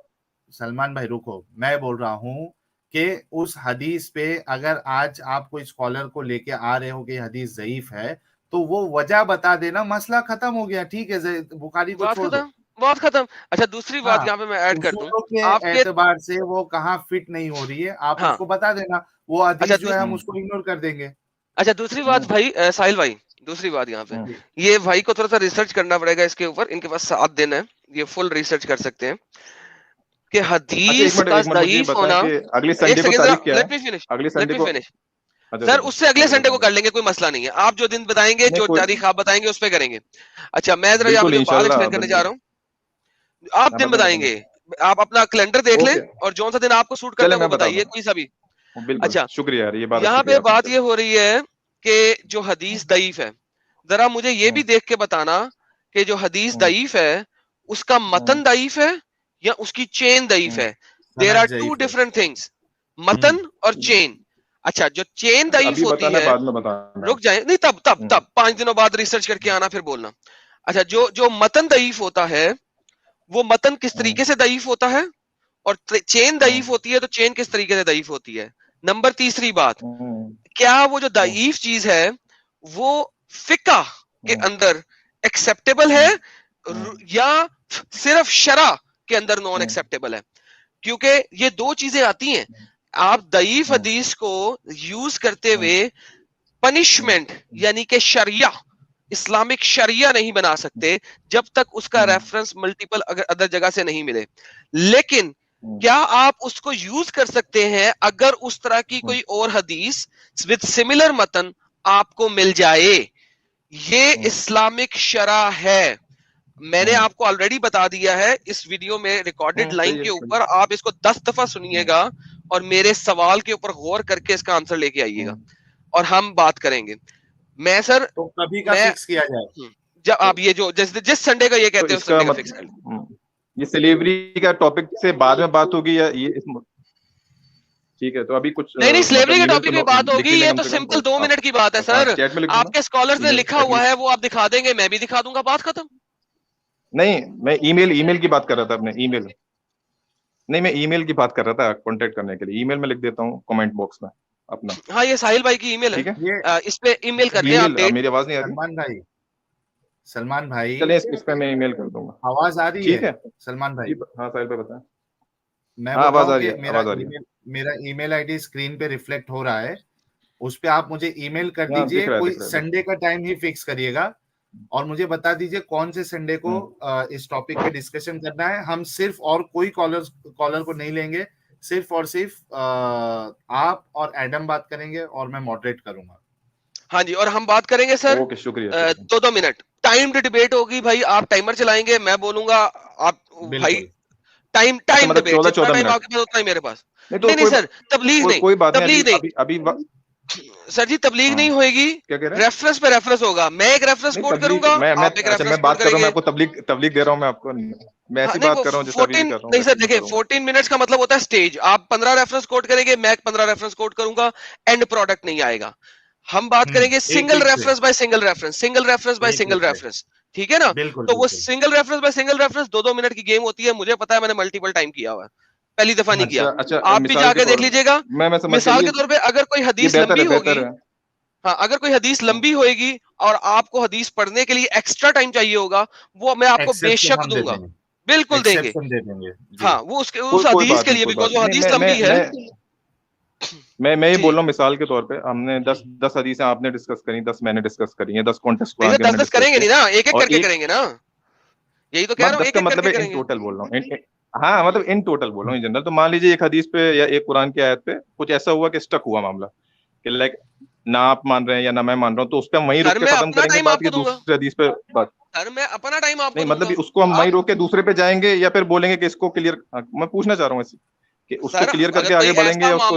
سلمان بھائی رکو, میں بول رہا ہوں کہ اس حدیث پہ اگر آج آپ کوئی اسکالر کو لے کے آ رہے ہو کہ حدیث ضعیف ہے تو وہ وجہ بتا دینا, مسئلہ ختم ہو گیا. ٹھیک ہے, بخاری کو چھوڑ دو, بات ختم. اچھا دوسری بات یہاں پہ میں ایڈ کر دوں, آپ کے اعتبار سے وہ کہاں فٹ نہیں ہو رہی ہے, آپ اس کو بتا دینا, وہ حدیث جو ہے ہم اس کو اگنور کر دیں گے. اچھا دوسری بات بھائی ساحل بھائی, دوسری بات یہاں پہ یہ بھائی کو تھوڑا سا ریسرچ کرنا پڑے گا اس کے اوپر, ان کے پاس 7 دن ہے, یہ فل ریسرچ کر سکتے ہیں کہ حدیث کا ضعیف ہونا. اگلی سنڈے کو تاریخ کیا ہے؟ اگلی سنڈے کو سر اس سے اگلے سنڈے کو کر لیں گے, کوئی مسئلہ نہیں ہے. آپ جو دن بتائیں گے, جو تاریخ آپ بتائیں گے اس پہ کریں گے. اچھا میں ذرا آپ کو بات ایکسپلین کرنے جا رہا ہوں. آپ دن بتائیں گے, آپ اپنا کیلنڈر دیکھ لیں اور جون سا دن آپ کو سوٹ کرتا ہے وہ بتائیے, کوئی سا بھی. اچھا شکریہ, یہاں پہ بات یہ ہو رہی ہے کہ جو حدیث ضعیف ہے, ذرا مجھے یہ بھی دیکھ کے بتانا کہ جو حدیث ضعیف ہے اس کا متن ضعیف ہے یا اس کی چین ضعیف ہے. There are two different things, متن اور چین. اچھا جو چین ضعیف ہوتی ہے, رک جائیں, نہیں تب 5 دنوں بعد ریسرچ کر کے آنا پھر بولنا. اچھا جو متن ضعیف ہوتا ہے وہ متن کس طریقے سے ضعیف ہوتا ہے, اور چین ضعیف ہوتی ہے تو چین کس طریقے سے ضعیف ہوتی ہے. نمبر تیسری بات, کیا وہ جو ضعیف چیز ہے وہ فقہ کے اندر ایکسپٹیبل ہے یا صرف شرع کے اندر نان ایکسپٹیبل ہے. کیونکہ یہ دو چیزیں آتی ہیں. آپ ضعیف حدیث کو یوز کرتے ہوئے پنشمنٹ یعنی کہ شریعہ, اسلامک شریعہ نہیں بنا سکتے جب تک اس کا ریفرنس ملٹیپل ادر جگہ سے نہیں ملے. لیکن کیا آپ اس کو یوز کر سکتے ہیں اگر اس طرح کی کوئی اور حدیث وتھ سملر متن آپ کو مل جائے. یہ اسلامک شرع ہے. میں نے آپ کو آلریڈی بتا دیا ہے اس ویڈیو میں ریکارڈڈ لائن کے اوپر, آپ اس کو 10 دفعہ سنیے گا اور میرے سوال کے اوپر غور کر کے اس کا آنسر لے کے آئیے گا اور ہم بات کریں گے. میں سر تو کبھی کا فکس کیا جائے, جب آپ یہ جو جس سنڈے کا یہ کہتے ہیں اس سنڈے کا فکس کر لیں. یہ سلیوری کا ٹاپک سے بعد میں بات ہوگی یا یہ ٹھیک ہے؟ تو ابھی کچھ نہیں سلیوری کے ٹاپک پہ بات ہوگی, یہ تو سمپل 2 منٹ کی بات ہے سر. آپ کے اسکالرز نے لکھا ہوا ہے وہ آپ دکھا دیں گے, میں بھی دکھا دوں گا, بات ختم. نہیں میں ای میل کی بات کر رہا تھا. اپنے ای میل نہیں, میں ای میل کی بات کر رہا تھا کانٹیکٹ کرنے کے لیے. ای میل میں لکھ دیتا ہوں کمنٹ باکس میں اپنا. ہاں یہ ساحل بھائی کی ای میل ہے, اس پہ ای میل کر دیں آپ. میری آواز نہیں آ رہی سلمان بھائی چلیں اس پہ میں ای میل کر دوں گا. آواز آ رہی ٹھیک ہے سلمان بھائی؟ ہاں ساحل بھائی بتائیں. میں آواز آ رہی ہے. میرا ای میل آئی ڈی اسکرین پہ ریفلیکٹ ہو رہا ہے, اس پہ آپ مجھے ای میل کر دیجئے. کوئی سنڈے کا ٹائم ہی فکس کریے گا اور مجھے بتا دیجئے کون سے سنڈے کو اس ٹاپک پہ ڈسکشن کرنا ہے. ہم صرف اور کوئی کالر کو نہیں لیں گے, صرف اور صرف آپ اور ایڈم بات کریں گے اور میں ماڈریٹ کروں گا. ہاں جی, اور ہم بات کریں گے سر 2 منٹ ٹائم ڈیبیٹ ہوگی. بھائی آپ ٹائمر چلائیں گے, میں بولوں گا, آپ بھائی ٹائم ڈیبیٹ جتنا ٹائم آپ کے پاس اتنا ہی میرے پاس. نہیں سر تبلیغ نہیں سر جی, تبلیغ نہیں ہوئے گی, ریفرنس پہ ریفرنس ہوگا. میں ایک ریفرنس کوٹ کروں گا, آپ ایک ریفرنس کوٹ کریں گے. میں آپ کو تبلیغ دے رہا ہوں. میں آپ کو میں ایسی بات کر رہا ہوں جیسے ابھی کر رہا ہوں. نہیں سر دیکھیں 14 منٹس کا مطلب ہوتا ہے سٹیج. آپ 15 ریفرنس کوٹ کریں گے, میں 15 ریفرنس کوٹ کروں گا, اینڈ پروڈکٹ نہیں آئے گا. ہم بات کریں گے single reference by single reference, single reference by single reference, ٹھیک ہے نا. تو وہ single reference by single reference 2 minute کی گیم ہوتی ہے. مجھے پتا ہے, میں نے ملٹیپل ٹائم کیا ہوا ہے, پہلی دفعہ نہیں کیا. آپ بھی جا کے دیکھ لیجیے گا. مثال کے طور پہ اگر کوئی حدیث لمبی ہوگی, ہاں اگر کوئی حدیث لمبی ہوئے گی اور آپ کو حدیث پڑھنے کے لیے ایکسٹرا ٹائم چاہیے ہوگا, وہ میں آپ کو بے شک دوں گا, بالکل دیں گے. ہاں وہ اس حدیث کے لیے, بیکاز وہ حدیث لمبی ہے. میں یہ بول رہا ہوں مثال کے طور پہ ہم نے 10 حدیثیں آپ نے ڈسکس کری, 10 میں نے ڈسکس کری ہیں, 10 کانٹیکسٹ 10 کریں گے نہیں نا, ایک ایک کر کے کریں گے نا. یہی تو کہہ رہا ہوں, ایک ایک کر کے کریں گے. ٹوٹل بول رہا ہوں, ہاں مطلب ان ٹوٹل بول رہا ہوں ان جنرل. تو مان لیجیے ایک حدیث پہ یا ایک قرآن کی آیت پہ کچھ ایسا ہوا کہ اسٹک ہوا معاملہ, کہ لائک نہ آپ مان رہے ہیں یا نہ میں مان رہا ہوں, تو اس پہ ہم وہیں روک کے ختم کریں گے بات, کی دوسرے حدیث پہ بات. سر میں اپنا ٹائم آپ کو نہیں, مطلب اس کو ہم وہیں روک کے دوسرے پہ جائیں گے یا پھر بولیں گے کہ اس کو کلیئر. میں پوچھنا چاہ رہا ہوں ایسے کہ اس کو کلیئر کر کے آگے بڑھیں گے, یا اس کو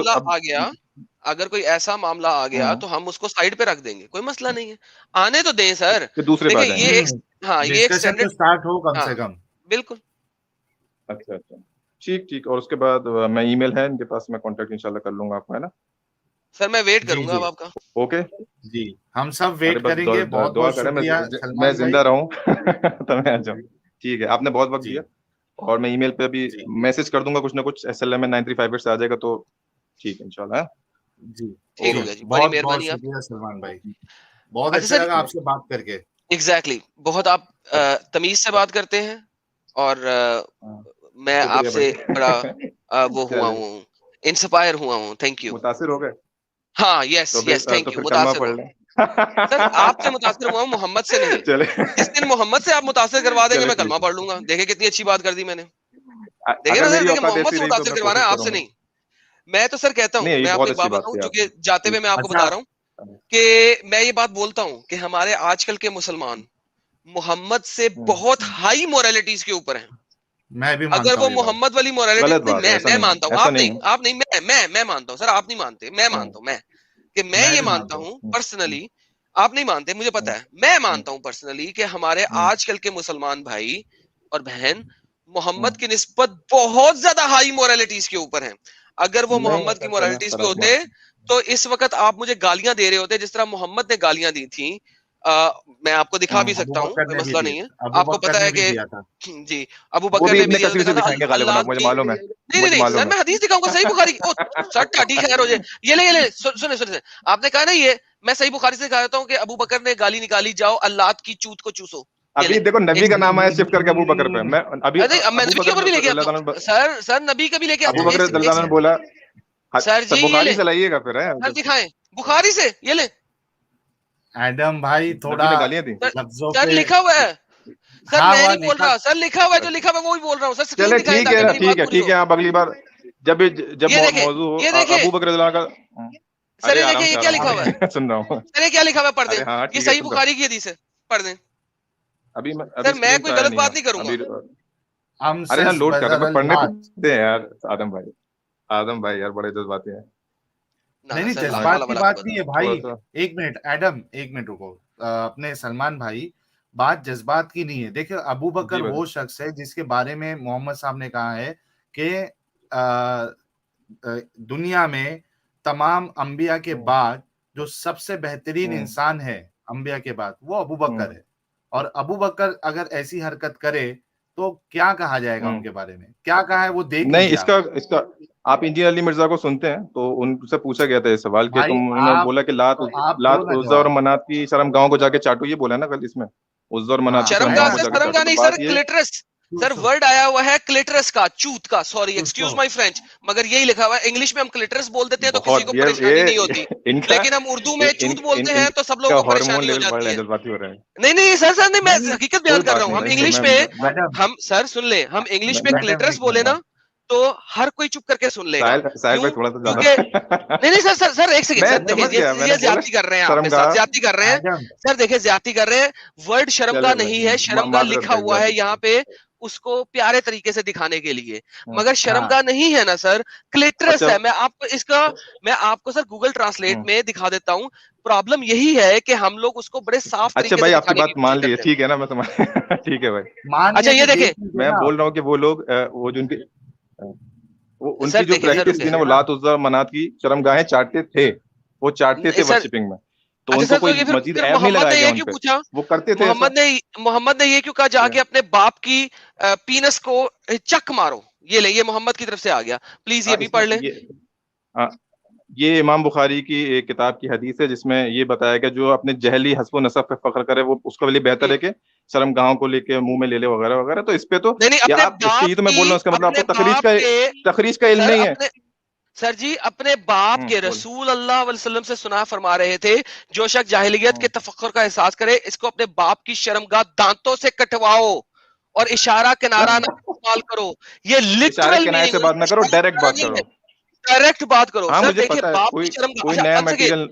اگر کوئی ایسا معاملہ آ گیا تو ہم اس کو سائڈ پہ رکھ دیں گے, کوئی مسئلہ نہیں ہے. آنے تو دیں سر, دوسرے بات یہ ہاں یہ ایکسٹینڈڈ سٹارٹ ہو کم سے کم. بالکل اچھا ٹھیک. اور اس کے بعد میں ای میل ہے ان کے پاس, میں کانٹیکٹ انشاءاللہ کر لوں گا آپ کو, ہے نا سر. میں ویٹ کروں گا اب آپ کا. اوکے جی, ہم سب ویٹ کریں گے. بہت بہت شکریہ, میں زندہ رہوں تو میں آ جاؤں. ٹھیک ہے, آپ نے بہت وقت دیا, اور میں ای میل پہ ابھی میسج کر دوں گا کچھ نہ کچھ. SLM 935 سے آ جائے گا, تو ٹھیک ہے انشاءاللہ. جی ٹھیک ہو گیا جی, بہت بہت شکریہ سلمان بھائی, بہت اچھا لگا آپ سے بات کر کے. ایگزیکٹلی, بہت آپ تمیز سے بات کرتے ہیں, اور میں آپ سے بڑا وہ ہوا ہوں, انسپائر ہوا ہوں. Thank you. متاثر ہو گئے؟ ہاں یس تھینک یو. متاثر ہو سر, آپ سے متاثر ہوا ہوں, محمد سے نہیں. جس دن محمد سے آپ متاثر کروا دیں گے میں کلمہ پڑھ لوں گا. دیکھیں کتنی اچھی بات کر دی میں نے. دیکھیں نا سر, دیکھیں محمد سے متاثر کروانا ہے, آپ سے نہیں. میں تو سر کہتا ہوں, نہیں، یہ میں آپ کو بہت ایک بات اچھی بات بتاؤں, کی جو آپ کہ جاتے ہوئے میں آپ کو اچھا. بتا رہا ہوں کہ میں یہ بات بولتا ہوں کہ ہمارے آج کل کے مسلمان محمد سے بہت ہائی مورالٹیز کے اوپر ہیں. میں بھی مانتا اگر وہ ہوں یہ بات. محمد والی مورالٹی غلط بات ہے، ایسا میں نہیں، مانتا ہوں, ایسا آپ نہیں نہیں, میں مانتا ہوں سر, آپ نہیں مانتے, میں مانتا ہوں, میں یہ بھی مانتا ہوں. ہوں پرسنلی, آپ نہیں مانتے مجھے پتا ہے, میں مانتا ہوں پرسنلی کہ ہمارے آج کل کے مسلمان بھائی اور بہن محمد کی نسبت بہت زیادہ ہائی مورالٹیز کے اوپر ہیں. اگر وہ نہیں، محمد کی ایسا مورالٹیز پہ فرق ہوتے تو اس وقت آپ مجھے گالیاں دے رہے ہوتے جس طرح محمد نے گالیاں دی تھیں. میں آپ کو دکھا بھی سکتا ہوں, کوئی مسئلہ نہیں ہے. آپ کو پتا ہے کہ جی ابو وہ بکر بھی نے ابن بھی کثیر سے دکھائیں گے غالباً، اللہ مجھے کی, معلوم ہے، نہیں مجھے نہیں معلوم سر, ہے. میں حدیث دکھاؤں گا صحیح بخاری کی. سر ٹاٹی خیر ہو جائے, یہ لے سنے, آپ نے کہا نا یہ, میں صحیح بخاری سے کہا ہوں کہ ابو بکر نے گالی نکالی, جاؤ اللہ کی چوت کو چوسو. ابھی دیکھو نبی کا نام آیا شفٹ کر کے ابو بکر پہ. میں ابھی میں ابو نبی کے اوپر بھی لے کے بکر آتا ہوں سر, نبی کا بھی لے کے ابو بکر رضی اللہ عنہ نے بولا سر جی, بخاری سے لائیے گا پھر سر دکھائیں بخاری سے, یہ لے ایڈم بھائی تھوڑا گالیاں دی. لفظوں سر پہ لکھا ہوا ہے سر, ہاں میں وہ نہیں بول رہا سر, لکھا ہوا ہے جو لکھا ہوا ہے وہی بول رہا ہوں سر. چلے اسکرین دکھائیں ٹھیک ہے, تاکہ میری بات پوری ٹھیک ہے, ہو. آپ اگلی بار جب یہ دیکھیں, موضوع یہ دیکھیں ابو بکر رضی اللہ عنہ کا. سر, ارے یہ آرام دیکھیں یہ سے کیا آرام لکھا ہوا ہے, سے سن رہا ہوں. سر یہ کیا لکھا ہوا ہے, پڑھ دیں. ارے ہاں یہ ٹھیک ہے, صحیح سن رہا بخاری کی حدیث ہے, پڑھ دیں. ابھی سر میں اسکرین کوئی پہ آیا غلط نہیں بات نہیں کروں گا. ہم ارے ہاں لوڈ کر رہا بزر میں, پڑھنے البات. دے یار. آدم بھائی یار بڑے جذباتی ہیں. نہیں سر جذبات کی بات نہیں ہے بھائی, تھوڑا سا ایک منٹ ایڈم, ایک منٹ رکو. اپنے سلمان بھائی, بات جذبات کی نہیں ہے. دیکھیں ابو بکر وہ شخص ہے جس کے بارے میں محمد صاحب نے کہا ہے کہ دنیا میں تمام انبیاء کے بعد جو سب سے بہترین انسان ہے انبیاء کے بعد وہ ابو بکر ہے. اور ابو بکر اگر ایسی حرکت کرے تو کیا کہا جائے گا ان کے بارے میں, کیا کہا ہے وہ دیکھ نہیں. لیجیے. اس کا آپ انجینئر علی مرزا کو سنتے ہیں تو ان سے پوچھا گیا تھا یہ سوال کہ انہوں نے بولا کہ لات عزا اور منات کی شرم گاؤں کو جا کے چاٹو, یہ بولا نا کل اس میں عزا اور منات کی شرم گاؤں کو جا کے چاٹو. نہیں سر, کلیٹرس سر ورڈ آیا ہوا ہے کلیٹرس کا, چوت کا, سوری ایکسکیوز مائی فرینچ, مگر یہی لکھا ہوا ہے. انگلش میں ہم کلیٹرس بول دیتے ہیں تو کسی کو پریشانی نہیں ہوتی, لیکن ہم اردو میں چوت بولتے ہیں تو سب لوگوں کو پریشانی ہو جاتی ہے. نہیں سر نہیں, میں حقیقت بیان کر رہا ہوں. ہم انگلش میں ہم سر سن لیں, ہم انگلش میں کلیٹرس بولے نا تو ہر کوئی چپ کر کے سن لے گا. نہیں سر ایک سیکنڈ سر, دیکھیں یہ زیادتی کر رہے ہیں, آپ زیادتی کر رہے ہیں سر, دیکھیں زیادتی کر رہے ہیں. ورڈ شرمگاہ نہیں ہے, شرمگاہ لکھا ہوا ہے یہاں پہ اس کو پیارے طریقے سے دکھانے کے لیے, مگر شرمگاہ نہیں ہے نا سر, کلیٹرس ہے. میں آپ کو اس کا میں آپ کو سر گوگل ٹرانسلیٹ میں دکھا دیتا ہوں. پرابلم یہی ہے کہ ہم لوگ اس کو بڑے صاف اچھا طریقے بھائی سے آپ کی دکھانے بات کی مان کوشش لیے, کرتے ہیں. ٹھیک ہے نا, میں سمجھ, ٹھیک ہے بھائی. اچھا یہ دیکھیں, میں بول رہا ہوں کہ وہ لوگ وہ جو ان کی جو پریکٹس تھی نا, وہ لات عزا منات کی شرم گاہیں چاٹتے تھے, وہ چاٹتے تھے ورشپنگ میں, تو ان کو کوئی مزید عیب نہیں لگایا گیا ان پہ, وہ کرتے تھے. محمد نے یہ کیوں کہا جا کے اپنے باپ کی پینس کو چک مارو, یہ لے, یہ محمد کی طرف سے آ گیا, پلیز یہ بھی پڑھ لیں. یہ امام بخاری کی ایک کتاب کی حدیث ہے جس میں یہ بتایا گیا جو اپنے جہلی حسب و نسب پہ فخر کرے وہ اس کے لیے بہتر ہے کہ شرم گاہوں کو لے کے منہ میں لے لے وغیرہ وغیرہ. تو اس پہ تو آپ اس کی تو میں بول رہا ہوں, اس کا مطلب آپ کو تخریج کا علم نہیں ہے. سر جی اپنے باپ کے رسول اللہ علیہ وسلم سے سنا فرما رہے تھے, جو شخص جاہلیت کے تفخر کا احساس کرے اس کو اپنے باپ کی شرمگاہ دانتوں سے کٹواؤ اور اشارہ کنارہ نہ استعمال کرو. یہ لٹرل کنارے سے بات نہ کرو, ڈائریکٹ بات کرو, ڈائریکٹ بات کرو. ہاں سر مجھے دیکھیں پتا ہے, باپ کوئی کی شرمگاہ, کوئی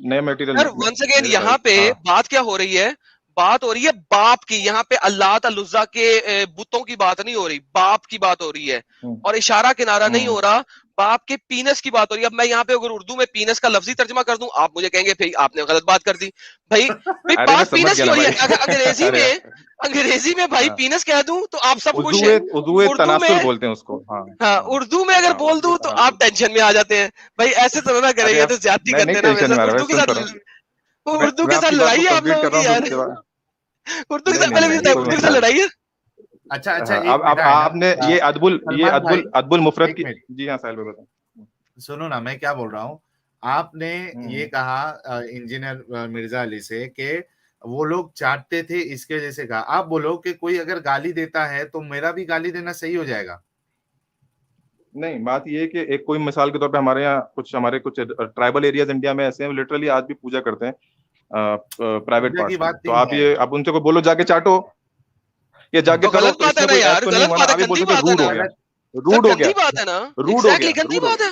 نیا میٹیریل ونس اگین یہاں پہ بات کیا ہو رہی ہے, بات ہو رہی ہے باپ کی. یہاں پہ اللہ العزا کے بتوں کی بات نہیں ہو رہی, باپ کی بات ہو رہی ہے, اور اشارہ کنارہ نہیں ہو رہا, باپ کے پینس کی بات ہو رہی ہے. اب میں یہاں پہ اگر اردو میں پینس کا لفظی ترجمہ کر دوں, آپ مجھے کہیں گے بھائی آپ نے غلط بات کر دی. بھائی بات پینس کی ہو رہی ہے. اگر انگریزی میں بھائی پینس کہہ دوں تو آپ سب خوش ہیں. اردو میں بولتے ہیں اس کو, ہاں اردو میں اگر بول دوں تو آپ ٹینشن میں آ جاتے ہیں. بھائی ایسے تو نہ کریں گے تو زیادتی کرتے ہیں نا. اردو کے ساتھ لڑائی ہے آپ لوگوں کی یار, اردو کے ساتھ لڑائی ہے. اچھا اب آپ نے یہ ادب المفرد کی, جی ہاں ساحل بھائی بتائیں. سنو نا, میں کیا بول رہا ہوں. آپ نے یہ کہا انجینئر مرزا علی سے کہ وہ لوگ چاٹتے تھے, اس کے وجہ سے کہا. آپ بولو کہ کوئی اگر گالی دیتا ہے تو میرا بھی گالی دینا صحیح ہو جائے گا. نہیں, بات یہ ہے کہ ایک کوئی مثال کے طور پہ ہمارے یہاں ہمارے کچھ ٹرائبل ایریاز انڈیا میں ایسے ہیں لٹرلی آج بھی پوجا کرتے ہیں پرائیوٹ پارٹ, تو آپ یہ اب ان سے کو بولو جا کے چاٹو یا جا کے کرو, تو اس میں کوئی ایپ تو نہیں ہوا نا. ابھی بولتے تو روڈ ہو گیا, روڈ ہو گیا, روڈ ہو گیا.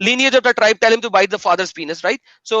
Lineage of the tribe tell him to bite the father's penis, right? So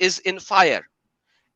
is in fire,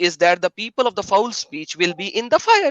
is that the people of the foul speech will be in the fire,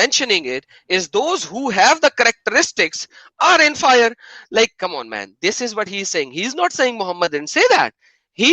mentioning it is those who have the characteristics are in fire. Like, come on, man. This is what he is saying. He is not saying Muhammad didn't say that. He